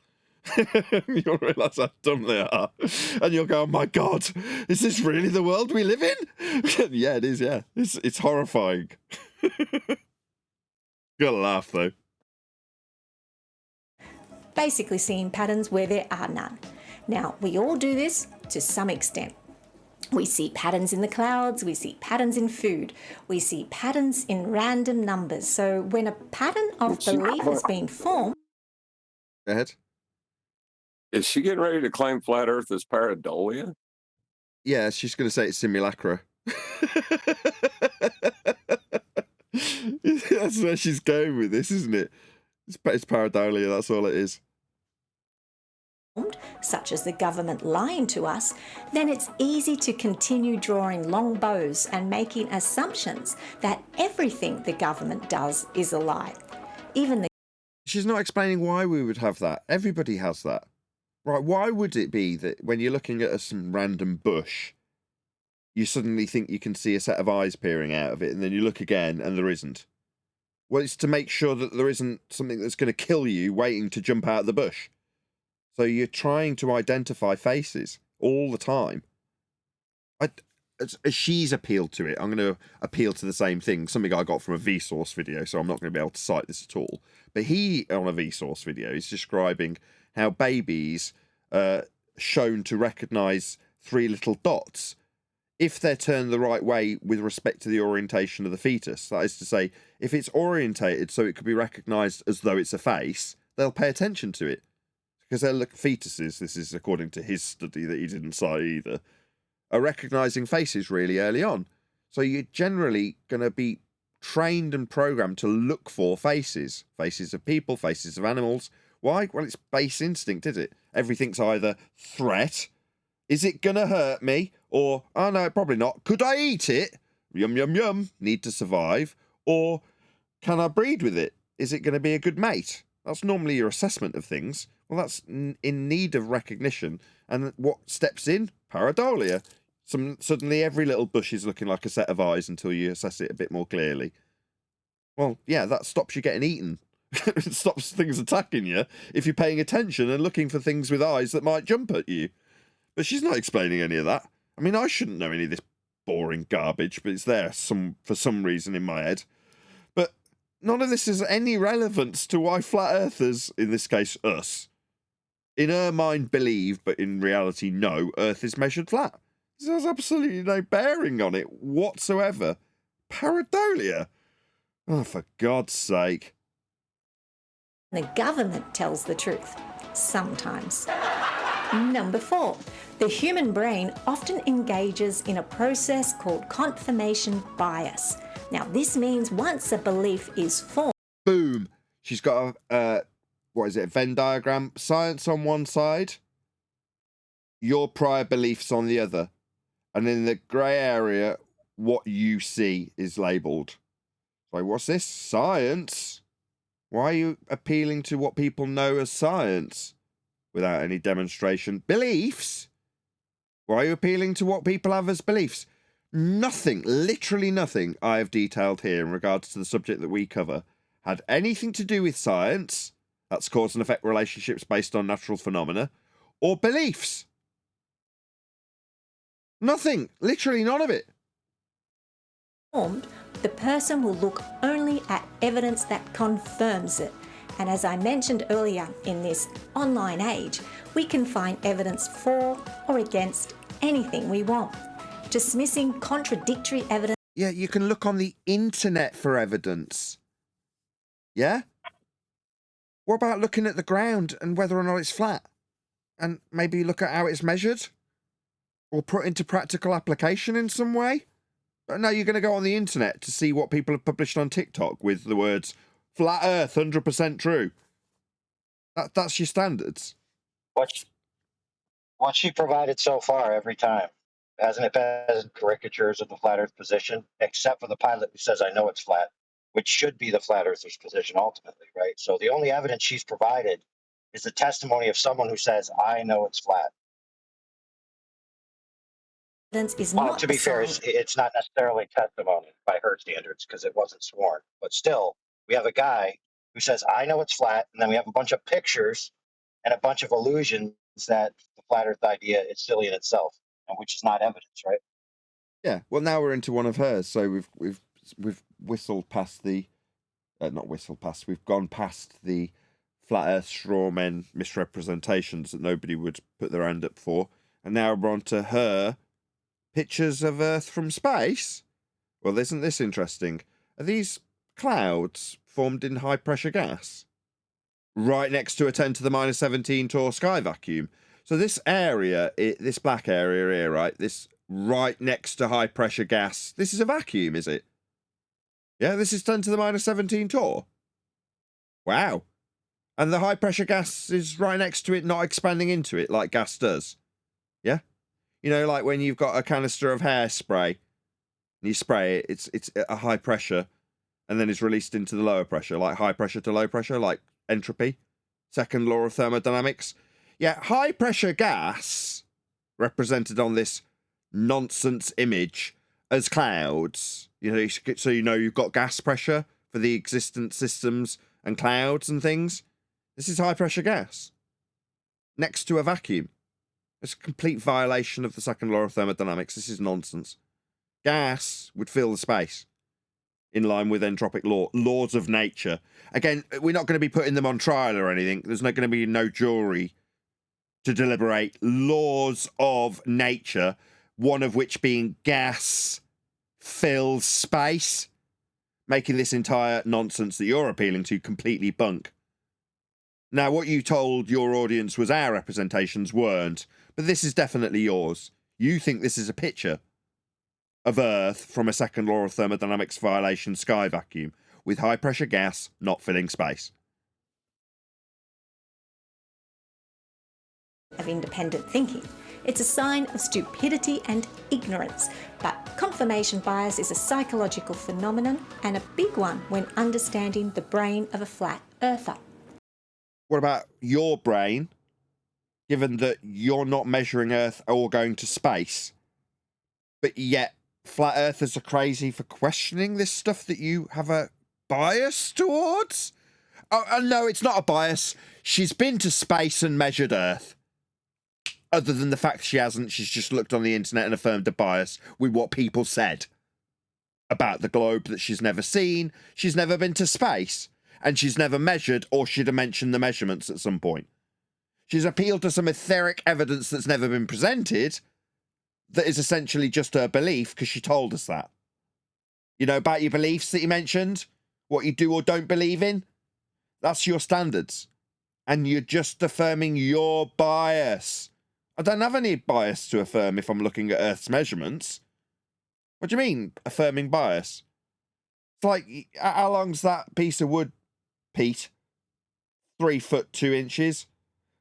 You'll realise how dumb they are. And you'll go, oh my God, is this really the world we live in? Yeah, it is, yeah. It's horrifying. Gotta laugh, though. Basically seeing patterns where there are none. Now, we all do this to some extent. We see patterns in the clouds, we see patterns in food, we see patterns in random numbers. So when a pattern of belief has been formed... Go ahead. Is she getting ready to claim flat Earth as pareidolia? Yeah, she's going to say it's simulacra. That's where she's going with this, isn't it? It's pareidolia, that's all it is. Such as the government lying to us, then it's easy to continue drawing long bows and making assumptions that everything the government does is a lie. Even the... She's not explaining why we would have that. Everybody has that. Right, why would it be that when you're looking at some random bush, you suddenly think you can see a set of eyes peering out of it, and then you look again and there isn't? Well, it's to make sure that there isn't something that's going to kill you waiting to jump out of the bush. So you're trying to identify faces all the time. As she's appealed to it, I'm going to appeal to the same thing. Something I got from a Vsauce video, so I'm not going to be able to cite this at all. But he, on a Vsauce video, is describing how babies are shown to recognise 3 little dots if they're turned the right way with respect to the orientation of the fetus. That is to say, if it's orientated so it could be recognised as though it's a face, they'll pay attention to it. Because they'll look, fetuses, this is according to his study that he didn't cite either, are recognising faces really early on. So you're generally going to be trained and programmed to look for faces. Faces of people, faces of animals. Why? Well, it's base instinct, is it? Everything's either threat, is it going to hurt me? Or, oh no, probably not. Could I eat it? Yum, yum, yum. Need to survive. Or, can I breed with it? Is it going to be a good mate? That's normally your assessment of things. Well, that's in need of recognition. And what steps in? Pareidolia. Suddenly every little bush is looking like a set of eyes until you assess it a bit more clearly. Well, yeah, that stops you getting eaten. It stops things attacking you if you're paying attention and looking for things with eyes that might jump at you. But she's not explaining any of that. I mean, I shouldn't know any of this boring garbage, but it's there for some reason in my head. But none of this has any relevance to why flat earthers, in this case us, in her mind believe, but in reality no, Earth is measured flat. This has absolutely no bearing on it whatsoever. Pareidolia? Oh, for God's sake. The government tells the truth. Sometimes. Number 4. The human brain often engages in a process called confirmation bias. Now, this means once a belief is formed... Boom. She's got a, a Venn diagram. Science on one side, your prior beliefs on the other. And in the grey area, what you see is labelled. So what's this? Science? Why are you appealing to what people know as science without any demonstration? Beliefs? Why are you appealing to what people have as beliefs? Nothing, literally nothing I have detailed here in regards to the subject that we cover had anything to do with science, that's cause and effect relationships based on natural phenomena, or beliefs. Nothing, literally none of it. The person will look only at evidence that confirms it. And as I mentioned earlier, in this online age, we can find evidence for or against anything we want. Dismissing contradictory evidence... Yeah, you can look on the internet for evidence. Yeah? What about looking at the ground and whether or not it's flat? And maybe look at how it's measured? Or put into practical application in some way? But no, you're going to go on the internet to see what people have published on TikTok with the words, flat earth, 100% true. That's your standards. What she provided so far every time, hasn't it been caricatures of the flat earth position, except for the pilot who says, I know it's flat, which should be the flat earther's position ultimately, right? So the only evidence she's provided is the testimony of someone who says, I know it's flat. Evidence is Well, not to a be fair, sign. it's not necessarily testimony by her standards because it wasn't sworn. But still, we have a guy who says, I know it's flat. And then we have a bunch of pictures and a bunch of illusions that the flat earth idea is silly in itself, and which is not evidence, right? Yeah. Well, now we're into one of hers, so we've whistled past the, not whistled past. We've gone past the flat Earth straw men misrepresentations that nobody would put their hand up for, and now we're on to her pictures of Earth from space. Well, isn't this interesting? Are these clouds formed in high pressure gas right next to a 10 to the minus 17 torr sky vacuum? So this area, this black area here, right, this right next to high pressure gas, this is a vacuum, is it? Yeah, this is 10 to the minus 17 torr. Wow. And the high pressure gas is right next to it, not expanding into it like gas does. Yeah? You know, like when you've got a canister of hairspray, and you spray it, it's at a high pressure, and then it's released into the lower pressure, like high pressure to low pressure, like entropy, second law of thermodynamics. Yeah, high pressure gas, represented on this nonsense image as clouds, you know, so you know you've got gas pressure for the existent systems and clouds and things. This is high pressure gas next to a vacuum. It's a complete violation of the second law of thermodynamics. This is nonsense. Gas would fill the space in line with entropic laws of nature. Again, we're not going to be putting them on trial or anything. There's not going to be no jury to deliberate laws of nature, one of which being gas fills space, making this entire nonsense that you're appealing to completely bunk. Now, what you told your audience was our representations weren't, but this is definitely yours. You think this is a picture of Earth from a second law of thermodynamics violation sky vacuum with high pressure gas not filling space. Of independent thinking. It's a sign of stupidity and ignorance, but confirmation bias is a psychological phenomenon and a big one when understanding the brain of a flat earther. What about your brain, given that you're not measuring Earth or going to space, but yet flat earthers are crazy for questioning this stuff that you have a bias towards? Oh, no, it's not a bias. She's been to space and measured Earth. Other than the fact she hasn't, she's just looked on the internet and affirmed a bias with what people said about the globe that she's never seen. She's never been to space, and she's never measured, or she'd have mentioned the measurements at some point. She's appealed to some etheric evidence that's never been presented that is essentially just her belief because she told us that. You know, about your beliefs that you mentioned, what you do or don't believe in, that's your standards. And you're just affirming your bias. I don't have any bias to affirm if I'm looking at Earth's measurements. What do you mean, affirming bias? It's like, how long's that piece of wood, Pete? 3 foot 2 inches?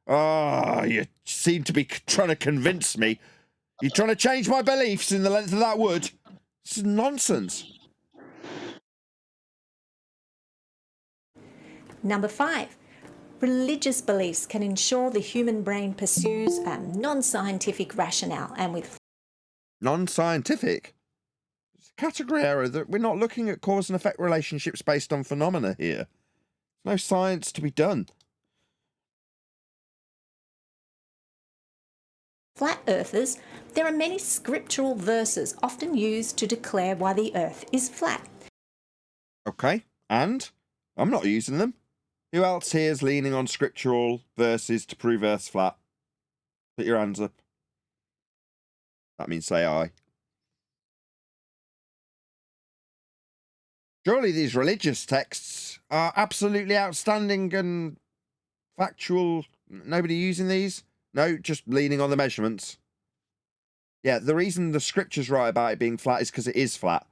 Ah, you seem to be trying to convince me. You're trying to change my beliefs in the length of that wood. This is nonsense. Number 5. Religious beliefs can ensure the human brain pursues a non-scientific rationale and with Non-scientific? It's a category error that we're not looking at cause and effect relationships based on phenomena here. There's no science to be done. flat earthers, there are many scriptural verses often used to declare why the earth is flat. Okay, and I'm not using them. Who else here is leaning on scriptural verses to prove Earth's flat? Put your hands up. That means say aye. Surely these religious texts are absolutely outstanding and factual. Nobody using these? No, just leaning on the measurements. Yeah, the reason the scripture's right about it being flat is because it is flat.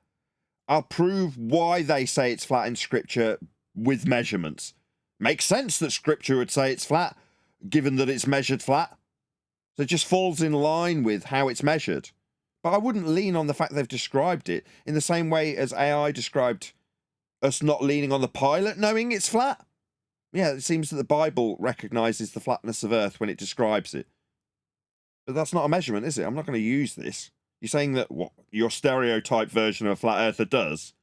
I'll prove why they say it's flat in scripture with measurements. Makes sense that scripture would say it's flat, given that it's measured flat. So it just falls in line with how it's measured. But I wouldn't lean on the fact they've described it in the same way as AI described us not leaning on the pilot knowing it's flat. Yeah, it seems that the Bible recognises the flatness of Earth when it describes it. But that's not a measurement, is it? I'm not going to use this. You're saying that what your stereotype version of a flat earther does?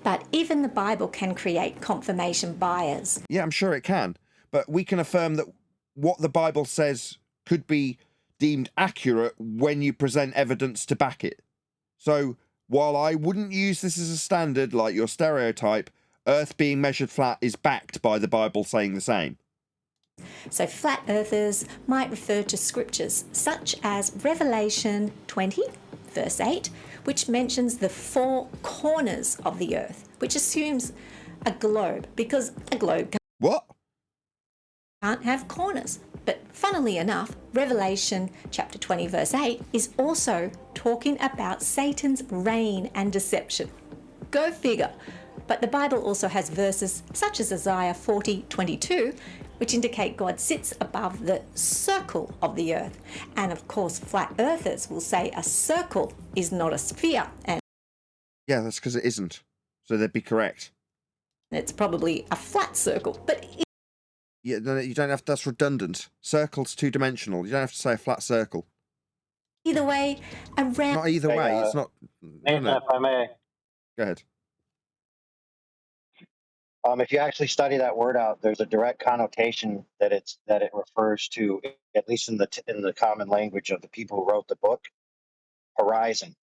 But even the Bible can create confirmation bias. Yeah, I'm sure it can. But we can affirm that what the Bible says could be deemed accurate when you present evidence to back it. So while I wouldn't use this as a standard like your stereotype, Earth being measured flat is backed by the Bible saying the same. So flat earthers might refer to scriptures such as Revelation 20, verse 8, which mentions the four corners of the earth, which assumes a globe, because a globe can't have corners. But funnily enough, Revelation chapter 20, verse 8 is also talking about Satan's reign and deception. Go figure. But the Bible also has verses such as Isaiah 40:22, which indicate God sits above the circle of the earth. And of course, flat earthers will say a circle is not a sphere, and Yeah, that's because it isn't. So they'd be correct. it's probably a flat circle. But Yeah, no, you don't have. That's redundant. Circle's two-dimensional. You don't have to say a flat circle. either way, around... Not either way. It's not. Nathan, if I may. Go ahead. If you actually study that word out, there's a direct connotation that it refers to, at least in the common language of the people who wrote the book, horizon.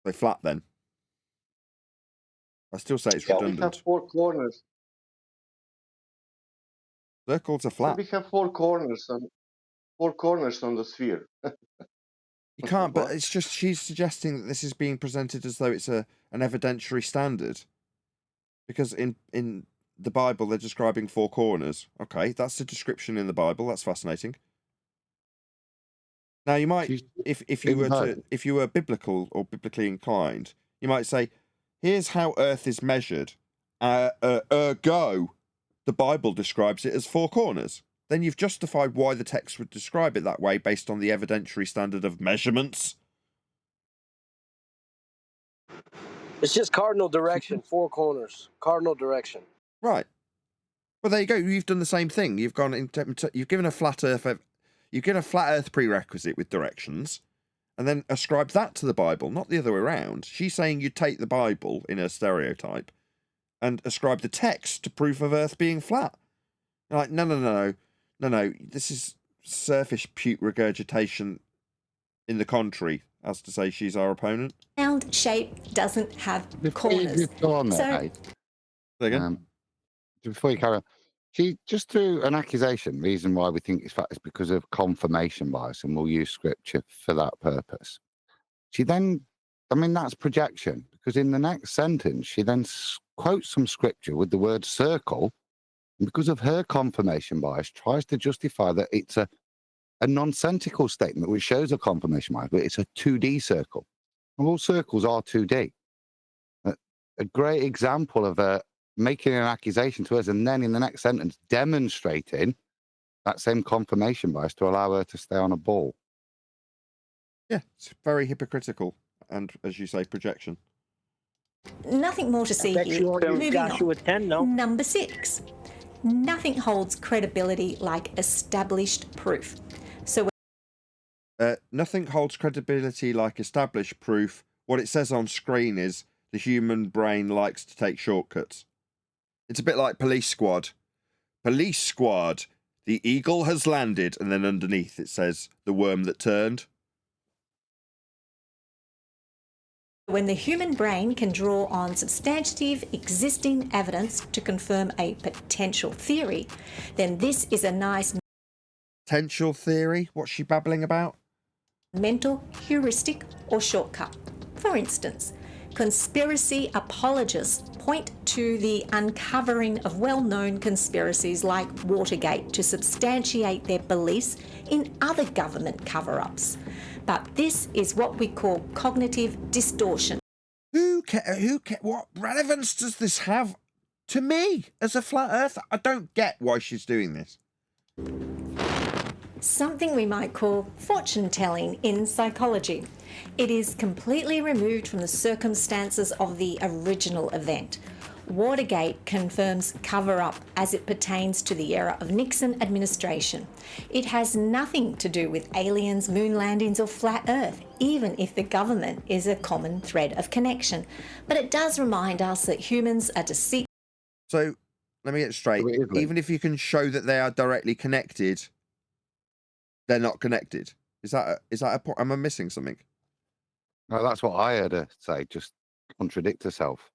They flat then. I still say it's We have redundant. 4 corners. Circles are flat. We have 4 corners on the sphere. You can't, but it's just she's suggesting that this is being presented as though it's an evidentiary standard. Because in the Bible they're describing 4 corners. Okay, that's the description in the Bible. That's fascinating. Now you might, if you were biblical or biblically inclined, you might say, here's how Earth is measured. Ergo, the Bible describes it as 4 corners. Then you've justified why the text would describe it that way based on the evidentiary standard of measurements. It's just cardinal direction, 4 corners, cardinal direction. Right. Well, there you go. You've done the same thing. You've gone into, you've given a flat Earth prerequisite with directions, and then ascribed that to the Bible, not the other way around. She's saying you take the Bible in her stereotype and ascribe the text to proof of Earth being flat. You're like, no. This is surface puke regurgitation in the contrary, as to say she's our opponent. Round shape doesn't have corners. Just go on there, before you carry on, she just threw an accusation. Reason why we think it's flat is because of confirmation bias, and we'll use scripture for that purpose. She then, that's projection, because in the next sentence, she then quotes some scripture with the word circle, and because of her confirmation bias, tries to justify that it's a nonsensical statement, which shows a confirmation bias, but it's a 2D circle. And all circles are 2D. A great example of making an accusation to us, and then in the next sentence demonstrating that same confirmation bias to allow her to stay on a ball. Yeah, it's very hypocritical, and as you say, projection. Nothing more to see here. Moving on. Number 6. Nothing holds credibility like established proof. So nothing holds credibility like established proof. What it says on screen is the human brain likes to take shortcuts. It's a bit like Police Squad. Police Squad, the eagle has landed, and then underneath it says the worm that turned. when the human brain can draw on substantive existing evidence to confirm a potential theory, then this is a nice Potential theory? What's she babbling about? mental heuristic or shortcut. For instance, conspiracy apologists point to the uncovering of well-known conspiracies like Watergate to substantiate their beliefs in other government cover-ups. But this is what we call cognitive distortion. What relevance does this have to me as a flat earther? I don't get why she's doing this. something we might call fortune telling in psychology. It is completely removed from the circumstances of the original event. Watergate confirms cover-up as it pertains to the era of Nixon administration. It has nothing to do with aliens, moon landings or flat earth, even if the government is a common thread of connection. But it does remind us that humans are deceitful. So, let me get straight. Even if you can show that they are directly connected, they're not connected. Is that a point? Am I missing something? No, that's what I heard her say. Just contradict herself.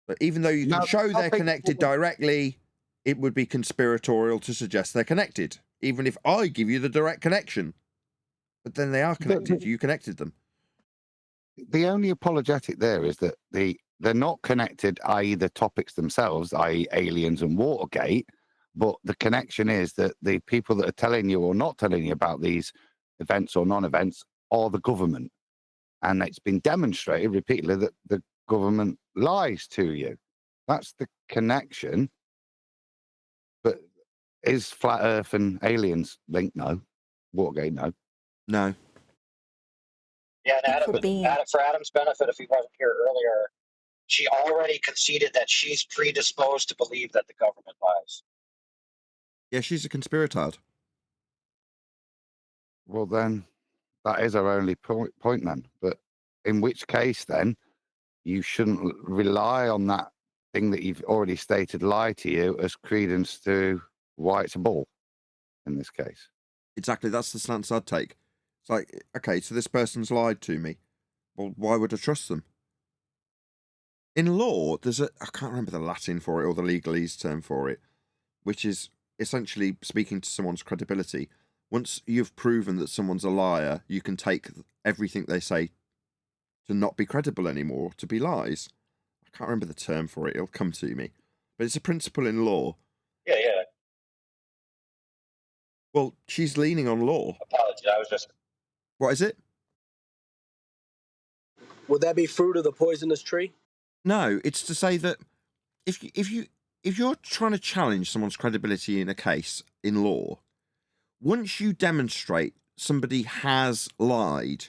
But even though you can show they're connected directly, it would be conspiratorial to suggest they're connected, even if I give you the direct connection. But then they are connected. You connected them. The only apologetic there is that they're not connected, i.e. the topics themselves, i.e. aliens and Watergate, but the connection is that the people that are telling you or not telling you about these events or non-events are the government. And it's been demonstrated repeatedly that the government lies to you. That's the connection. But is flat earth and aliens linked? No. Watergate, no. No. Yeah, and for Adam's benefit, if he wasn't here earlier, she already conceded that she's predisposed to believe that the government lies. Yeah, she's a conspiratard. Well, then, that is our only point then. But in which case, then, you shouldn't rely on that thing that you've already stated lie to you as credence to why it's a bull in this case. Exactly, that's the stance I'd take. It's like, okay, so this person's lied to me. Well, why would I trust them? In law, I can't remember the Latin for it or the legalese term for it, which is essentially speaking to someone's credibility. Once you've proven that someone's a liar, you can take everything they say to not be credible anymore, to be lies. I can't remember the term for it, it'll come to me. But it's a principle in law. Yeah. Well, she's leaning on law. Apologies, I was just... What is it? Would that be fruit of the poisonous tree? No, it's to say that if you're trying to challenge someone's credibility in a case in law, once you demonstrate somebody has lied,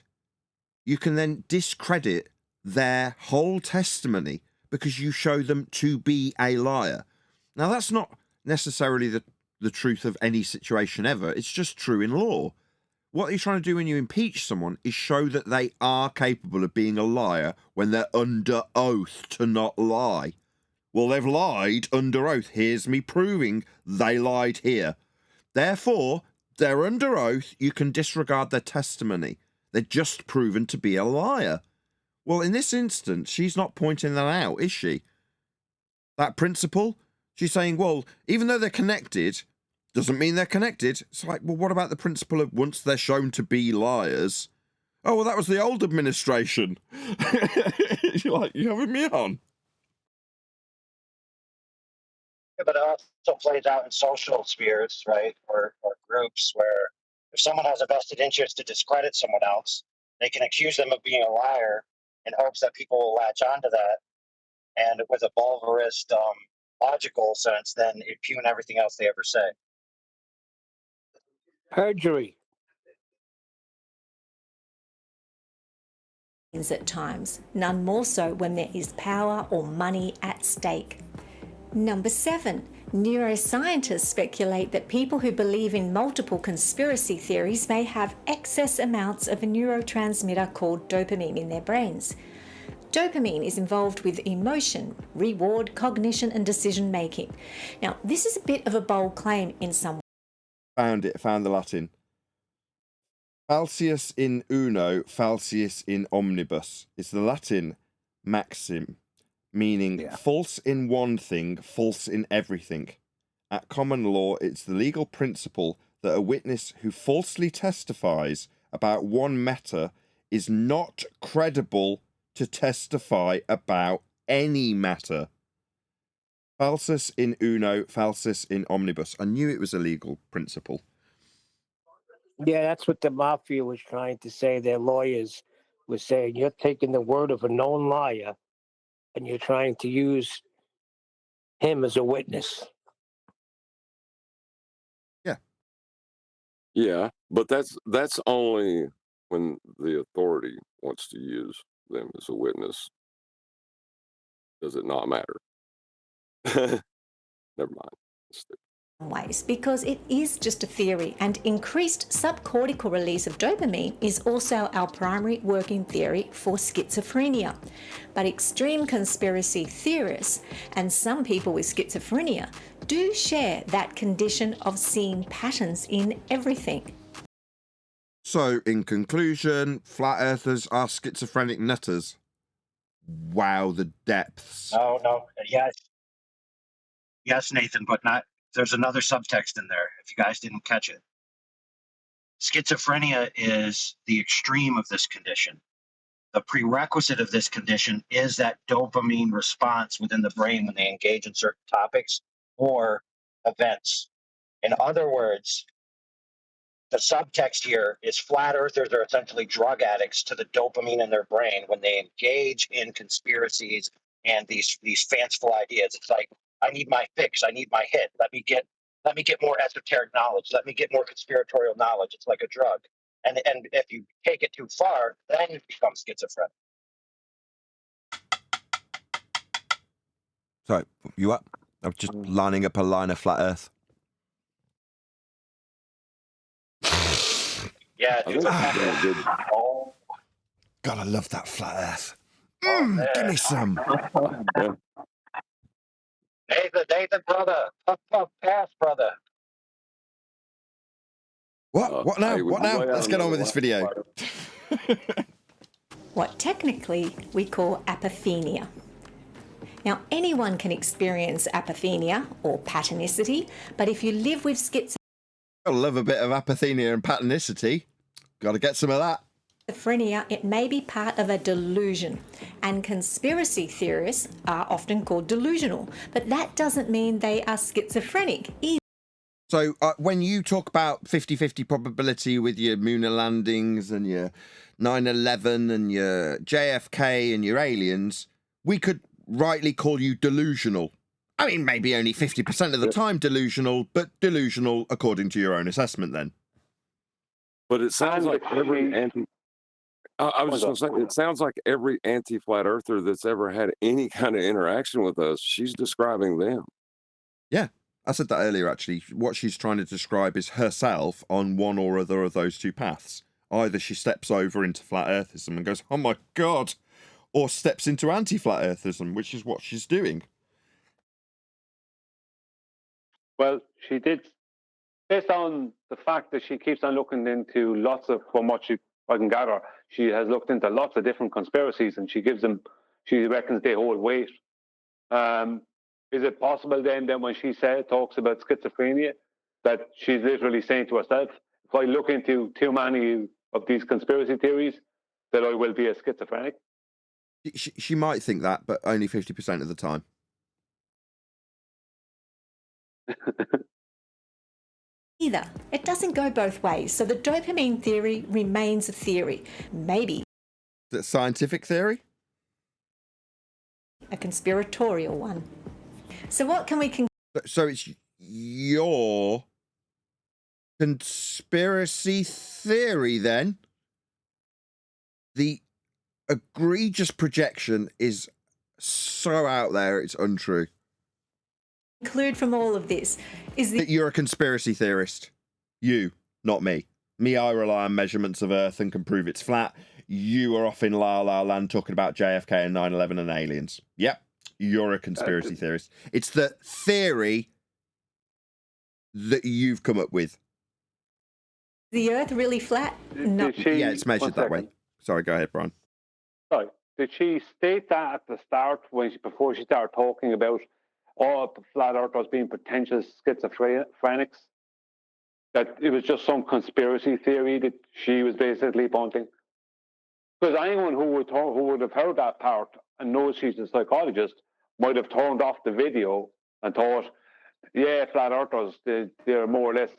you can then discredit their whole testimony because you show them to be a liar. Now, that's not necessarily the truth of any situation ever. It's just true in law. What you're trying to do when you impeach someone is show that they are capable of being a liar when they're under oath to not lie. Well, they've lied under oath. Here's me proving they lied here. Therefore, they're under oath. You can disregard their testimony. They're just proven to be a liar. Well, in this instance, she's not pointing that out, is she? That principle? She's saying, well, even though they're connected, doesn't mean they're connected. It's like, well, what about the principle of once they're shown to be liars? Oh, well, that was the old administration. You're like, you having me on? Yeah, but it also plays out in social spheres, right? Or groups where if someone has a vested interest to discredit someone else, they can accuse them of being a liar in hopes that people will latch onto that. And with a bulvarist, logical sense, then impugn everything else they ever say. Perjury. At times, none more so when there is power or money at stake. Number 7. Neuroscientists speculate that people who believe in multiple conspiracy theories may have excess amounts of a neurotransmitter called dopamine in their brains. Dopamine is involved with emotion, reward, cognition, and decision making. Now, this is a bit of a bold claim in some ways. Found the Latin. Falsius in uno, falsius in omnibus. It's the Latin maxim, meaning false in one thing, false in everything. At common law, it's the legal principle that a witness who falsely testifies about one matter is not credible to testify about any matter. Falsus in uno, falsus in omnibus. I knew it was a legal principle. Yeah, that's what the mafia was trying to say. Their lawyers were saying, you're taking the word of a known liar and you're trying to use him as a witness. Yeah. Yeah, but that's only when the authority wants to use them as a witness. Does it not matter? Never mind. Ways because it is just a theory, and increased subcortical release of dopamine is also our primary working theory for schizophrenia. But extreme conspiracy theorists and some people with schizophrenia do share that condition of seeing patterns in everything. So, in conclusion, flat earthers are schizophrenic nutters. Wow, the depths. No, yes, Nathan, but not. There's another subtext in there. If you guys didn't catch it, schizophrenia is the extreme of this condition. The prerequisite of this condition is that dopamine response within the brain when they engage in certain topics or events. In other words, the subtext here is flat earthers are essentially drug addicts to the dopamine in their brain when they engage in conspiracies and these fanciful ideas. It's like, I need my fix, I need my hit. Let me get more esoteric knowledge. Let me get more conspiratorial knowledge. It's like a drug. And if you take it too far, then it becomes schizophrenic. Sorry, you up? I was just lining up a line of flat earth. Yeah, dude. Oh. God, I love that flat earth. Give me some. Nathan, brother. Puff, pass, brother. What now? What now? Let's get on with this video. What technically we call apophenia. Now, anyone can experience apophenia or patternicity, but if you live with schizophrenia, I love a bit of apophenia and patternicity. Got to get some of that. It may be part of a delusion, and conspiracy theorists are often called delusional, but that doesn't mean they are schizophrenic either. So when you talk about 50-50 probability with your lunar landings and your 9/11 and your JFK and your aliens, we could rightly call you delusional. I mean, maybe only 50% of the time delusional, but delusional according to your own assessment then. But it sounds like every I was just going to say, it sounds like every anti-flat earther that's ever had any kind of interaction with us, she's describing them. Yeah, I said that earlier, actually. What she's trying to describe is herself on one or other of those two paths. Either she steps over into flat earthism and goes, oh my God, or steps into anti-flat earthism, which is what she's doing. Well, she did, based on the fact that she keeps on looking into lots of, from what I can gather, she has looked into lots of different conspiracies, and she reckons they hold weight. Is it possible then that when she talks about schizophrenia, that she's literally saying to herself, if I look into too many of these conspiracy theories, that I will be a schizophrenic? She might think that, but only 50% of the time. Either. It doesn't go both ways, so the dopamine theory remains a theory. Maybe the scientific theory? A conspiratorial one. So what can we So it's your conspiracy theory then? The egregious projection is so out there, it's untrue. Conclude from all of this is that you're a conspiracy theorist. You, not me. Me, I rely on measurements of Earth and can prove it's flat. You are off in La La Land talking about JFK and 9/11 and aliens. Yep, you're a conspiracy theorist. It's the theory that you've come up with. the Earth really flat? No. Yeah, it's measured that way. Sorry, go ahead, Brian. Sorry, did she state that at the start before she started talking about all flat earthers being potential schizophrenics? That it was just some conspiracy theory that she was basically punting? Because anyone who would have heard that part and knows she's a psychologist might have turned off the video and thought, yeah, flat earthers, they're more or less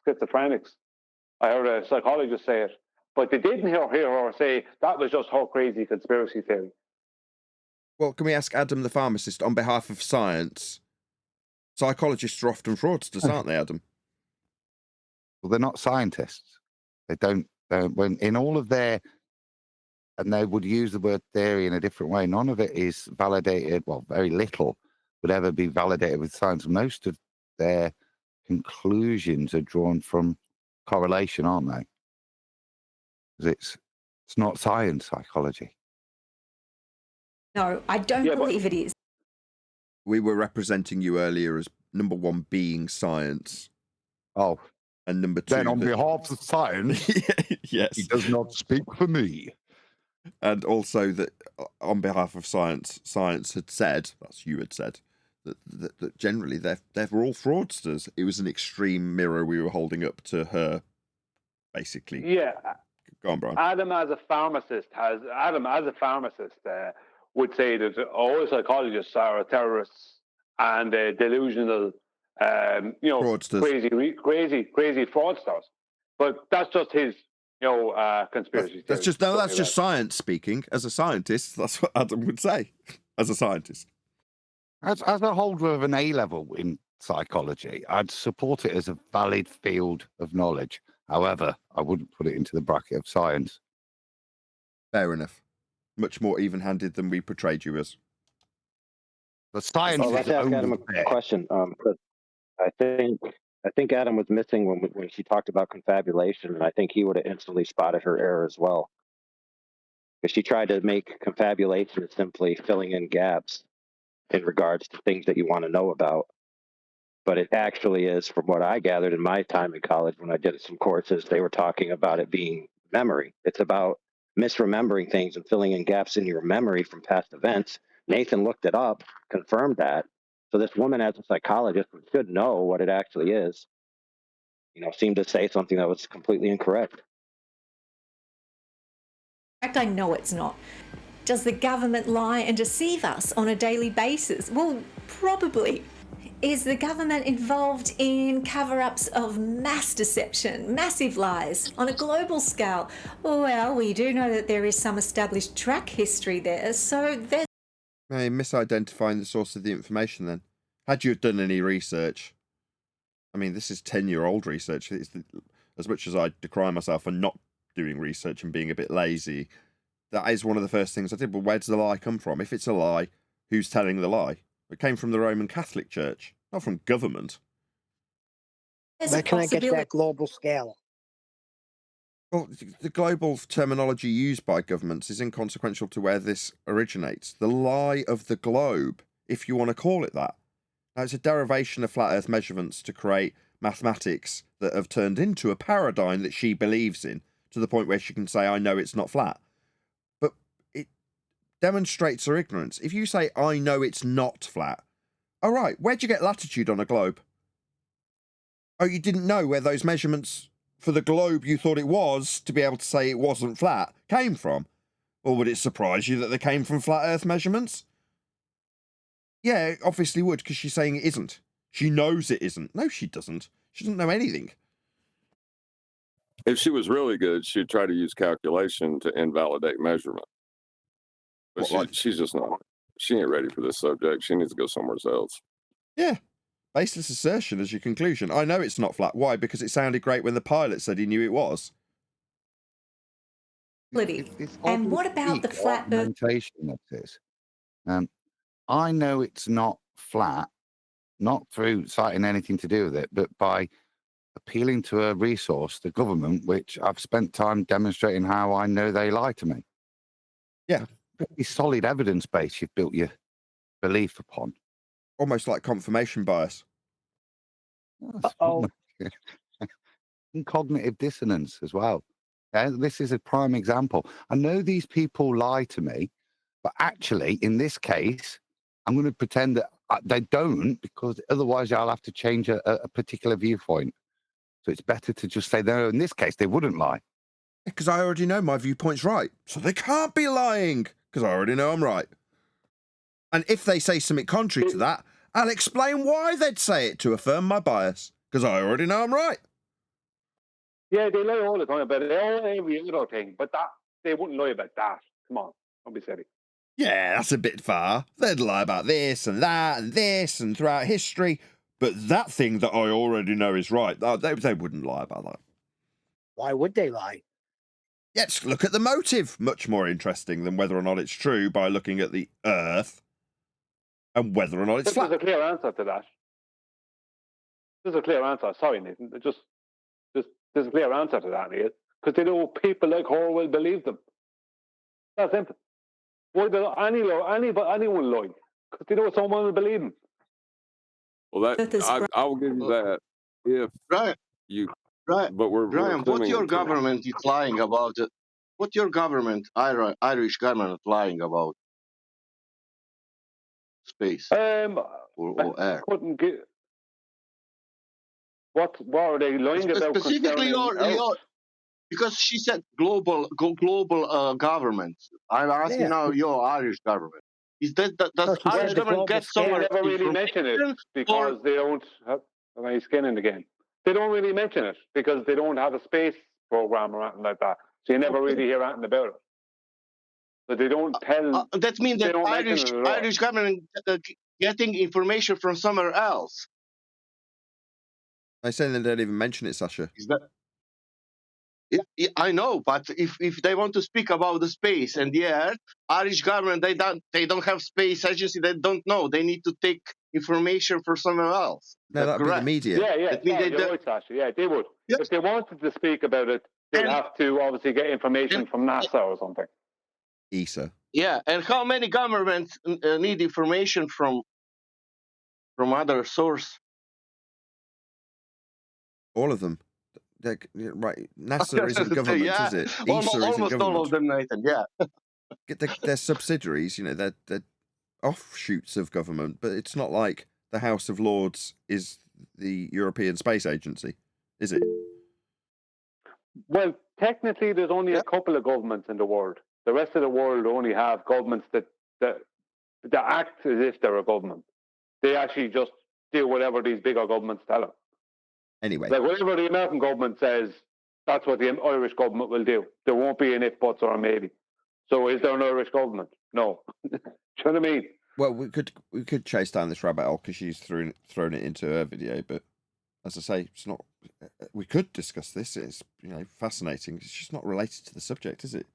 schizophrenics. I heard a psychologist say it, but they didn't hear her say that was just her crazy conspiracy theory. Well, can we ask Adam the pharmacist on behalf of science? Psychologists are often fraudsters, aren't they, Adam? Well, they're not scientists. They don't when in all of their, and they would use the word theory in a different way. None of it is validated. Well, very little would ever be validated with science. Most of their conclusions are drawn from correlation, aren't they? Because it's not science, psychology. No, I don't believe it is. We were representing you earlier as number one being science. Oh. And number two. Then on behalf of science, yes, he does not speak for me. And also that on behalf of science, science had said, that's you had said, that generally they're all fraudsters. It was an extreme mirror we were holding up to her, basically. Yeah. Go on, Brian. Adam as a pharmacist would say that all psychologists are terrorists and delusional, fraudsters. crazy fraudsters. But that's just his, conspiracy That's theory. that's just science speaking. As a scientist, that's what Adam would say. As a scientist, as a holder of an A level in psychology, I'd support it as a valid field of knowledge. However, I wouldn't put it into the bracket of science. Fair enough. Much more even-handed than we portrayed you as. The science. Let's ask Adam a question. I think Adam was missing when she talked about confabulation, and I think he would have instantly spotted her error as well. Because she tried to make confabulation as simply filling in gaps in regards to things that you want to know about. But it actually is, from what I gathered in my time in college when I did some courses, they were talking about it being memory. It's about misremembering things and filling in gaps in your memory from past events. Nathan looked it up, confirmed that. So this woman, as a psychologist, should know what it actually is. Seemed to say something that was completely incorrect. In fact, I know it's not. Does the government lie and deceive us on a daily basis? Well, probably. Is the government involved in cover-ups of mass deception, massive lies on a global scale? Well, we do know that there is some established track history there, so there's... Hey, misidentifying the source of the information then. Had you done any research? I mean, this is 10-year-old research. As much as I decry myself for not doing research and being a bit lazy, that is one of the first things I did. Well, where does the lie come from? If it's a lie, who's telling the lie? It came from the Roman Catholic Church, not from government. Where can I get that global scale? Well, the global terminology used by governments is inconsequential to where this originates. The lie of the globe, if you want to call it that. Now, it's a derivation of flat Earth measurements to create mathematics that have turned into a paradigm that she believes in, to the point where she can say, I know it's not flat. But it demonstrates her ignorance. If you say, I know it's not flat, all right, where'd you get latitude on a globe? Oh, you didn't know where those measurements for the globe you thought it was to be able to say it wasn't flat came from? Or would it surprise you that they came from flat Earth measurements? Yeah, it obviously would, because she's saying it isn't. She knows it isn't. No, she doesn't. She doesn't know anything. If she was really good, she'd try to use calculation to invalidate measurement. But she's just not. She ain't ready for this subject. She needs to go somewhere else. Yeah. Baseless assertion as your conclusion. I know it's not flat. Why? Because it sounded great when the pilot said he knew it was. And what about the flat Earth? Of this. I know it's not flat, not through citing anything to do with it, but by appealing to a resource, the government, which I've spent time demonstrating how I know they lie to me. Yeah. Pretty solid evidence base you've built your belief upon. Almost like confirmation bias. Uh-oh. Cognitive dissonance as well. This is a prime example. I know these people lie to me, but actually, in this case, I'm going to pretend that they don't, because otherwise I'll have to change a particular viewpoint. So it's better to just say, no, in this case, they wouldn't lie. Because I already know my viewpoint's right. So they can't be lying, because I already know I'm right. And if they say something contrary to that, I'll explain why they'd say it to affirm my bias, because I already know I'm right. Yeah, they lie all the time about every other thing, but that they wouldn't lie about that. Come on, don't be silly. Yeah, that's a bit far. They'd lie about this and that and this and throughout history, But that thing that I already know is right, they wouldn't lie about that. Why would they lie? Let's look at the motive. Much more interesting than whether or not it's true by looking at the Earth and whether or not it's flat. There's a clear answer to that. There's a clear answer. Sorry, Nathan. There's a clear answer to that, Neil. Because they know people like her will believe them. That's simple. Why do anyone lie? Because they know someone will believe them. Well, I will give you that if you. Right. But we're Brian, what assuming your it's true. government is lying about? What your government, Irish government, lying about? Space or air? Couldn't get. What are they lying about? Specifically, your because she said global government. I'm asking now your Irish government. Is does Irish government get somewhere? They never really mention it because they don't have any skin in the game. They don't really mention it because they don't have a space program or anything like that. So you never really hear anything about it. So they don't tell. That means that Irish government getting information from somewhere else. I say they don't even mention it, Sasha. Is that? Yeah, I know, but if they want to speak about the space and the Earth, Irish government they don't have space agency. They don't know. They need to take information from somewhere else. No, that'd be the media. You're right, Sasha. Yeah, they would. Yes. If they wanted to speak about it, they'd have to obviously get information from NASA or something. ESA. Yeah, and how many governments need information from other source? All of them. Right, NASA isn't government, is it? ESA almost isn't government. all of them, Nathan. Yeah, they're subsidiaries. You know, they're offshoots of government, but it's not like the House of Lords is the European Space Agency, is it? Well, technically, there's only a couple of governments in the world. The rest of the world only have governments that act as if they're a government. They actually just do whatever these bigger governments tell them. Anyway. Like whatever the American government says, that's what the Irish government will do. There won't be an if, buts, or a maybe. So is there an Irish government? No. Do you know what I mean? Well, we could chase down this rabbit hole because she's thrown it into her video, but as I say, it's not. We could discuss this. It's fascinating. It's just not related to the subject, is it?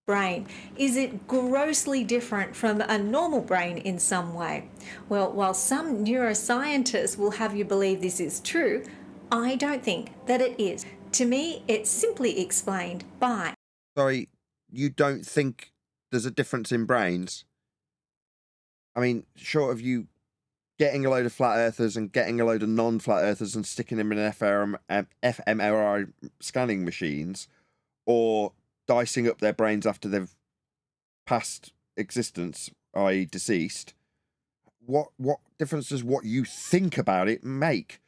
Brain. Is it grossly different from a normal brain in some way? Well, while some neuroscientists will have you believe this is true, I don't think that it is. To me, it's simply explained by... Sorry, you don't think there's a difference in brains? I mean, short of you getting a load of flat earthers and getting a load of non-flat earthers and sticking them in fMRI scanning machines, or dicing up their brains after they've passed existence, i.e. deceased, what difference does what you think about it make?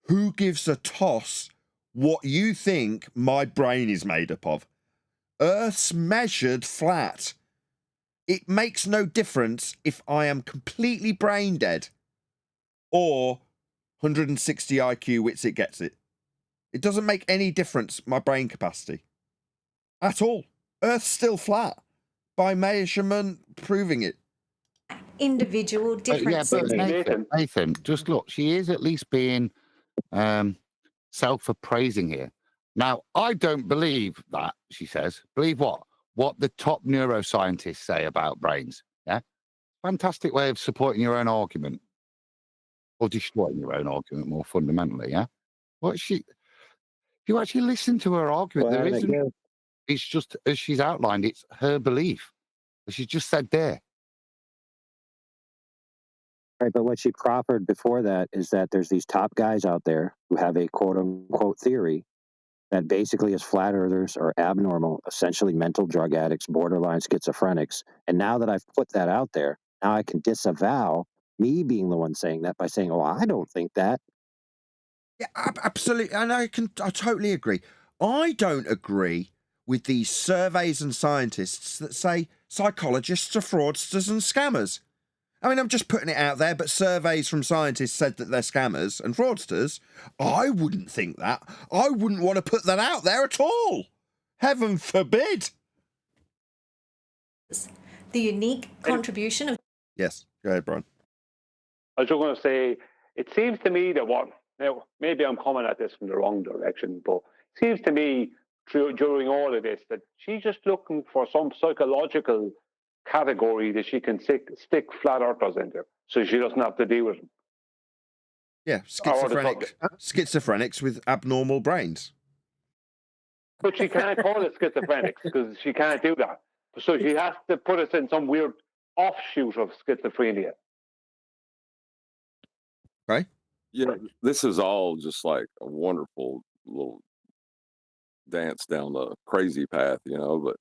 Who gives a toss what you think my brain is made up of? Earth's measured flat. It makes no difference if I am completely brain dead or 160 IQ wits it gets it. It doesn't make any difference, my brain capacity. At all. Earth's still flat. By measurement, proving it. Individual differences. Nathan, just look, she is at least being self-appraising here. Now, I don't believe that, she says. Believe what? What the top neuroscientists say about brains. Yeah? Fantastic way of supporting your own argument. Or destroying your own argument more fundamentally, yeah? If you actually listen to her argument, there isn't. It's just, as she's outlined, it's her belief. As she's just said there. Right, but what she proffered before that is that there's these top guys out there who have a quote-unquote theory that basically is flat earthers are abnormal, essentially mental drug addicts, borderline schizophrenics. And now that I've put that out there, now I can disavow me being the one saying that by saying, oh, I don't think that. Yeah, absolutely. And I totally agree. I don't agree with these surveys and scientists that say psychologists are fraudsters and scammers. I mean, I'm just putting it out there, but surveys from scientists said that they're scammers and fraudsters. I wouldn't think that. I wouldn't want to put that out there at all. Heaven forbid. The unique contribution of... Yes, go ahead, Brian. I was just going to say, it seems to me that now maybe I'm coming at this from the wrong direction, but it seems to me during all of this that she's just looking for some psychological category that she can stick flat earthers into, so she doesn't have to deal with them. Yeah, schizophrenics with abnormal brains. But she can't call it schizophrenics because she can't do that. So she has to put us in some weird offshoot of schizophrenia. Right? Yeah, this is all just like a wonderful little dance down the crazy path, but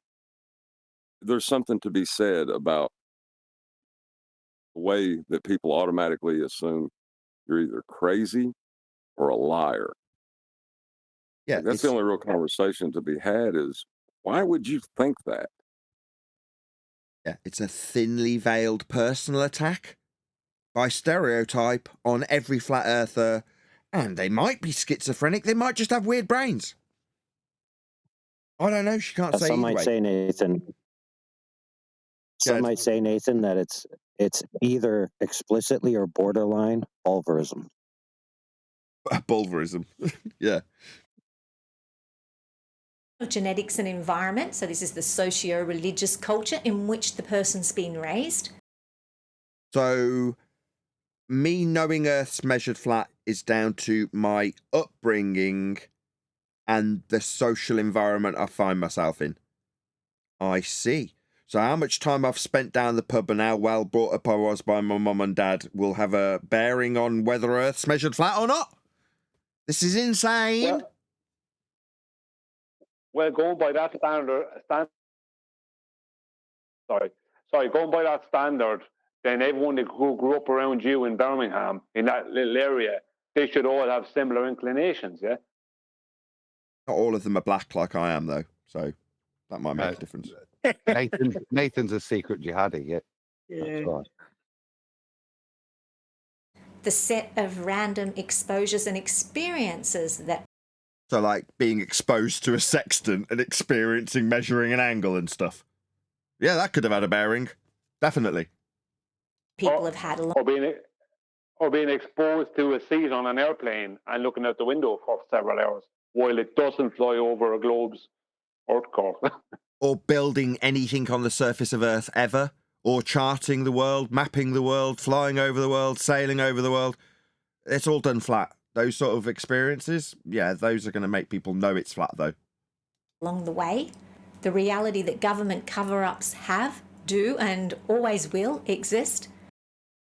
there's something to be said about the way that people automatically assume you're either crazy or a liar. Yeah, that's the only real conversation to be had is, why would you think that? Yeah, it's a thinly veiled personal attack by stereotype on every flat earther, and they might be schizophrenic, they might just have weird brains. I don't know, she can't say Some either might way. say, Nathan. Some might say, Nathan, that it's either explicitly or borderline bulverism. Bulverism, yeah. Genetics and environment. So this is the socio-religious culture in which the person's been raised. So me knowing Earth's measured flat is down to my upbringing and the social environment I find myself in. I see. So how much time I've spent down the pub and how well brought up I was by my mum and dad will have a bearing on whether Earth's measured flat or not. This is insane. Well, going by that going by that standard, then everyone who grew up around you in Birmingham, in that little area, they should all have similar inclinations, yeah? Not all of them are black like I am, though, so that might make a difference. Nathan's a secret jihadi, yeah. That's right. The set of random exposures and experiences that... So, like, being exposed to a sextant and experiencing measuring an angle and stuff. Yeah, that could have had a bearing. Definitely. People have had a lot... Or being exposed to a seat on an airplane and looking out the window for several hours while it doesn't fly over a globe's Earth core. Or building anything on the surface of Earth ever. Or charting the world, mapping the world, flying over the world, sailing over the world. It's all done flat. Those sort of experiences, yeah, those are going to make people know it's flat, though. Along the way, the reality that government cover-ups do, and always will exist.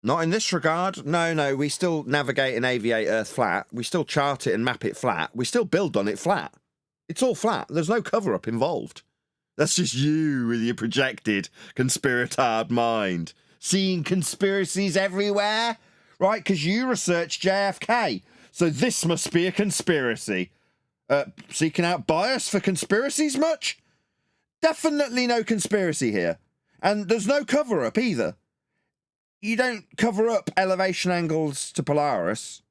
Not in this regard. No, we still navigate and aviate Earth flat. We still chart it and map it flat. We still build on it flat. It's all flat. There's no cover-up involved. That's just you with your projected conspiratard mind. Seeing conspiracies everywhere, right? Because you researched JFK. So this must be a conspiracy. Seeking out bias for conspiracies much? Definitely no conspiracy here. And there's no cover-up either. You don't cover up elevation angles to Polaris.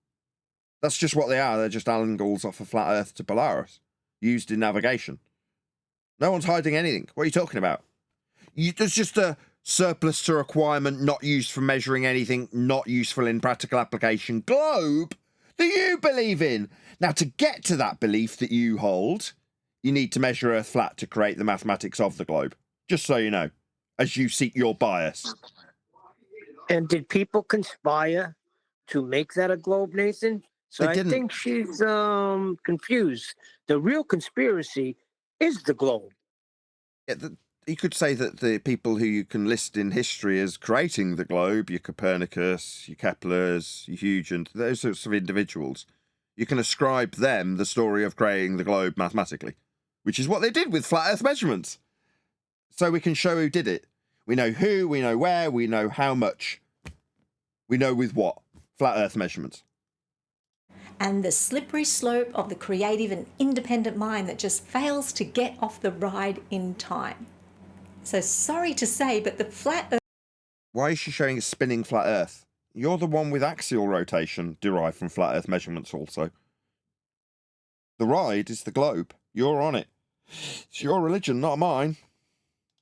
That's just what they are. They're just angles off a flat Earth to Polaris, used in navigation. No one's hiding anything. What are you talking about? There's just a surplus to requirement, not used for measuring anything, not useful in practical application globe that you believe in. Now, to get to that belief that you hold, you need to measure Earth flat to create the mathematics of the globe. Just so you know, as you seek your bias. And did people conspire to make that a globe, Nathan? So I think she's confused. The real conspiracy is the globe. Yeah, you could say that the people who you can list in history as creating the globe, your Copernicus, your Keplers, your Huygens, those sorts of individuals, you can ascribe them the story of creating the globe mathematically, which is what they did with flat Earth measurements. So we can show who did it. We know who, we know where, we know how much. We know with what. Flat Earth measurements. And the slippery slope of the creative and independent mind that just fails to get off the ride in time. So sorry to say, but the flat Earth... Why is she showing a spinning flat Earth? You're the one with axial rotation derived from flat Earth measurements also. The ride is the globe. You're on it. It's your religion, not mine.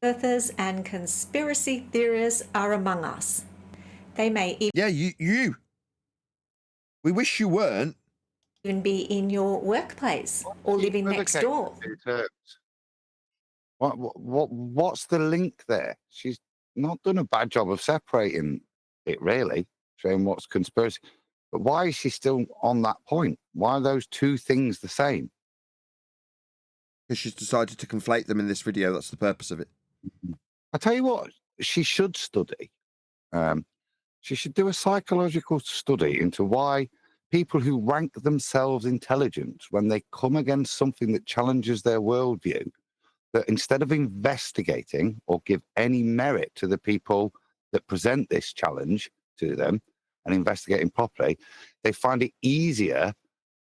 Earthers and conspiracy theorists are among us. They may even... Yeah, you. We wish you weren't. Even be in your workplace or living next door. What's the link there? She's not done a bad job of separating it, really, showing what's conspiracy. But why is she still on that point? Why are those two things the same? Because she's decided to conflate them in this video. That's the purpose of it. I tell you what, she should study. She should do a psychological study into why people who rank themselves intelligent, when they come against something that challenges their worldview, that instead of investigating or give any merit to the people that present this challenge to them and investigating properly, they find it easier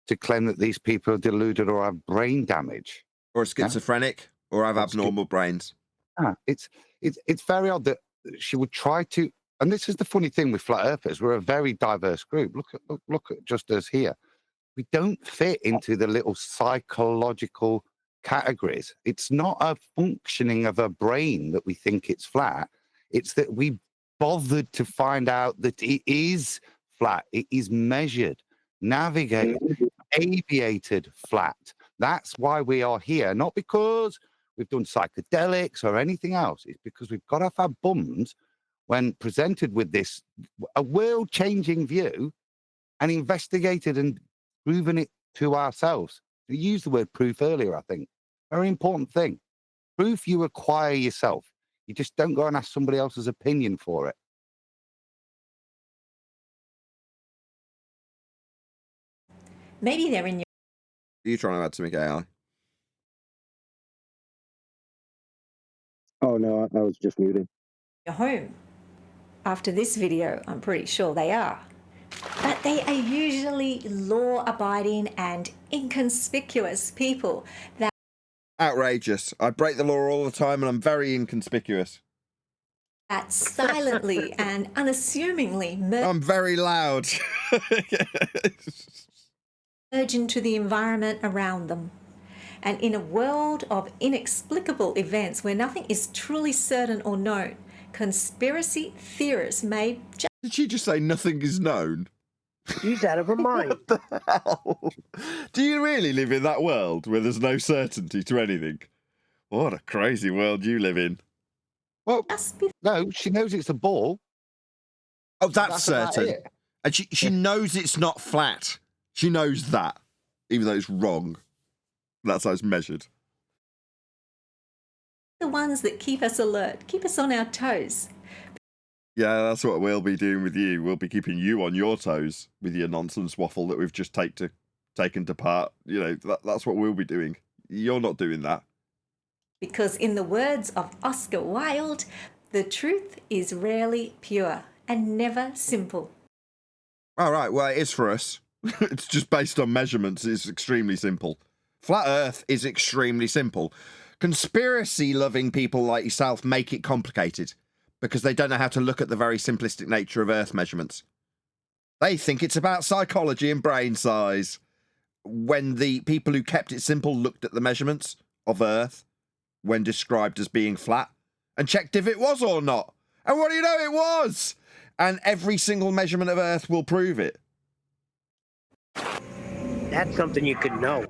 to claim that these people are deluded or have brain damage. Or schizophrenic, or have abnormal brains. It's very odd that she would try to, and this is the funny thing with flat earthers, we're a very diverse group. Look at just us here. We don't fit into the little psychological categories. It's not a functioning of a brain that we think it's flat. It's that we bothered to find out that it is flat. It is measured, navigated, aviated flat. That's why we are here, not because we've done psychedelics or anything else. It's because we've got off our bums when presented with this, a world-changing view, and investigated and proven it to ourselves. You used the word proof earlier, I think. Very important thing. Proof you acquire yourself. You just don't go and ask somebody else's opinion for it. Maybe they're in your... Are you trying to add something, AI? Oh, no, I was just muting. your home. After this video, I'm pretty sure they are. But they are usually law-abiding and inconspicuous people that... Outrageous. I break the law all the time and I'm very inconspicuous. That silently and unassumingly I'm very loud. merge into the environment around them. And in a world of inexplicable events where nothing is truly certain or known, conspiracy theorists may... Did she just say nothing is known? She's out of her mind. What the hell? Do you really live in that world where there's no certainty to anything? What a crazy world you live in. Well, no, she knows it's a ball. Oh, that's about certain. it. And she knows it's not flat. She knows that, even though it's wrong. That's how it's measured. the ones that keep us alert, keep us on our toes. Yeah, that's what we'll be doing with you. We'll be keeping you on your toes with your nonsense waffle that we've just taken to part. You know, that's what we'll be doing. You're not doing that. Because in the words of Oscar Wilde, the truth is rarely pure and never simple. All right, well, it is for us. It's just based on measurements. It's extremely simple. Flat Earth is extremely simple. Conspiracy-loving people like yourself make it complicated because they don't know how to look at the very simplistic nature of Earth measurements. They think it's about psychology and brain size. When the people who kept it simple looked at the measurements of Earth when described as being flat and checked if it was or not. And what do you know, it was! And every single measurement of Earth will prove it. That's something you could know.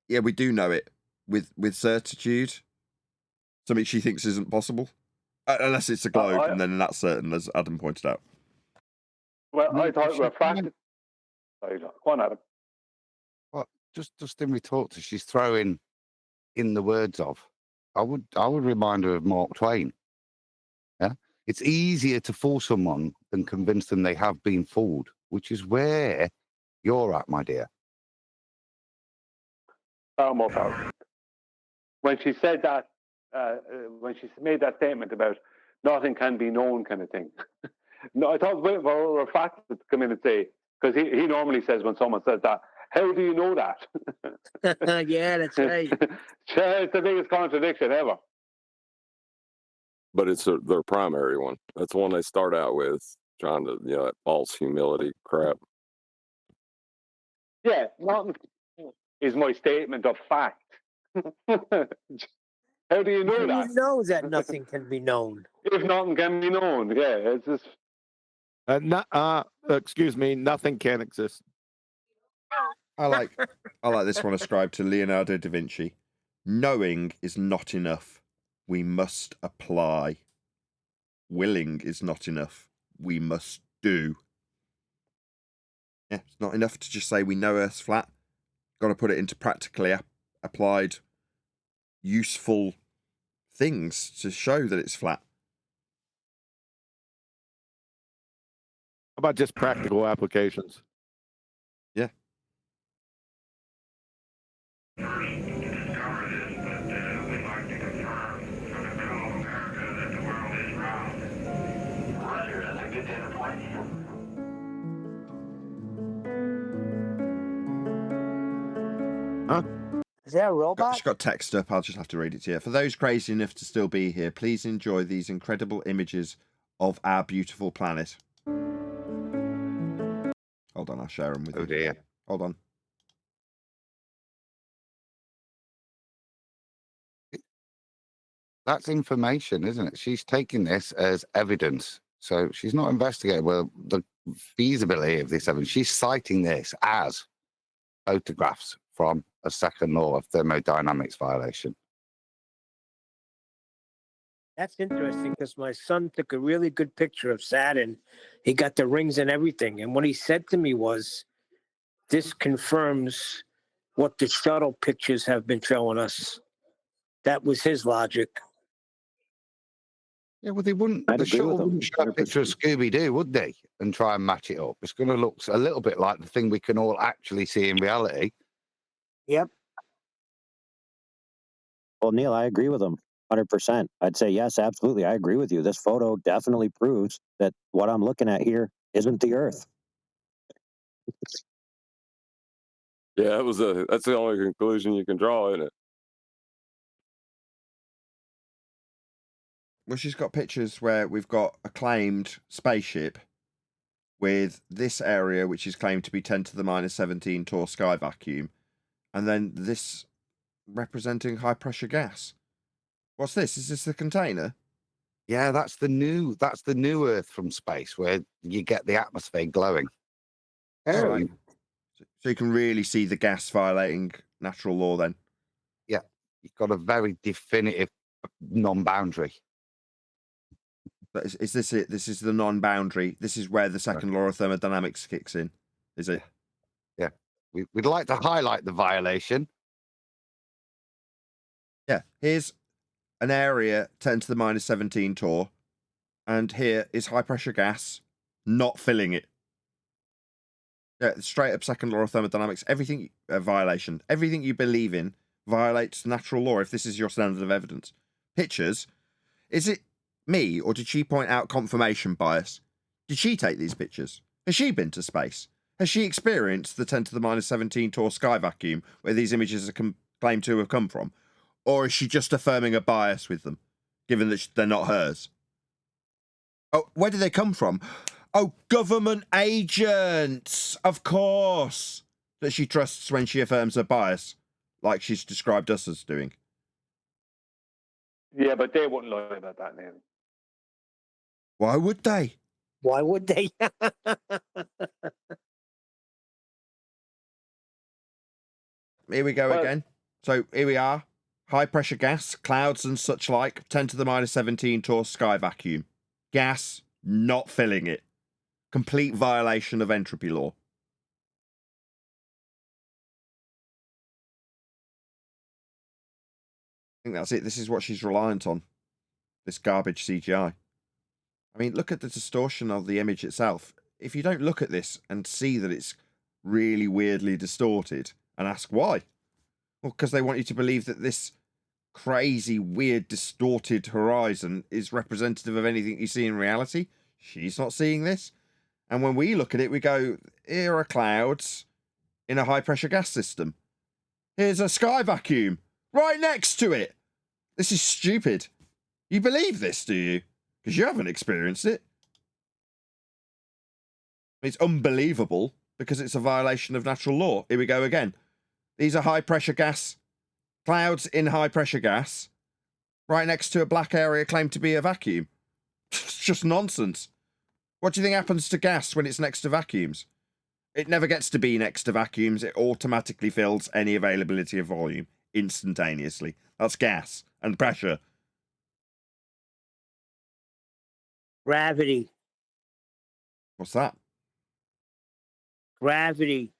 Yeah, we do know it with certitude. Something she thinks isn't possible. Unless it's a globe, and then that's certain, as Adam pointed out. Well, I thought refracted. Sorry, go on, Adam. Well, just in retort to, she's throwing in the words of. I would remind her of Mark Twain. Yeah, it's easier to fool someone than convince them they have been fooled, which is where you're at, my dear. Far more powerful. When she said that, when she made that statement about nothing can be known, kind of thing. No, I thought wait for refracted to come in and say, because he normally says when someone says that, how do you know that? Yeah, that's right. It's the biggest contradiction ever. But it's their primary one. That's the one they start out with, trying to, that false humility crap. Yeah, nothing is my statement of fact. How do you know that? He knows that nothing can be known. If nothing can be known, yeah, it's just Excuse me, nothing can exist. I like this one ascribed to Leonardo da Vinci. Knowing is not enough. We must apply. Willing is not enough. We must do. Yeah, it's not enough to just say we know Earth's flat. Got to put it into practically applied, useful things to show that it's flat. How about just practical applications? Yeah. Huh? Is that a robot? Just got text up. I'll just have to read it to you. For those crazy enough to still be here, please enjoy these incredible images of our beautiful planet. Hold on, I'll share them with you. Oh dear. Hold on. That's information, isn't it? She's taking this as evidence. So she's not investigating well the feasibility of this evidence. She's citing this as photographs from a second law of thermodynamics violation. That's interesting because my son took a really good picture of Saturn. He got the rings and everything. And what he said to me was, this confirms what the shuttle pictures have been showing us. That was his logic. Yeah, well, they wouldn't. I'd The agree with shuttle them, wouldn't show a picture of 100%. Scooby Doo, would they? And try and match it up. It's going to look a little bit like the thing we can all actually see in reality. Yep. Well, Neil, I agree with him 100%. I'd say, yes, absolutely. I agree with you. This photo definitely proves that what I'm looking at here isn't the Earth. Yeah, that's the only conclusion you can draw, isn't it? Well, she's got pictures where we've got a claimed spaceship with this area, which is claimed to be 10 to the minus 17 Torr sky vacuum, and then this representing high pressure gas. What's this? Is this the container? Yeah, that's the new Earth from space where you get the atmosphere glowing. All right. So you can really see the gas violating natural law then? Yeah, you've got a very definitive non-boundary. But is this it? This is the non-boundary. This is where the second law of thermodynamics kicks in, is it? Yeah. We'd like to highlight the violation. Yeah. Here's an area 10 to the minus 17 Torr, and here is high pressure gas not filling it. Yeah, straight up second law of thermodynamics. Everything violation. Everything you believe in violates natural law if this is your standard of evidence. Pictures. Is it me, or did she point out confirmation bias? Did she take these pictures? Has she been to space? Has she experienced the 10 to the minus 17 Torr sky vacuum where these images are claimed to have come from? Or is she just affirming a bias with them, given that they're not hers? Oh, where do they come from? Oh, government agents! Of course! That she trusts when she affirms her bias, like she's described us as doing. Yeah, but they wouldn't lie about that, Neil. Why would they? Why would they? Here we go again. So here we are. High pressure gas, clouds and such like, 10 to the minus 17 Torr sky vacuum. Gas, not filling it. Complete violation of entropy law. I think that's it. This is what she's reliant on. This garbage CGI. I mean, look at the distortion of the image itself. If you don't look at this and see that it's really weirdly distorted and ask why, well, because they want you to believe that this crazy, weird, distorted horizon is representative of anything you see in reality. She's not seeing this. And when we look at it, we go, here are clouds in a high-pressure gas system. Here's a sky vacuum right next to it. This is stupid. You believe this, do you? Because you haven't experienced it. It's unbelievable because it's a violation of natural law. Here we go again. These are high-pressure gas, clouds in high-pressure gas, right next to a black area claimed to be a vacuum. It's just nonsense. What do you think happens to gas when it's next to vacuums? It never gets to be next to vacuums. It automatically fills any availability of volume instantaneously. That's gas and pressure. Gravity. What's that? Gravity.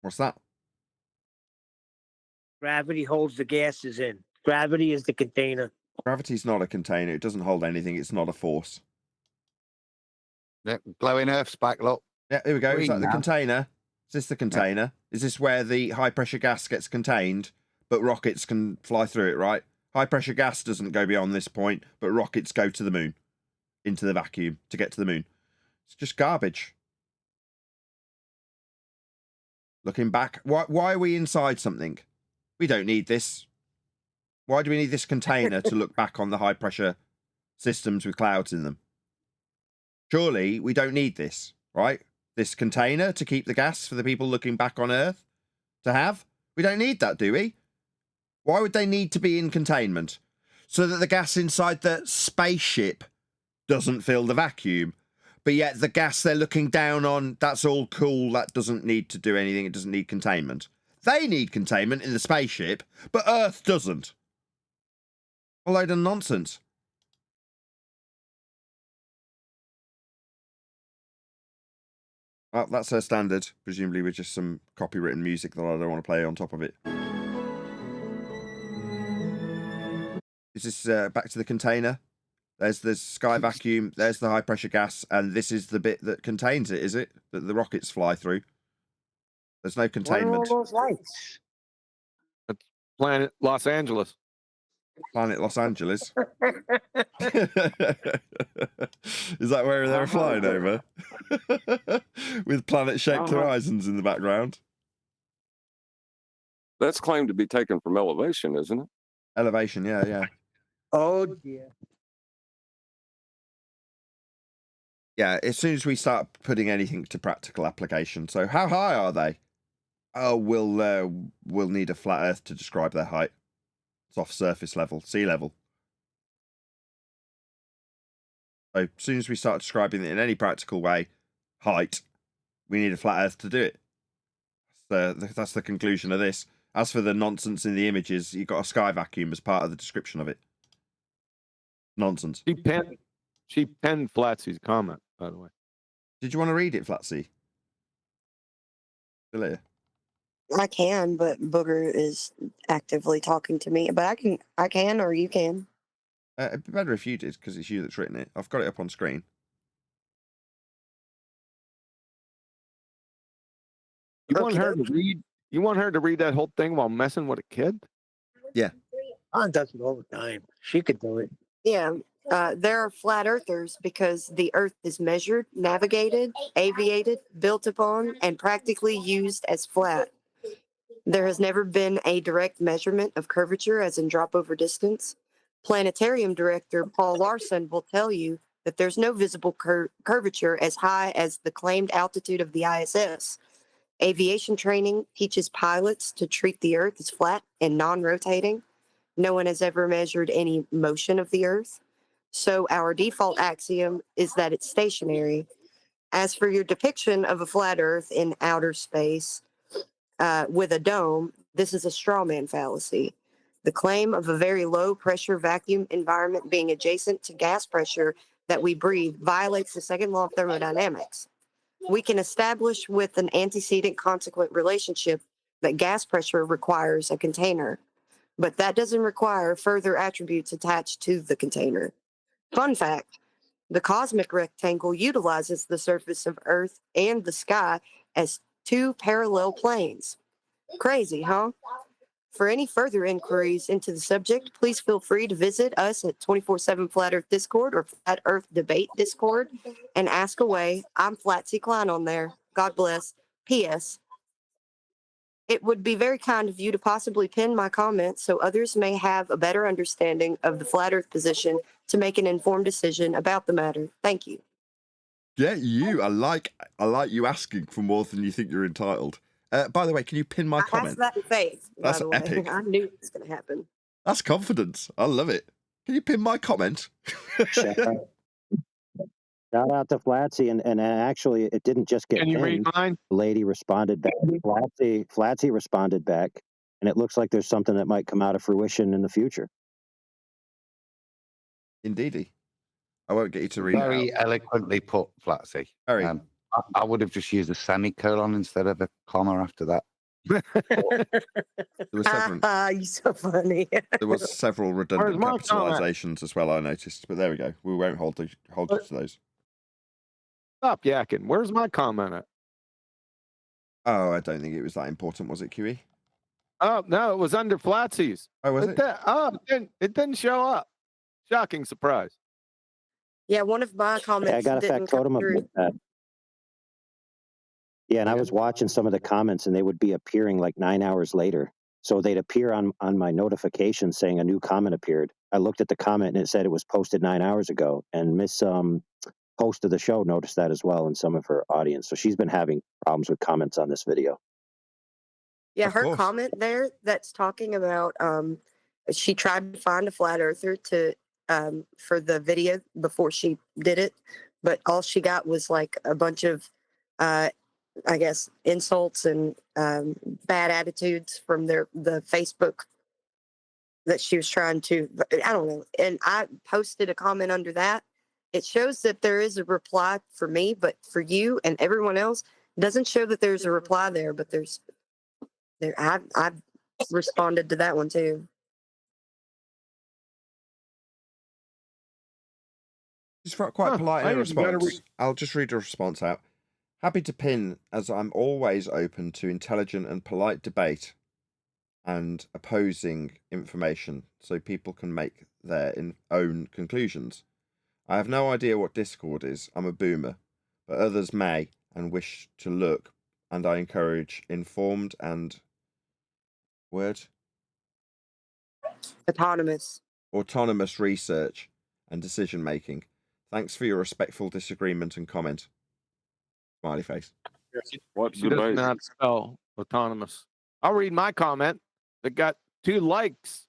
What's that? Gravity holds the gases in. Gravity is the container. Gravity's not a container. It doesn't hold anything. It's not a force. Yeah, glowing Earth's back, look. Yeah, here we go. Is Green that the now. container? Is this the container? Is this where the high pressure gas gets contained, but rockets can fly through it, right? High pressure gas doesn't go beyond this point, but rockets go to the moon, into the vacuum to get to the moon. It's just garbage. Looking back, why are we inside something? We don't need this. Why do we need this container to look back on the high pressure systems with clouds in them? Surely we don't need this, right? This container to keep the gas for the people looking back on Earth to have? We don't need that, do we? Why would they need to be in containment? So that the gas inside the spaceship doesn't fill the vacuum. But yet the gas they're looking down on, that's all cool. That doesn't need to do anything. It doesn't need containment. They need containment in the spaceship, but Earth doesn't. A load of nonsense. Well, that's her standard, presumably with just some copywritten music that I don't want to play on top of it. Is this back to the container? There's the sky vacuum, there's the high pressure gas, and this is the bit that contains it, is it? That the rockets fly through. There's no What are containment. all those lights? That's planet Los Angeles. Planet Los Angeles. Is that where they're flying over? With planet-shaped horizons in the background. That's claimed to be taken from elevation, isn't it? Elevation, yeah. Oh dear. Yeah, as soon as we start putting anything to practical application. So how high are they? Oh, we'll need a flat Earth to describe their height. It's off surface level, sea level. So as soon as we start describing it in any practical way, height, we need a flat Earth to do it. So that's the conclusion of this. As for the nonsense in the images, you've got a sky vacuum as part of the description of it. Nonsense. She penned Flatsy's comment, by the way. Did you want to read it, Flatsy? Still here? I can, but Booger is actively talking to me. But I can, or you can. It'd be better if you did, because it's you that's written it. I've got it up on screen. You want her to read? You want her to read that whole thing while messing with a kid? Yeah. Aunt does it all the time. She could do it. Yeah. There are flat earthers because the earth is measured, navigated, aviated, built upon, and practically used as flat. There has never been a direct measurement of curvature, as in drop over distance. Planetarium director Paul Larson will tell you that there's no visible curvature as high as the claimed altitude of the ISS. Aviation training teaches pilots to treat the earth as flat and non-rotating. No one has ever measured any motion of the earth. So our default axiom is that it's stationary. As for your depiction of a flat earth in outer space with a dome, this is a straw man fallacy. The claim of a very low pressure vacuum environment being adjacent to gas pressure that we breathe violates the second law of thermodynamics. We can establish with an antecedent consequent relationship that gas pressure requires a container, but that doesn't require further attributes attached to the container. Fun fact, the cosmic rectangle utilizes the surface of Earth and the sky as two parallel planes. Crazy, huh? For any further inquiries into the subject, please feel free to visit us at 24/7 Flat Earth Discord or Flat Earth Debate Discord and ask away. I'm Flatsy Klein on there. God bless. P.S. It would be very kind of you to possibly pin my comments so others may have a better understanding of the Flat Earth position to make an informed decision about the matter. Thank you. Yeah, I like you asking for more than you think you're entitled. By the way, can you pin my I comment? asked that in faith, That's by the way. epic. I knew it was going to happen. That's confidence. I love it. Can you pin my comment? Shout out to Flatsy, and actually, it didn't just get Can you read pinned. mine? The lady responded back. Flatsy responded back, and it looks like there's something that might come out of fruition in the future. Indeedy. I won't get you to read Very it out. eloquently put, Flatsy. Very. I would have just used a semicolon instead of a comma after that. There were several. You're so funny. There was several redundant my comment? capitalizations as well. I noticed, but there we go. We won't hold you to those. Stop yakking. Where's my comment at? Oh, I don't think it was that important, was it, QE? Oh no, it was under Flatsy's. Oh, was it? It didn't show up. Shocking surprise. Yeah, one of my comments Yeah, I got a didn't factotum come through. of that. Yeah, and I was watching some of the comments, and they would be appearing like 9 hours later. So they'd appear on my notification saying a new comment appeared. I looked at the comment, and it said it was posted 9 hours ago. And Miss host of the show noticed that as well in some of her audience. So she's been having problems with comments on this video. Yeah, Of her course. comment there that's talking about she tried to find a flat earther to for the video before she did it, but all she got was like a bunch of I guess insults and bad attitudes from the Facebook that she was trying to, I don't know. And I posted a comment under that. It shows that there is a reply for me, but for you and everyone else, it doesn't show that there's a reply there, but there's there. I've responded to that one too. She's quite polite in I her even gotta response. I'll just read her response out. Happy to pin, as I'm always open to intelligent and polite debate and opposing information so people can make their own conclusions. I have no idea what Discord is. I'm a boomer, but others may and wish to look, and I encourage informed and autonomous research and decision making. Thanks for your respectful disagreement and comment. Smiley face. What's the does not spell autonomous. I'll read my comment that got 2 likes.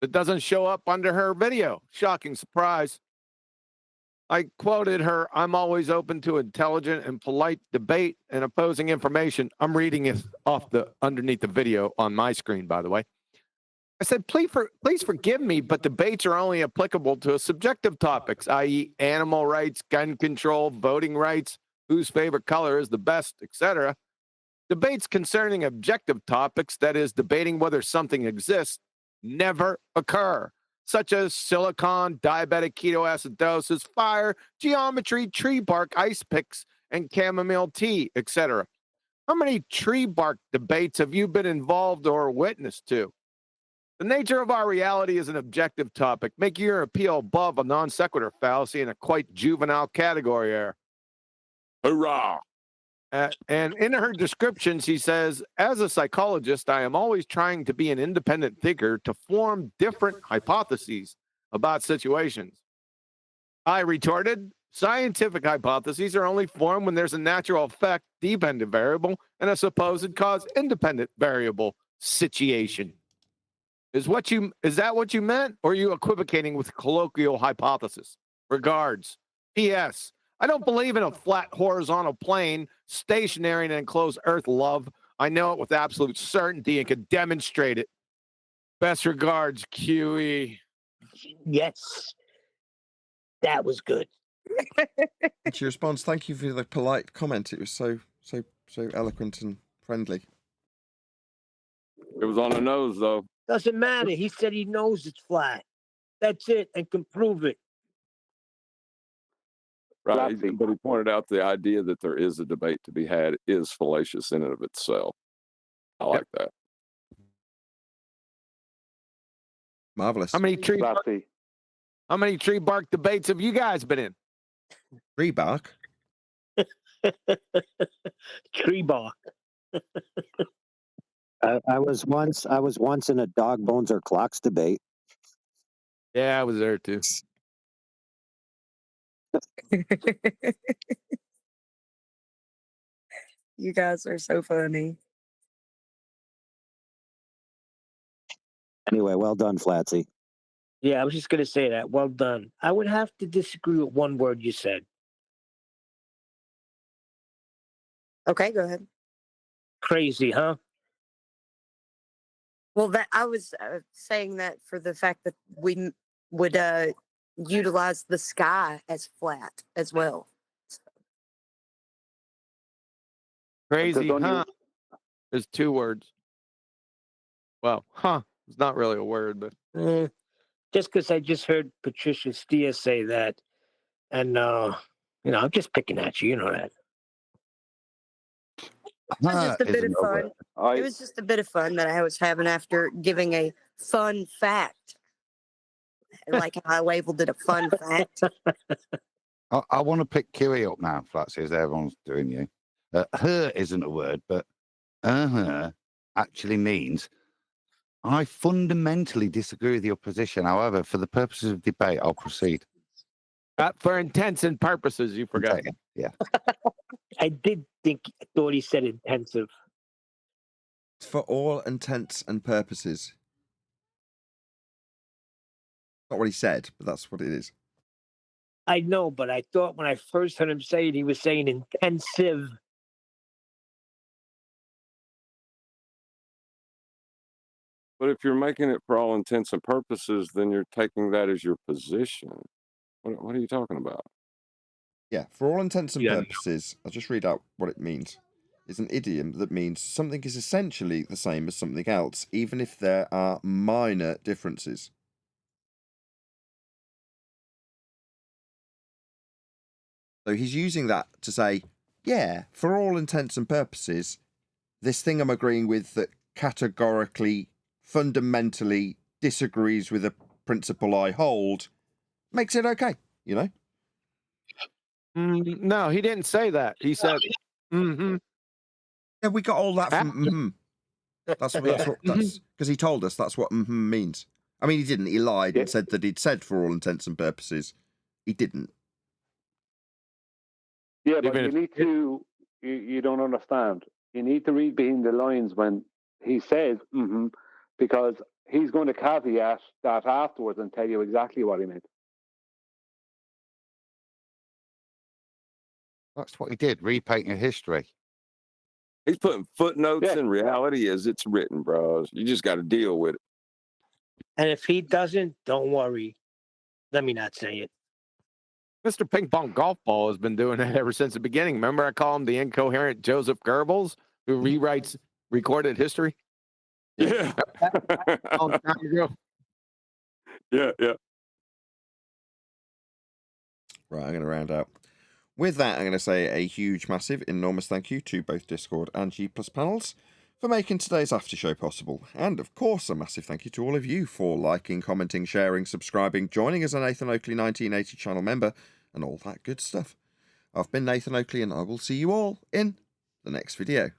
That doesn't show up under her video. Shocking surprise. I quoted her, I'm always open to intelligent and polite debate and opposing information. I'm reading it off underneath the video on my screen, by the way. I said, please forgive me, but debates are only applicable to subjective topics, i.e. animal rights, gun control, voting rights, whose favorite color is the best, etc. Debates concerning objective topics, that is, debating whether something exists, never occur, such as silicon, diabetic ketoacidosis, fire, geometry, tree bark, ice picks, and chamomile tea, etc. How many tree bark debates have you been involved or witness to? The nature of our reality is an objective topic. Make your appeal above a non sequitur fallacy in a quite juvenile category here. Hurrah! And in her description, she says, as a psychologist, I am always trying to be an independent thinker to form different hypotheses about situations. I retorted, scientific hypotheses are only formed when there's a natural effect, dependent variable, and a supposed cause, independent variable situation. Is that what you meant, or are you equivocating with colloquial hypothesis? Regards. P.S. I don't believe in a flat horizontal plane, stationary in an enclosed earth, love. I know it with absolute certainty and can demonstrate it. Best regards, QE. Yes. That was good. And she responds, thank you for the polite comment. It was so eloquent and friendly. It was on the nose, though. Doesn't matter. He said he knows it's flat. That's it, and can prove it. Right, but he pointed out the idea that there is a debate to be had is fallacious in and of itself. I like that. Marvelous. How many tree bark debates have you guys been in? Tree bark? Tree bark. I was once in a dog bones or clocks debate. Yeah, I was there too. You guys are so funny. Anyway, well done, Flatsy. Yeah, I was just going to say that. Well done. I would have to disagree with one word you said. Okay, go ahead. Crazy, huh? Well, that I was saying that for the fact that we would utilize the sky as flat as well. Crazy, only- huh? There's 2 words. Well, huh? It's not really a word, but Just because I just heard Patricia Steer say that, and I'm just picking at you. You know that. It was just a bit of fun. It was just a bit of fun that I was having after giving a fun fact. Like how I labeled it a fun fact. I want to pick Kiwi up now, Flatsy, as everyone's doing you. Her isn't a word, but actually means I fundamentally disagree with your position. However, for the purposes of debate, I'll proceed. for intents and purposes, you forgot. Yeah. I thought he said intensive. For all intents and purposes. Not what he said, but that's what it is. I know, but I thought when I first heard him say it, he was saying intensive. But if you're making it for all intents and purposes, then you're taking that as your position. What are you talking about? Yeah, for all intents and purposes, I'll just read out what it means. It's an idiom that means something is essentially the same as something else, even if there are minor differences. So he's using that to say, yeah, for all intents and purposes, this thing I'm agreeing with that categorically, fundamentally disagrees with a principle I hold makes it okay, you know? No, he didn't say that. He said, mm-hmm. Yeah, we got all that from mm-hmm. That's because he told us that's what mm-hmm means. I mean, he didn't. He lied and said that he'd said for all intents and purposes. He didn't. Yeah, but you need to, you don't understand. You need to read between the lines when he says, because he's going to caveat that afterwards and tell you exactly what he meant. That's what he did, repainting history. He's putting footnotes in reality as it's written, bros. You just got to deal with it. And if he doesn't, don't worry. Let me not say it. Mr. Ping Pong Golf Ball has been doing that ever since the beginning. Remember I call him the incoherent Joseph Goebbels, who rewrites recorded history? Yeah. Long time ago. Yeah. Right, I'm going to round out. With that, I'm going to say a huge, massive, enormous thank you to both Discord and G+ panels for making today's after show possible. And, of course, a massive thank you to all of you for liking, commenting, sharing, subscribing, joining as a Nathan Oakley 1980 channel member, and all that good stuff. I've been Nathan Oakley, and I will see you all in the next video.